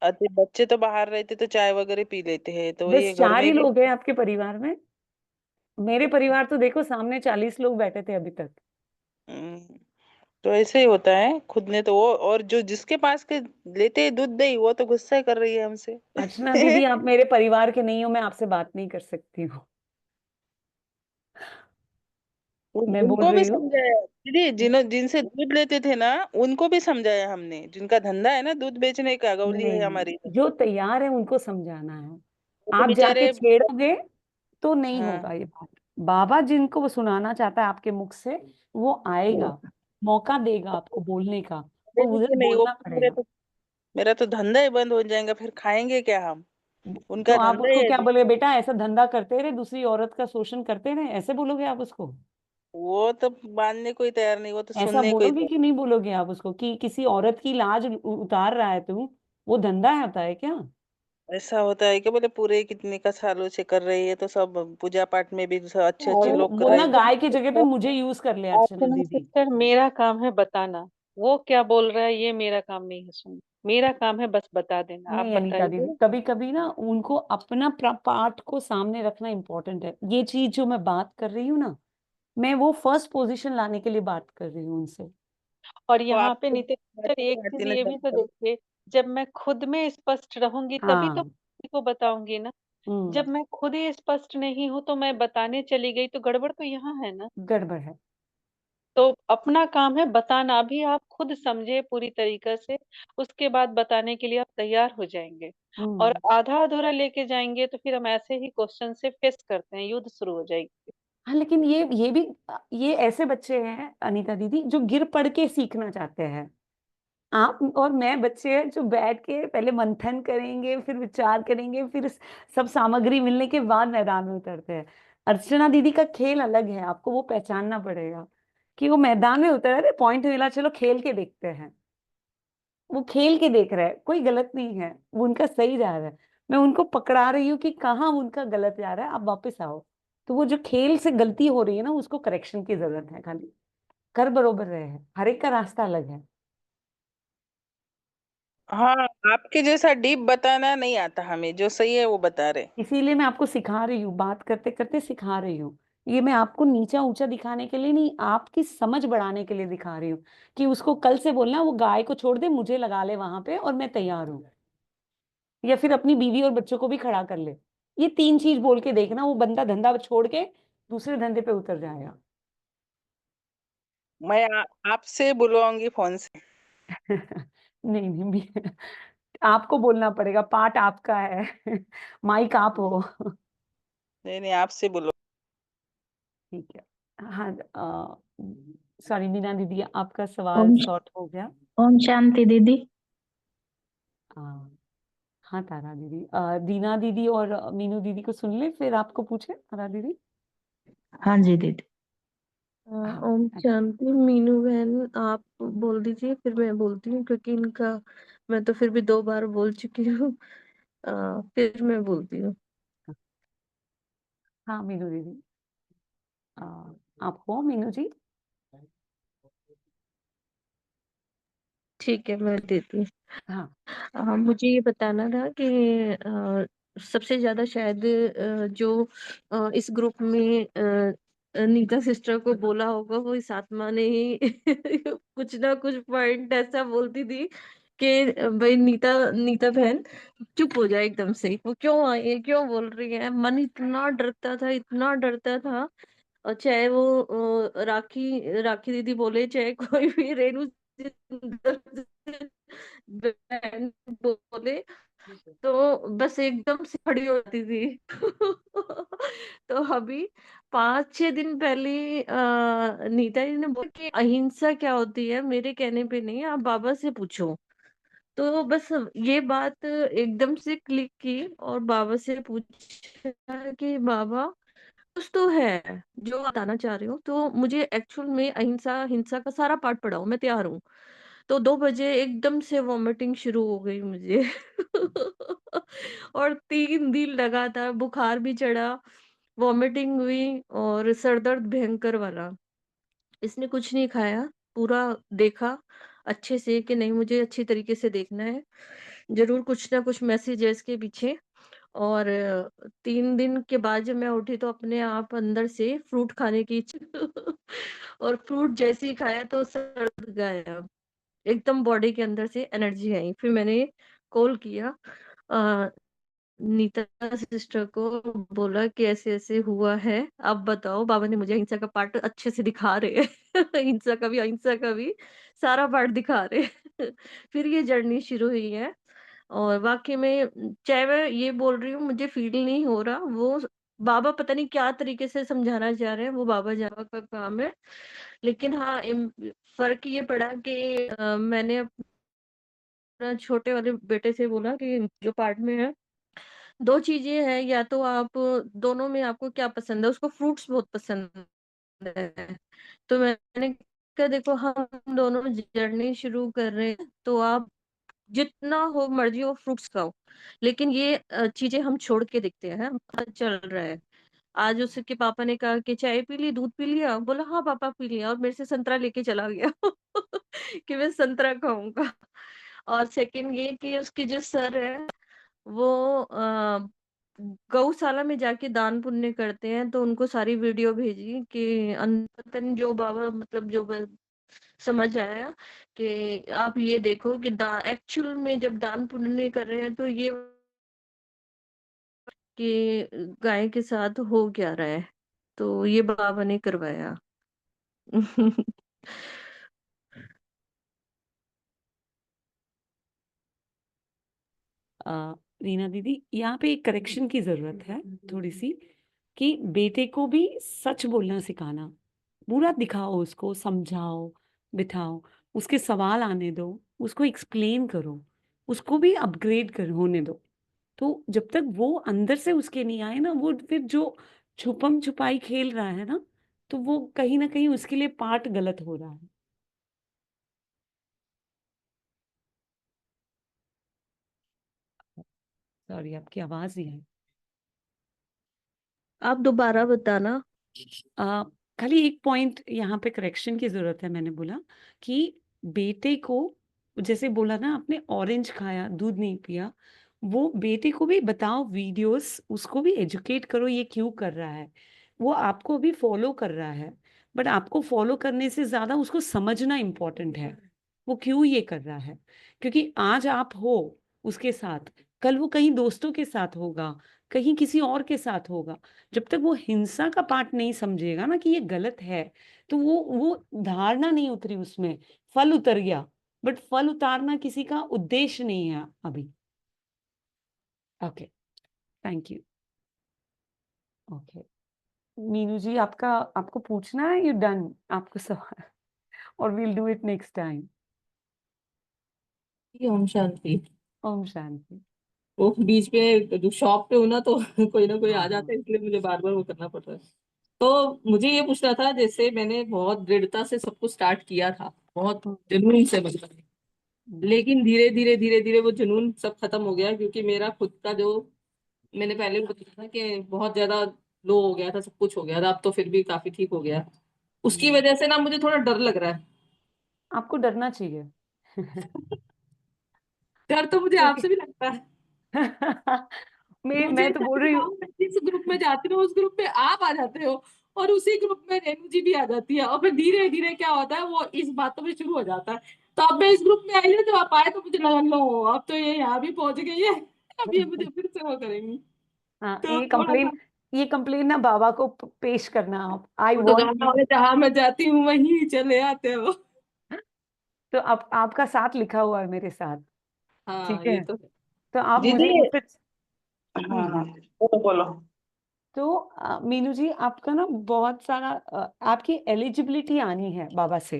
अति बच्चे तो बाहर रहते तो चाय वगैरह पी लेते हैं, तो बस ये घर 4 में ही भी। लोग हैं आपके परिवार में? मेरे परिवार तो देखो सामने 40 लोग बैठे थे अभी तक। तो ऐसे ही होता है, खुद ने तो वो, और जो जिसके पास के लेते हैं दूध दही, वो तो गुस्सा कर रही है हमसे। अर्चना दीदी, आप मेरे परिवार के नहीं हो, मैं आपसे बात नहीं कर सकती हूँ। मैं बोल उनको भी रही हूँ। समझाया दीदी, जिनसे दूध लेते थे ना, उनको भी समझाया हमने, जिनका धंधा है ना दूध बेचने का, गौली है नहीं, हमारी तो। जो तैयार है उनको समझाना है। वो तो आप जाके बेचारे। छेड़ोगे तो नहीं हाँ। होगा ये बात। बाबा जिनको वो सुनाना चाहता है आपके मुख से, वो आएगा, मौका देगा आपको बोलने का, और उधर नहीं, वो बोलना पड़ेगा। मेरा तो धंधा ही बंद हो जाएगा, फिर खाएंगे क्या हम? तो उनका आप धंधा ही उसको है। क्या बोले, बेटा ऐसा धंधा करते रहे, दूसरी औरत का शोषण करते रहे, ऐसे बोलोगे आप उसको? वो तो मानने को ही तैयार नहीं, वो तो ऐसा सुनने को ही बोलोगे तैयार। कि नहीं बोलोगे आप उसको कि किसी औरत की लाज उतार रहा है तू? वो धंधा होता है क्या? ऐसा होता है कि बोले पूरे कितने का सालों से कर रही है, तो सब पूजा पाठ में भी सब अच्छे अच्छे वो लोग कर बोलना रहे गाय की जगह पे मुझे यूज कर ले अर्चना अर्चना दीदी। सिस्टर, मेरा काम है बताना, वो क्या बोल रहा है ये मेरा काम नहीं है सुनना, मेरा काम है बस बता देना। आप नहीं अनीता दीदी, बताइए। कभी कभी ना उनको अपना पार्ट को सामने रखना इम्पोर्टेंट है। ये चीज जो मैं बात कर रही हूँ ना, मैं वो फर्स्ट पोजीशन लाने के लिए बात कर रही हूँ उनसे। और वो यहाँ पे आपको नीतीश बात सिस्टर एक आती चीज ना ये भी कभी तो कभी। देखिए, जब मैं खुद में स्पष्ट रहूंगी तभी तो हाँ। किसी को बताऊंगी ना। जब मैं खुद ही स्पष्ट नहीं हूं तो मैं बताने चली गई तो गड़बड़ तो यहाँ है ना। गड़बड़ है। तो अपना काम है बताना, अभी आप खुद समझे पूरी तरीके से, उसके बाद बताने के लिए आप तैयार हो जाएंगे। और आधा अधूरा लेके जाएंगे तो फिर हम ऐसे ही क्वेश्चन से फेस करते हैं, युद्ध शुरू हो जाएगी। हाँ लेकिन ये भी, ये ऐसे बच्चे हैं अनीता दीदी जो गिर पड़ के सीखना चाहते हैं। आप और मैं बच्चे हैं जो बैठ के पहले मंथन करेंगे, फिर विचार करेंगे, फिर सब सामग्री मिलने के बाद मैदान में उतरते हैं। अर्चना दीदी का खेल अलग है, आपको वो पहचानना पड़ेगा कि वो मैदान में उतर रहे, पॉइंट मिला, चलो खेल के देखते हैं। वो खेल के देख रहे हैं, कोई गलत नहीं है, वो उनका सही जा रहा है। मैं उनको पकड़ा रही हूँ कि कहाँ उनका गलत जा रहा है, आप वापस आओ। तो वो जो खेल से गलती हो रही है ना, उसको करेक्शन की जरूरत है। खाली कर बरोबर रहे हैं, हर एक का रास्ता अलग है। हाँ, आपके जैसा डीप बताना नहीं आता हमें, जो सही है वो बता रहे। इसीलिए मैं आपको सिखा रही हूँ, बात करते करते सिखा रही हूँ। ये मैं आपको नीचा ऊंचा दिखाने के लिए नहीं, आपकी समझ बढ़ाने के लिए दिखा रही हूँ कि उसको कल से बोलना वो गाय को छोड़ दे, मुझे लगा ले वहां पे और मैं तैयार हूँ। या फिर अपनी बीवी और बच्चों को भी खड़ा कर ले। ये 3 चीज बोल के देखना, वो बंदा धंधा छोड़ के दूसरे धंधे पे उतर जाएगा। मैं आपसे बुलवाऊंगी फोन से। नहीं नहीं आपको बोलना पड़ेगा, पार्ट आपका है। माइक आप हो। नहीं नहीं, आपसे बोलो। ठीक है। हाँ, सॉरी मीना दीदी, आपका सवाल ओम सॉर्ट हो गया। ओम शांति दीदी। हाँ हाँ तारा दीदी, दीना दीदी और मीनू दीदी को सुन ले, फिर आपको पूछे तारा दीदी। हाँ जी दीदी। हाँ ओम शांति। मीनू बहन आप बोल दीजिए, फिर मैं बोलती हूँ, क्योंकि इनका मैं तो फिर भी 2 बार बोल चुकी हूँ। फिर मैं बोलती हूँ। हाँ मीनू दीदी, आप हो मीनू जी? ठीक है, मैं देती हूँ। हाँ मुझे ये बताना था कि सबसे ज्यादा शायद जो इस ग्रुप में नीता सिस्टर को बोला होगा, वो इस आत्मा ने ही कुछ ना कुछ पॉइंट ऐसा बोलती थी कि भाई नीता नीता बहन चुप हो जाए एकदम से, वो क्यों आई है, क्यों बोल रही है। मन इतना डरता था, इतना डरता था। और चाहे वो राखी राखी दीदी बोले, चाहे कोई भी रेणु बहन बोले, तो बस एकदम से खड़ी होती थी। तो अभी 5-6 दिन पहले नीता जी ने बोला कि अहिंसा क्या होती है, मेरे कहने पे नहीं, आप बाबा से पूछो। तो बस ये बात एकदम से क्लिक की और बाबा से पूछा कि बाबा कुछ तो है जो आप बताना चाह रहे हो, तो मुझे एक्चुअल में अहिंसा हिंसा का सारा पाठ पढ़ाओ, मैं तैयार हूँ। तो 2 बजे एकदम से वॉमिटिंग शुरू हो गई मुझे। और 3 दिन लगातार बुखार भी चढ़ा, वॉमिटिंग हुई और सर दर्द भयंकर वाला। इसने कुछ नहीं खाया, पूरा देखा अच्छे से कि नहीं, मुझे अच्छी तरीके से देखना है, जरूर कुछ ना कुछ मैसेज है इसके पीछे। और 3 दिन के बाद जब मैं उठी तो अपने आप अंदर से फ्रूट खाने की इच्छा और फ्रूट जैसे ही खाया तो सर्द गायब, एकदम बॉडी के अंदर से एनर्जी आई। फिर मैंने कॉल किया नीता सिस्टर को, बोला कि ऐसे ऐसे हुआ है, अब बताओ। बाबा ने मुझे अहिंसा का पार्ट अच्छे से दिखा रहे हैं। हिंसा का भी अहिंसा का भी सारा पार्ट दिखा रहे हैं। फिर ये जर्नी शुरू हुई है। और वाकई में चाहे मैं ये बोल रही हूँ मुझे फील नहीं हो रहा, वो बाबा पता नहीं क्या तरीके से समझाना चाह रहे हैं, वो बाबा जावा का काम है। लेकिन हाँ, फर्क ये पड़ा कि मैंने अपना छोटे वाले बेटे से बोला कि जो पार्ट में है 2 चीजें हैं, या तो आप दोनों में आपको क्या पसंद है। उसको फ्रूट्स बहुत पसंद है, तो मैंने कहा देखो हम दोनों जर्नी शुरू कर रहे हैं, तो आप जितना हो मर्जी हो फ्रूट्स खाओ, लेकिन ये चीजें हम छोड़ के देखते हैं, पता चल रहा है। आज उसके पापा ने कहा कि चाय पी ली, दूध पी लिया, बोला हाँ पापा पी लिया, और मेरे से संतरा लेके चला गया कि मैं संतरा खाऊंगा। और सेकंड ये कि उसके जो सर है वो गौशाला में जाके दान पुण्य करते हैं, तो उनको सारी वीडियो भेजी कि पता नहीं जो बाबा मतलब जो समझ आया कि आप ये देखो कि एक्चुअल में जब दान पुण्य कर रहे हैं तो ये कि गाय के साथ हो क्या रहा है, तो ये बाबा ने करवाया। रीना दीदी, यहाँ पे एक करेक्शन की जरूरत है थोड़ी सी, कि बेटे को भी सच बोलना सिखाना, पूरा दिखाओ उसको, समझाओ, बिठाओ, उसके सवाल आने दो, उसको एक्सप्लेन करो, उसको भी अपग्रेड कर होने दो। तो जब तक वो अंदर से उसके नहीं आए ना, वो फिर जो छुपम छुपाई खेल रहा है ना, तो वो कहीं ना कहीं उसके लिए पार्ट गलत हो रहा है। सॉरी, आपकी आवाज नहीं आई। आप दोबारा बताना। खाली एक पॉइंट यहाँ पे करेक्शन की जरूरत है। मैंने बोला कि बेटे को, जैसे बोला ना आपने, ऑरेंज खाया, दूध नहीं पिया, वो बेटे को भी बताओ वीडियोस, उसको भी एजुकेट करो ये क्यों कर रहा है। वो आपको भी फॉलो कर रहा है, बट आपको फॉलो करने से ज्यादा उसको समझना इम्पोर्टेंट है वो क्यों ये कर रहा है। क्योंकि आज आप हो उसके साथ, कल वो कहीं दोस्तों के साथ होगा, कहीं किसी और के साथ होगा। जब तक वो हिंसा का पार्ट नहीं समझेगा ना कि ये गलत है, तो वो धारणा नहीं उतरी उसमें, फल उतर गया, बट फल उतारना किसी का उद्देश्य नहीं है अभी। Okay, thank you. Okay Meenu ji, आपको पूछना है, यू डन आपको सवाल, और will do it next time. ओम शांति। ओम शांति। वो बीच में जो शॉप पे हूं ना, तो कोई ना कोई हाँ आ हाँ। जाता है, इसलिए मुझे बार बार वो करना पड़ रहा है। तो मुझे ये पूछना था, जैसे मैंने बहुत दृढ़ता से सब कुछ स्टार्ट किया था, बहुत जुनून से, मतलब लेकिन धीरे धीरे धीरे धीरे वो जुनून सब खत्म हो गया, क्योंकि मेरा खुद का जो, मैंने पहले भी बताया था कि बहुत ज्यादा लो हो गया था, सब कुछ हो गया था। अब तो फिर भी काफी ठीक हो गया। उसकी वजह से ना मुझे थोड़ा डर लग रहा है। आपको डरना चाहिए। डर तो मुझे क्योंकि आपसे भी लगता है। मुझे मैं तो सच बोल रही बताऊं, हूँ। मैं जिस ग्रुप में जाती हूँ उस ग्रुप में आप आ जाते हो, और उसी ग्रुप में रेणु जी भी आ जाती है, और फिर धीरे धीरे क्या होता है, वो इस बातों में शुरू हो जाता है। तो अब मैं इस ग्रुप में आई हूँ, जब आप आए तो मुझे लगा लो अब तो ये यहाँ भी पहुंच गई है, अब ये मुझे फिर से वो करेंगी। हाँ, तो थोड़ा सा, ये कंप्लेन ना बाबा को पेश करना आप, आई वो तो वॉन्ट गाना यू। वाले जहाँ मैं जाती हूँ वहीं चले आते हो। तो अब आपका साथ लिखा हुआ है मेरे साथ, हाँ ठीक ये है। तो। तो आप दीदी, मुझे मुझसे हाँ बोलो बोलो। तो मीनू जी, आपका ना बहुत सारा आपकी एलिजिबिलिटी आनी है बाबा से।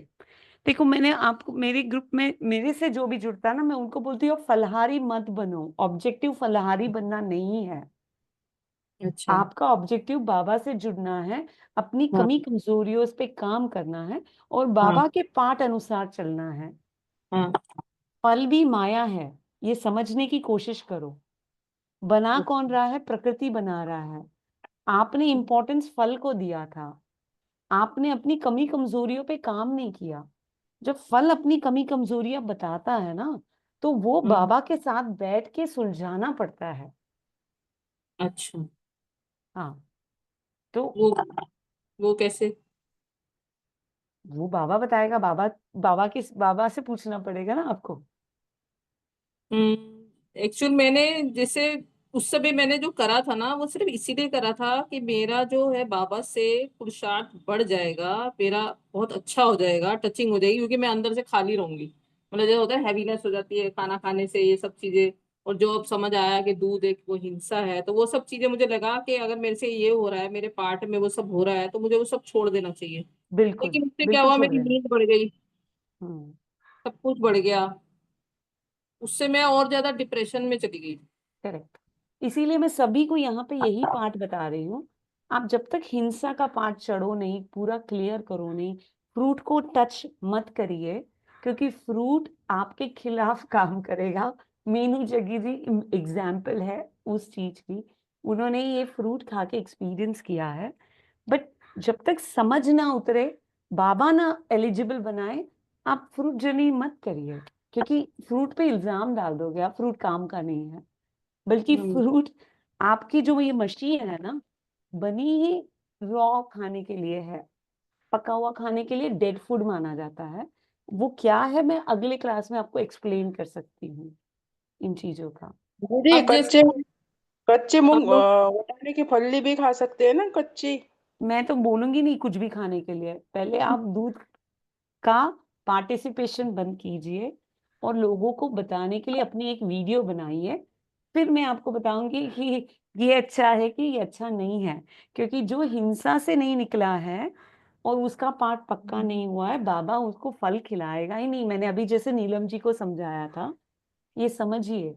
देखो, मैंने आपको मेरे ग्रुप में मेरे से जो भी जुड़ता है ना, मैं उनको बोलती हूँ फलहारी मत बनो, ऑब्जेक्टिव फलहारी बनना नहीं है। अच्छा। आपका ऑब्जेक्टिव बाबा से जुड़ना है, अपनी हाँ कमी कमजोरियों पे काम करना है, और हाँ बाबा के पाठ अनुसार चलना है। हाँ। फल भी माया है, ये समझने की कोशिश करो। बना कौन अच्छा। रहा है? प्रकृति बना रहा है। आपने इम्पोर्टेंस फल को दिया था, आपने अपनी कमी कमजोरियों पे काम नहीं किया। जब फल अपनी कमी कमजोरियां बताता है ना, तो वो हम्म। बाबा के साथ बैठ के सुलझाना पड़ता है। अच्छा। हाँ, तो वो कैसे? वो बाबा बताएगा। बाबा से पूछना पड़ेगा ना आपको। एक्चुअल मैंने जैसे उस समय मैंने जो करा था ना, वो सिर्फ इसीलिए करा था कि मेरा जो है बाबा से पुरुषार्थ बढ़ जाएगा, मेरा बहुत अच्छा हो जाएगा, टचिंग हो जाएगी, क्योंकि मैं अंदर से खाली रहूंगी। मतलब जो होता है हैवीनेस हो जाती है खाना खाने से, ये सब चीजें। और जो अब समझ आया कि दूध एक वो हिंसा है, तो वो सब चीजें मुझे लगा कि अगर मेरे से ये हो रहा है, मेरे पार्ट में वो सब हो रहा है, तो मुझे वो सब छोड़ देना चाहिए। बिल्कुल, लेकिन उससे क्या बिल्कुल हुआ, छोड़ मेरी देना। नींद बढ़ गई, हम्म। सब कुछ बढ़ गया, उससे मैं और ज्यादा डिप्रेशन में चली गई। करेक्ट। इसीलिए मैं सभी को यहाँ पे यही पाठ बता रही हूँ। आप जब तक हिंसा का पाठ चढ़ो नहीं, पूरा क्लियर करो नहीं, फ्रूट को टच मत करिए, क्योंकि फ्रूट आपके खिलाफ काम करेगा। मीनू जग्गी जी एग्जाम्पल है उस चीज की, उन्होंने ये फ्रूट खा के एक्सपीरियंस किया है। बट जब तक समझ ना उतरे, बाबा ना एलिजिबल बनाए, आप फ्रूट जर्नी मत करिए, क्योंकि फ्रूट पे इल्जाम डाल दोगे आप, फ्रूट काम का नहीं है। बल्कि फ्रूट आपकी जो ये मशीन है ना, बनी ही रॉ खाने के लिए है, पका हुआ खाने के लिए डेड फूड माना जाता है। वो क्या है मैं अगले क्लास में आपको एक्सप्लेन कर सकती हूँ इन चीजों का। दीदी अब जैसे कच्चे कच्चे मूंग हम लोग वटाने की फल्ली भी खा सकते हैं ना, कच्ची। मैं तो बोलूंगी नहीं कुछ भी खाने के लिए, पहले आप दूध का पार्टिसिपेशन बंद कीजिए और लोगों को बताने के लिए अपनी एक वीडियो बनाइए, फिर मैं आपको बताऊंगी कि ये अच्छा है कि ये अच्छा नहीं है। क्योंकि जो हिंसा से नहीं निकला है और उसका पार्ट पक्का नहीं हुआ है, बाबा उसको फल खिलाएगा ही नहीं। मैंने अभी जैसे नीलम जी को समझाया था, ये समझिए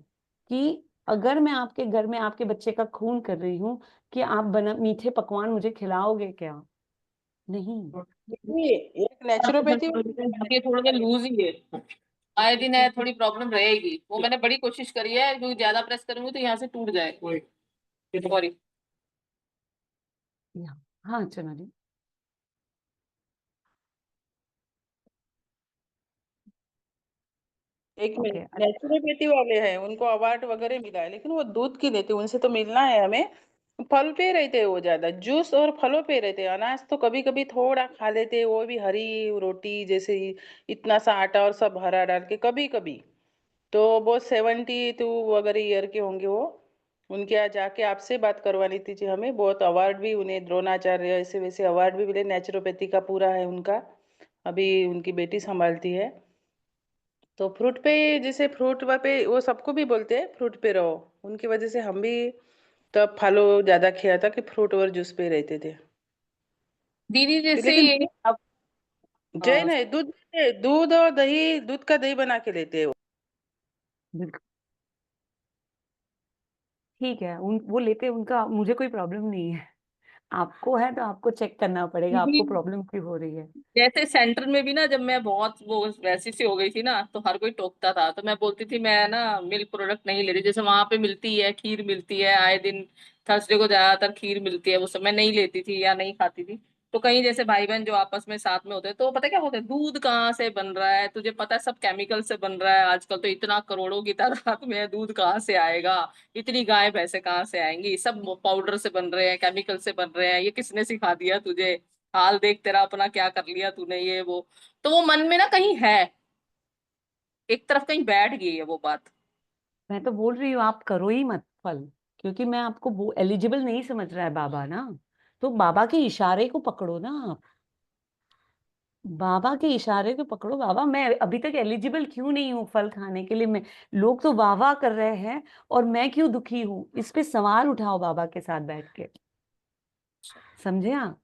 कि अगर मैं आपके घर में आपके बच्चे का खून कर रही हूँ, कि आप बना मीठे पकवान मुझे खिलाओगे क्या? नहीं। दीदी एक तो नेचुरोपैथी ये थोड़ा सा लूज ही है, आए दिन है थोड़ी प्रॉब्लम रहेगी। वो मैंने बड़ी कोशिश करी है, क्योंकि ज्यादा प्रेस करूंगी तो यहाँ से टूट जाए। सॉरी। हाँ चना जी। एक ओके। नेचुरोपैथी वाले हैं, उनको अवार्ड वगैरह मिला है, लेकिन वो दूध की देते, उनसे तो मिलना है हमें। फल पे रहते हैं वो, ज्यादा जूस और फलों पे रहते हैं। अनाज तो कभी कभी थोड़ा खा लेते हैं, वो भी हरी रोटी जैसे ही, इतना सा आटा और सब हरा डाल के कभी कभी। तो वो 72 वगैरह ईयर के होंगे वो। उनके यहाँ जाके आपसे बात करवानी थी हमें। बहुत अवार्ड भी उन्हें द्रोणाचार्य ऐसे वैसे अवार्ड भी मिले, नेचुरोपैथी का पूरा है उनका। अभी उनकी बेटी संभालती है। तो फ्रूट पे, जैसे फ्रूट पे वो सबको भी बोलते हैं फ्रूट पे रहो, उनकी वजह से हम भी तब फलो ज्यादा किया था कि फ्रूट और जूस पे रहते थे। दीदी जैसे लेकिन ये अब जैन है, दूध दूध और दही, दूध का दही बना के लेते हैं वो। बिल्कुल ठीक है, वो लेते हैं, उनका मुझे कोई प्रॉब्लम नहीं है। आपको है तो आपको चेक करना पड़ेगा दीदी आपको प्रॉब्लम क्यों हो रही है। जैसे सेंटर में भी ना, जब मैं बहुत वो वैसी सी हो गई थी ना, तो हर कोई टोकता था, तो मैं बोलती थी मैं ना मिल्क प्रोडक्ट नहीं ले रही। जैसे वहां पे मिलती है, खीर मिलती है आए दिन, थर्सडे को ज्यादातर खीर मिलती है, वो सब मैं नहीं लेती थी या नहीं खाती थी। तो कहीं जैसे भाई बहन जो आपस में साथ में होते हैं, तो पता क्या होता है, दूध कहाँ से बन रहा है तुझे पता है, सब केमिकल से बन रहा है आजकल, तो इतना करोड़ों की तादाद में दूध कहाँ से आएगा, इतनी गाय भैंसे कहाँ से आएंगी, सब पाउडर से बन रहे हैं, केमिकल से बन रहे हैं, ये किसने सिखा दिया तुझे, हाल देख तेरा अपना क्या कर लिया तूने, ये वो। तो वो मन में ना कहीं है, एक तरफ कहीं बैठ गई है वो बात। मैं तो बोल रही हूँ आप करो ही मत फल, क्योंकि मैं आपको वो एलिजिबल नहीं समझ रहा है बाबा ना, तो बाबा के इशारे को पकड़ो ना आप, बाबा के इशारे को पकड़ो। बाबा मैं अभी तक एलिजिबल क्यों नहीं हूँ फल खाने के लिए, मैं, लोग तो वाह वाह कर रहे हैं और मैं क्यों दुखी हूँ, इस पे सवाल उठाओ बाबा के साथ बैठ के। समझे आप?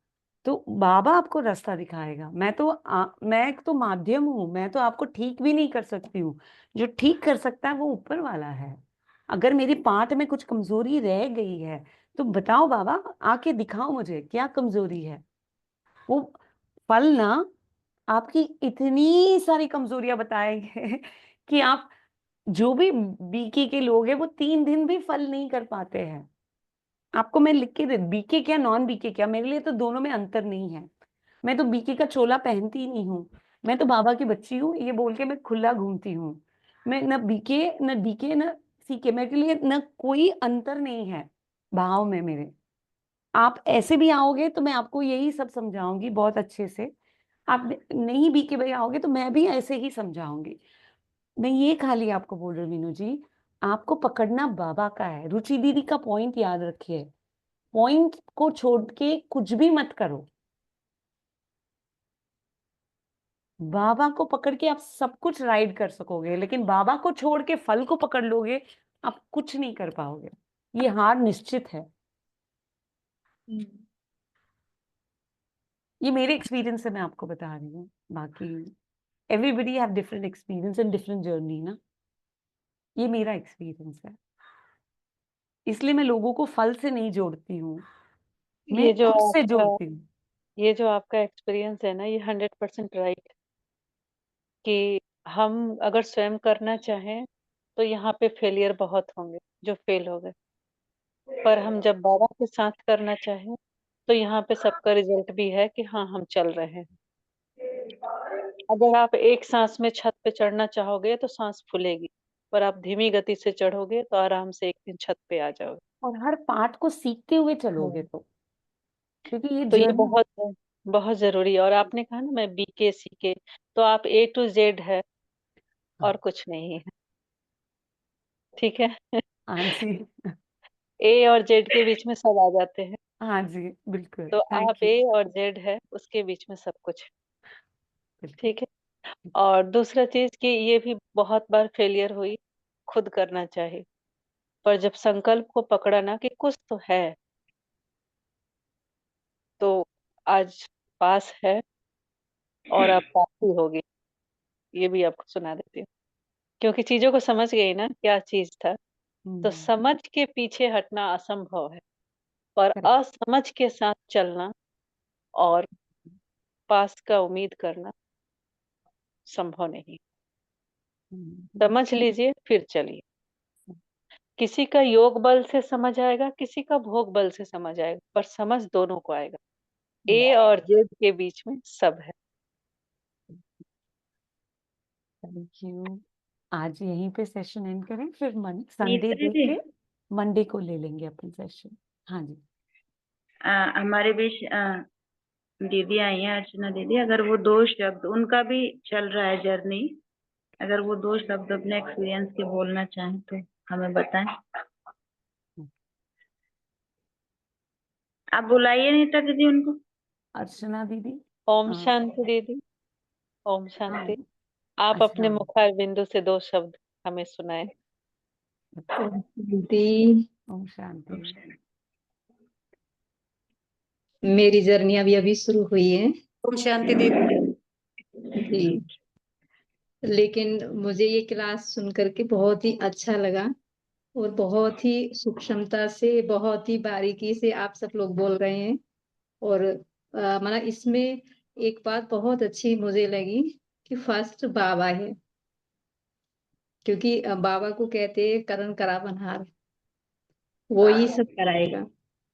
तो बाबा आपको रास्ता दिखाएगा। मैं तो माध्यम हूँ, मैं तो आपको ठीक भी नहीं कर सकती हूँ। जो ठीक कर सकता है वो ऊपर वाला है। अगर मेरी पाठ में कुछ कमजोरी रह गई है तो बताओ बाबा, आके दिखाओ मुझे क्या कमजोरी है। वो फल ना आपकी इतनी सारी कमजोरियां बताएंगे कि आप, जो भी बीके के लोग हैं वो 3 दिन भी फल नहीं कर पाते हैं। आपको मैं लिख के दे, बीके क्या नॉन बीके क्या, मेरे लिए तो दोनों में अंतर नहीं है। मैं तो बीके का चोला पहनती ही नहीं हूँ, मैं तो बाबा की बच्ची हूँ ये बोल के मैं खुला घूमती हूँ। मैं न बीके न डीके न सीके, मेरे लिए न कोई अंतर नहीं है भाव में मेरे। आप ऐसे भी आओगे तो मैं आपको यही सब समझाऊंगी बहुत अच्छे से। आप नहीं बीके भाई आओगे तो मैं भी ऐसे ही समझाऊंगी। मैं ये खाली आपको बोल रही हूँ मीनू जी, आपको पकड़ना बाबा का है। रुचि दीदी का पॉइंट याद रखिए, पॉइंट को छोड़ के कुछ भी मत करो। बाबा को पकड़ के आप सब कुछ राइड कर सकोगे, लेकिन बाबा को छोड़ के फल को पकड़ लोगे आप कुछ नहीं कर पाओगे, ये हार निश्चित है। ये मेरे एक्सपीरियंस से मैं आपको बता रही हूँ, बाकी everybody have different experience and different journey ना, ये मेरा एक्सपीरियंस है। इसलिए मैं लोगों को फल से नहीं जोड़ती हूँ, मैं ये जो खुद से आपका जोड़ती हूँ। ये जो आपका एक्सपीरियंस है ना, ये 100% राइट, कि हम अगर स्वयं करना चाहें तो यहाँ पे फेलियर बहुत होंगे जो फेल हो गए, पर हम जब बाबा के साथ करना चाहें तो यहाँ पे सबका रिजल्ट भी है कि हाँ हम चल रहे हैं। अगर आप एक सांस में छत पे चढ़ना चाहोगे तो सांस फूलेगी, पर आप धीमी गति से चढ़ोगे तो आराम से एक दिन छत पे आ जाओगे। और हर पार्ट को सीखते हुए चलोगे तो, क्योंकि ये तो ये जर्नी बहुत बहुत जरूरी है। और आपने कहा ना मैं BK CK, तो आप A to Z है और कुछ नहीं है, ठीक है। हाँ जी। A और Z के बीच में सब आ जाते हैं, हाँ जी बिल्कुल, तो आप थैंक A यू। और Z है, उसके बीच में सब कुछ है, ठीक है। और दूसरा चीज कि ये भी बहुत बार फेलियर हुई, खुद करना चाहिए, पर जब संकल्प को पकड़ा ना कि कुछ तो है, तो आज पास है और अब पास ही होगी, ये भी आपको सुना देती हूँ। क्योंकि चीजों को समझ गई ना क्या चीज था, तो समझ के पीछे हटना असंभव है, पर असमझ के साथ चलना और पास का उम्मीद करना संभव नहीं। समझ लीजिए फिर चलिए। किसी का योग बल से समझ आएगा, किसी का भोग बल से समझ आएगा, पर समझ दोनों को आएगा। A और Z के बीच में सब है। Thank you. आज यहीं पे सेशन एंड करें, फिर संडे नीता देख दीदी, के मंडे को ले लेंगे अपन सेशन। हाँ जी। हमारे बीच दीदी आई हैं, अर्चना दीदी। अगर वो 2 शब्द, उनका भी चल रहा है जर्नी, अगर वो 2 शब्द अपने एक्सपीरियंस के बोलना चाहें तो हमें बताएं। आप बुलाइए नीता दीदी उनको। अर्चना दीदी। ओम हाँ। शांति दीदी। ओम शांति। आप अच्छा। अपने मुखार बिंदु से 2 शब्द हमें सुनाए। दीदी, ओम शांति। मेरी जर्नी अभी अभी शुरू हुई है ओम शांति दीदी। जी, लेकिन मुझे ये क्लास सुन करके बहुत ही अच्छा लगा और बहुत ही सूक्ष्मता से, बहुत ही बारीकी से आप सब लोग बोल रहे हैं। और मतलब इसमें एक बात बहुत अच्छी मुझे लगी कि फर्स्ट बाबा है, क्योंकि बाबा को कहते हैं करण करावनहार, वो ही सब कराएगा।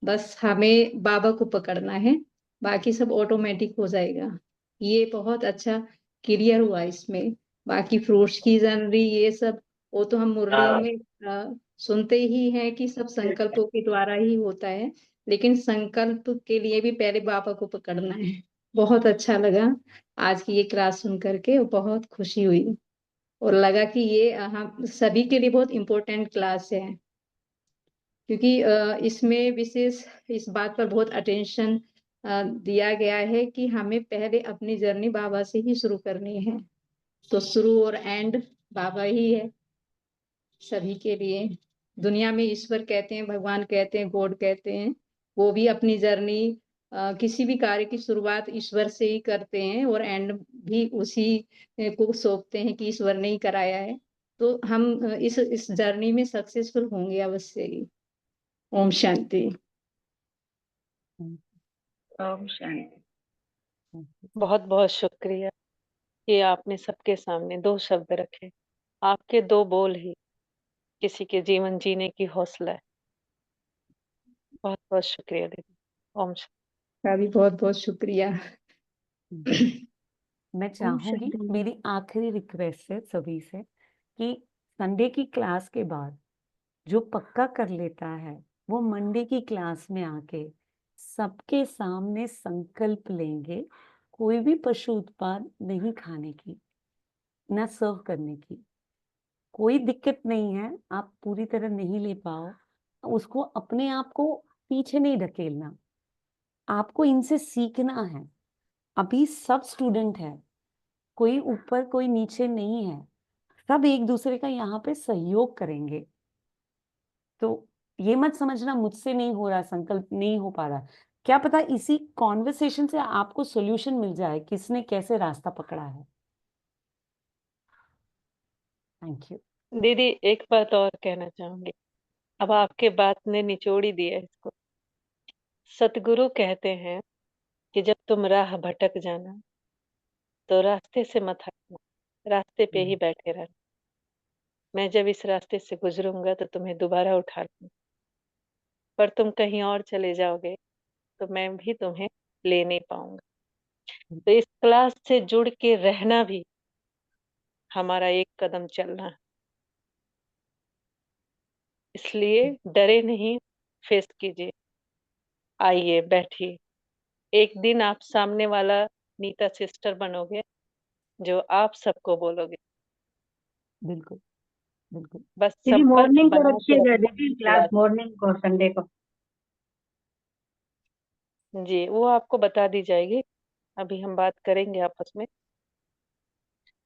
बस हमें बाबा को पकड़ना है, बाकी सब ऑटोमेटिक हो जाएगा। ये बहुत अच्छा क्लियर हुआ इसमें। बाकी फ्रूट्स की जनरी ये सब, वो तो हम मुरलियों में सुनते ही हैं कि सब संकल्पों के द्वारा ही होता है, लेकिन संकल्प के लिए भी पहले बाबा को पकड़ना है। बहुत अच्छा लगा आज की ये क्लास सुन करके, बहुत खुशी हुई और लगा कि ये हम सभी के लिए बहुत इम्पोर्टेंट क्लास है, क्योंकि इसमें विशेष इस बात पर बहुत अटेंशन दिया गया है कि हमें पहले अपनी जर्नी बाबा से ही शुरू करनी है। तो शुरू और एंड बाबा ही है सभी के लिए। दुनिया में ईश्वर कहते हैं, भगवान कहते हैं, गॉड कहते हैं, वो भी अपनी जर्नी किसी भी कार्य की शुरुआत ईश्वर से ही करते हैं और एंड भी उसी को सौंपते हैं कि ईश्वर ने ही कराया है। तो हम इस जर्नी में सक्सेसफुल होंगे अवश्य ही। ओम शांति। ओम शांति। बहुत बहुत शुक्रिया कि आपने सबके सामने 2 शब्द रखे। आपके 2 बोल ही किसी के जीवन जीने की हौसला है। बहुत बहुत शुक्रिया दीदी। ओम शांति। का भी बहुत बहुत शुक्रिया। मैं चाहूंगी, मेरी आखिरी रिक्वेस्ट है सभी से कि संडे की क्लास के बाद जो पक्का कर लेता है वो मंडे की क्लास में आके सबके सामने संकल्प लेंगे कोई भी पशु उत्पाद नहीं खाने की, ना सर्व करने की। कोई दिक्कत नहीं है, आप पूरी तरह नहीं ले पाओ, उसको अपने आप को पीछे नहीं ढकेलना, आपको इनसे सीखना है। अभी सब स्टूडेंट है, कोई ऊपर कोई नीचे नहीं है, सब एक दूसरे का यहाँ पे सहयोग करेंगे। तो ये मत समझना मुझसे नहीं हो रहा, संकल्प नहीं हो पा रहा, क्या पता इसी कॉन्वर्सेशन से आपको सॉल्यूशन मिल जाए किसने कैसे रास्ता पकड़ा है। थैंक यू दीदी एक बात और कहना चाहूंगी, अब आपके बात ने निचोड़ ही दिया इसको। सतगुरु कहते हैं कि जब तुम राह भटक जाना तो रास्ते से मत हटना, रास्ते पे ही बैठे रहना। मैं जब इस रास्ते से गुजरूंगा तो तुम्हें दोबारा उठा लूंगा, पर तुम कहीं और चले जाओगे तो मैं भी तुम्हें ले नहीं पाऊंगा। तो इस क्लास से जुड़ के रहना भी हमारा एक कदम चलना है। इसलिए डरे नहीं, फेस कीजिए, आइए बैठिए। एक दिन आप सामने वाला नीता सिस्टर बनोगे जो आप सबको बोलोगे। बिल्कुल बिल्कुल। बस दीदी संपर्क मॉर्निंग को बना के रखिएगा रखना दीदी क्लास, मॉर्निंग को संडे को। जी, वो आपको बता दी जाएगी। अभी हम बात करेंगे आपस में,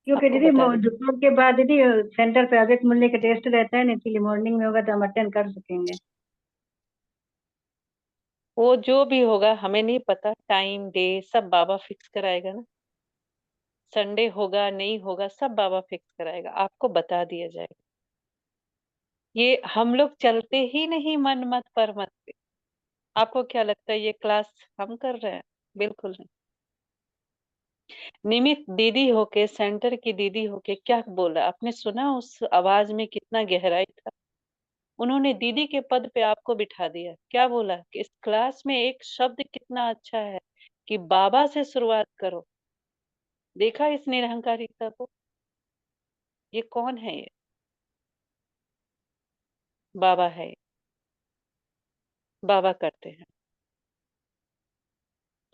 क्योंकि आपको दीदी बता देंगे। दोपहर के बाद दीदी सेंटर पे अभिक मूल्य का टेस्ट रहता है ना, इसलिए मॉर्निंग में होगा तो हम अटेंड कर सकेंगे। वो जो भी होगा हमें नहीं पता, टाइम डे सब बाबा फिक्स कराएगा ना। संडे होगा नहीं होगा सब बाबा फिक्स कराएगा, आपको बता दिया जाएगा। ये हम लोग चलते ही नहीं मन मत पर मत पे। आपको क्या लगता है ये क्लास हम कर रहे हैं? बिल्कुल नहीं। निमित दीदी होके, सेंटर की दीदी होके क्या बोला आपने सुना? उस आवाज में कितना गहराई था। उन्होंने दीदी के पद पे आपको बिठा दिया। क्या बोला कि इस क्लास में एक शब्द कितना अच्छा है कि बाबा से शुरुआत करो। देखा इस निरहंकारिता को? ये कौन है? ये बाबा है। बाबा करते हैं।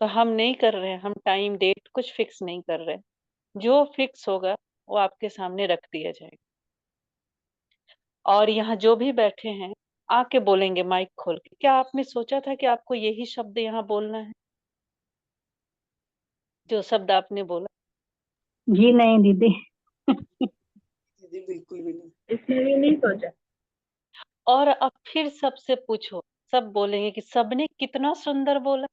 तो हम नहीं कर रहे हैं, हम टाइम डेट कुछ फिक्स नहीं कर रहे हैं। जो फिक्स होगा वो आपके सामने रख दिया जाएगा। और यहाँ जो भी बैठे हैं आके बोलेंगे माइक खोल के। क्या आपने सोचा था कि आपको यही शब्द यहाँ बोलना है, जो शब्द आपने बोला? जी नहीं दीदी दीदी बिल्कुल भी नहीं। इसने भी नहीं सोचा। और अब फिर सबसे पूछो, सब बोलेंगे कि सबने कितना सुंदर बोला।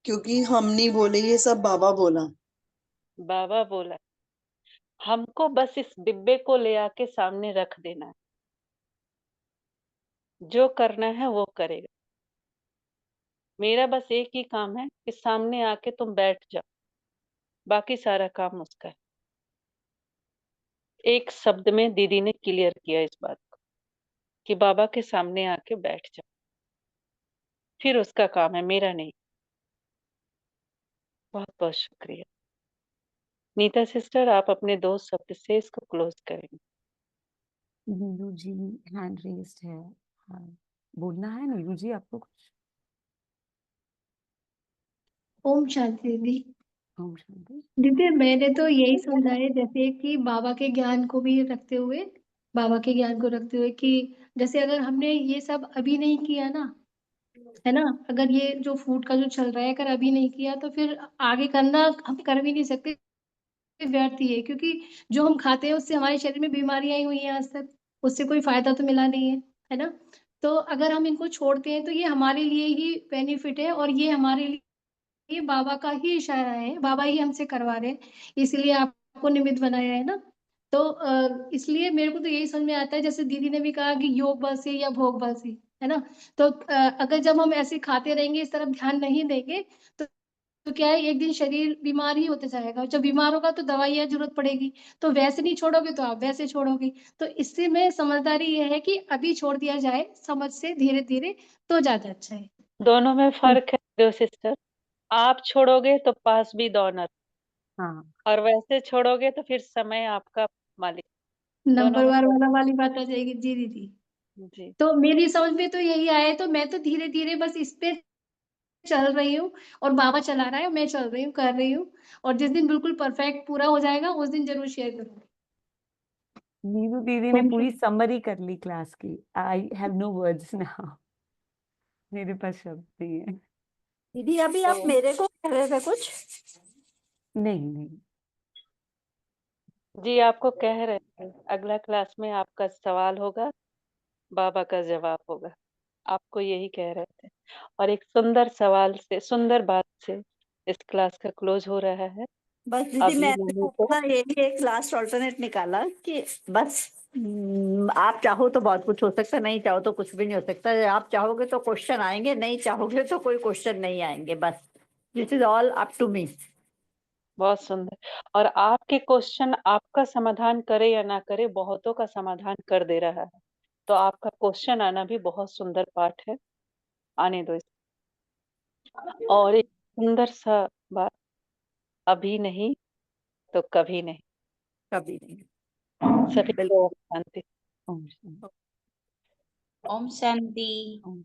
क्योंकि हम नहीं बोले, ये सब बाबा बोला। बाबा बोला। हमको बस इस डिब्बे को ले आके सामने रख देना है। जो करना है वो करेगा। मेरा बस एक ही काम है कि सामने आके तुम बैठ जाओ, बाकी सारा काम उसका है। एक शब्द में दीदी ने क्लियर किया इस बात को कि बाबा के सामने आके बैठ जाओ, फिर उसका काम है, मेरा नहीं। बहुत बहुत शुक्रिया। नीता सिस्टर, आप अपने दो शब्द से इसको क्लोज करेंगे। नीलू जी हैंड रेस्ड है। हाँ, बोलना है नीलू जी आपको कुछ? ओम शांति दीदी। ओम शांति। दीदी मैंने तो यही समझा है, जैसे कि बाबा के ज्ञान को भी रखते हुए, बाबा के ज्ञान को रखते हुए कि जैसे अगर हमने ये सब अभी नहीं किया ना, है ना, अगर ये जो फूड का जो चल रहा है अगर अभी नहीं किया तो फिर आगे करना हम कर भी नहीं सकते, व्यर्थ ही है। क्योंकि जो हम खाते हैं उससे हमारे शरीर में बीमारियां ही हुई हैं आज तक, उससे कोई फायदा तो मिला नहीं है ना। तो अगर हम इनको छोड़ते हैं तो ये हमारे लिए ही बेनिफिट है, और ये हमारे लिए ये बाबा का ही इशारा है, बाबा ही हमसे करवा रहे हैं, इसलिए आपको निमित्त बनाया है ना। तो इसलिए मेरे को तो यही समझ में आता है, जैसे दीदी ने भी कहा कि योग बल से या भोग बल से, है ना। तो अगर जब हम ऐसे खाते रहेंगे, इस तरफ ध्यान नहीं देंगे, तो क्या है, एक दिन शरीर बीमार ही होते जाएगा। जब बीमार होगा तो दवाइयाँ जरूरत पड़ेगी, तो वैसे नहीं छोड़ोगे तो आप वैसे छोड़ोगे। तो इससे में समझदारी ये है कि अभी छोड़ दिया जाए समझ से, धीरे धीरे, तो ज्यादा अच्छा है। दोनों में फर्क है दो सिस्टर। आप छोड़ोगे तो पास भी डॉनर, हाँ, और वैसे छोड़ोगे तो फिर समय आपका मालिक। दोनों नंबर में वाला वाली बात आ जाएगी। जी दीदी। जी। तो मेरी समझ में तो यही आया है, तो मैं तो धीरे धीरे बस इस पे चल रही हूँ, और बाबा चला रहा है, मैं चल रही हूँ, कर रही हूँ। और जिस दिन बिल्कुल परफेक्ट पूरा हो जाएगा उस दिन जरूर शेयर करूंगी। नीलू दीदी ने पूरी समरी कर ली क्लास की। I have no words now. मेरे पास शब्द नहीं है। दीदी अभी आप मेरे को कह रहे थे कुछ? नहीं नहीं जी, आपको कह रहे थे अगला क्लास में आपका सवाल होगा, बाबा का जवाब होगा। आपको यही कह रहे थे। और एक सुंदर सवाल से, सुंदर बात से इस क्लास का क्लोज हो रहा है। बस दीदी अभी मैंने नहीं तो तो अपना यही एक लास्ट ऑल्टरनेट निकाला कि बस आप चाहो तो बहुत कुछ हो सकता है, नहीं चाहो तो कुछ भी नहीं हो सकता। आप चाहोगे तो क्वेश्चन आएंगे, नहीं चाहोगे तो कोई क्वेश्चन नहीं आएंगे। बस this is all up to me. बहुत सुंदर। और आपके क्वेश्चन आपका समाधान करे या ना करे, बहुतों का समाधान कर दे रहा है। तो आपका क्वेश्चन आना भी बहुत सुंदर पार्ट है, आने दो इसे। और एक सुंदर सा बात, अभी नहीं तो कभी नहीं। कभी नहीं। सभी को शांति। ओम शांति। ओम शांति। ओम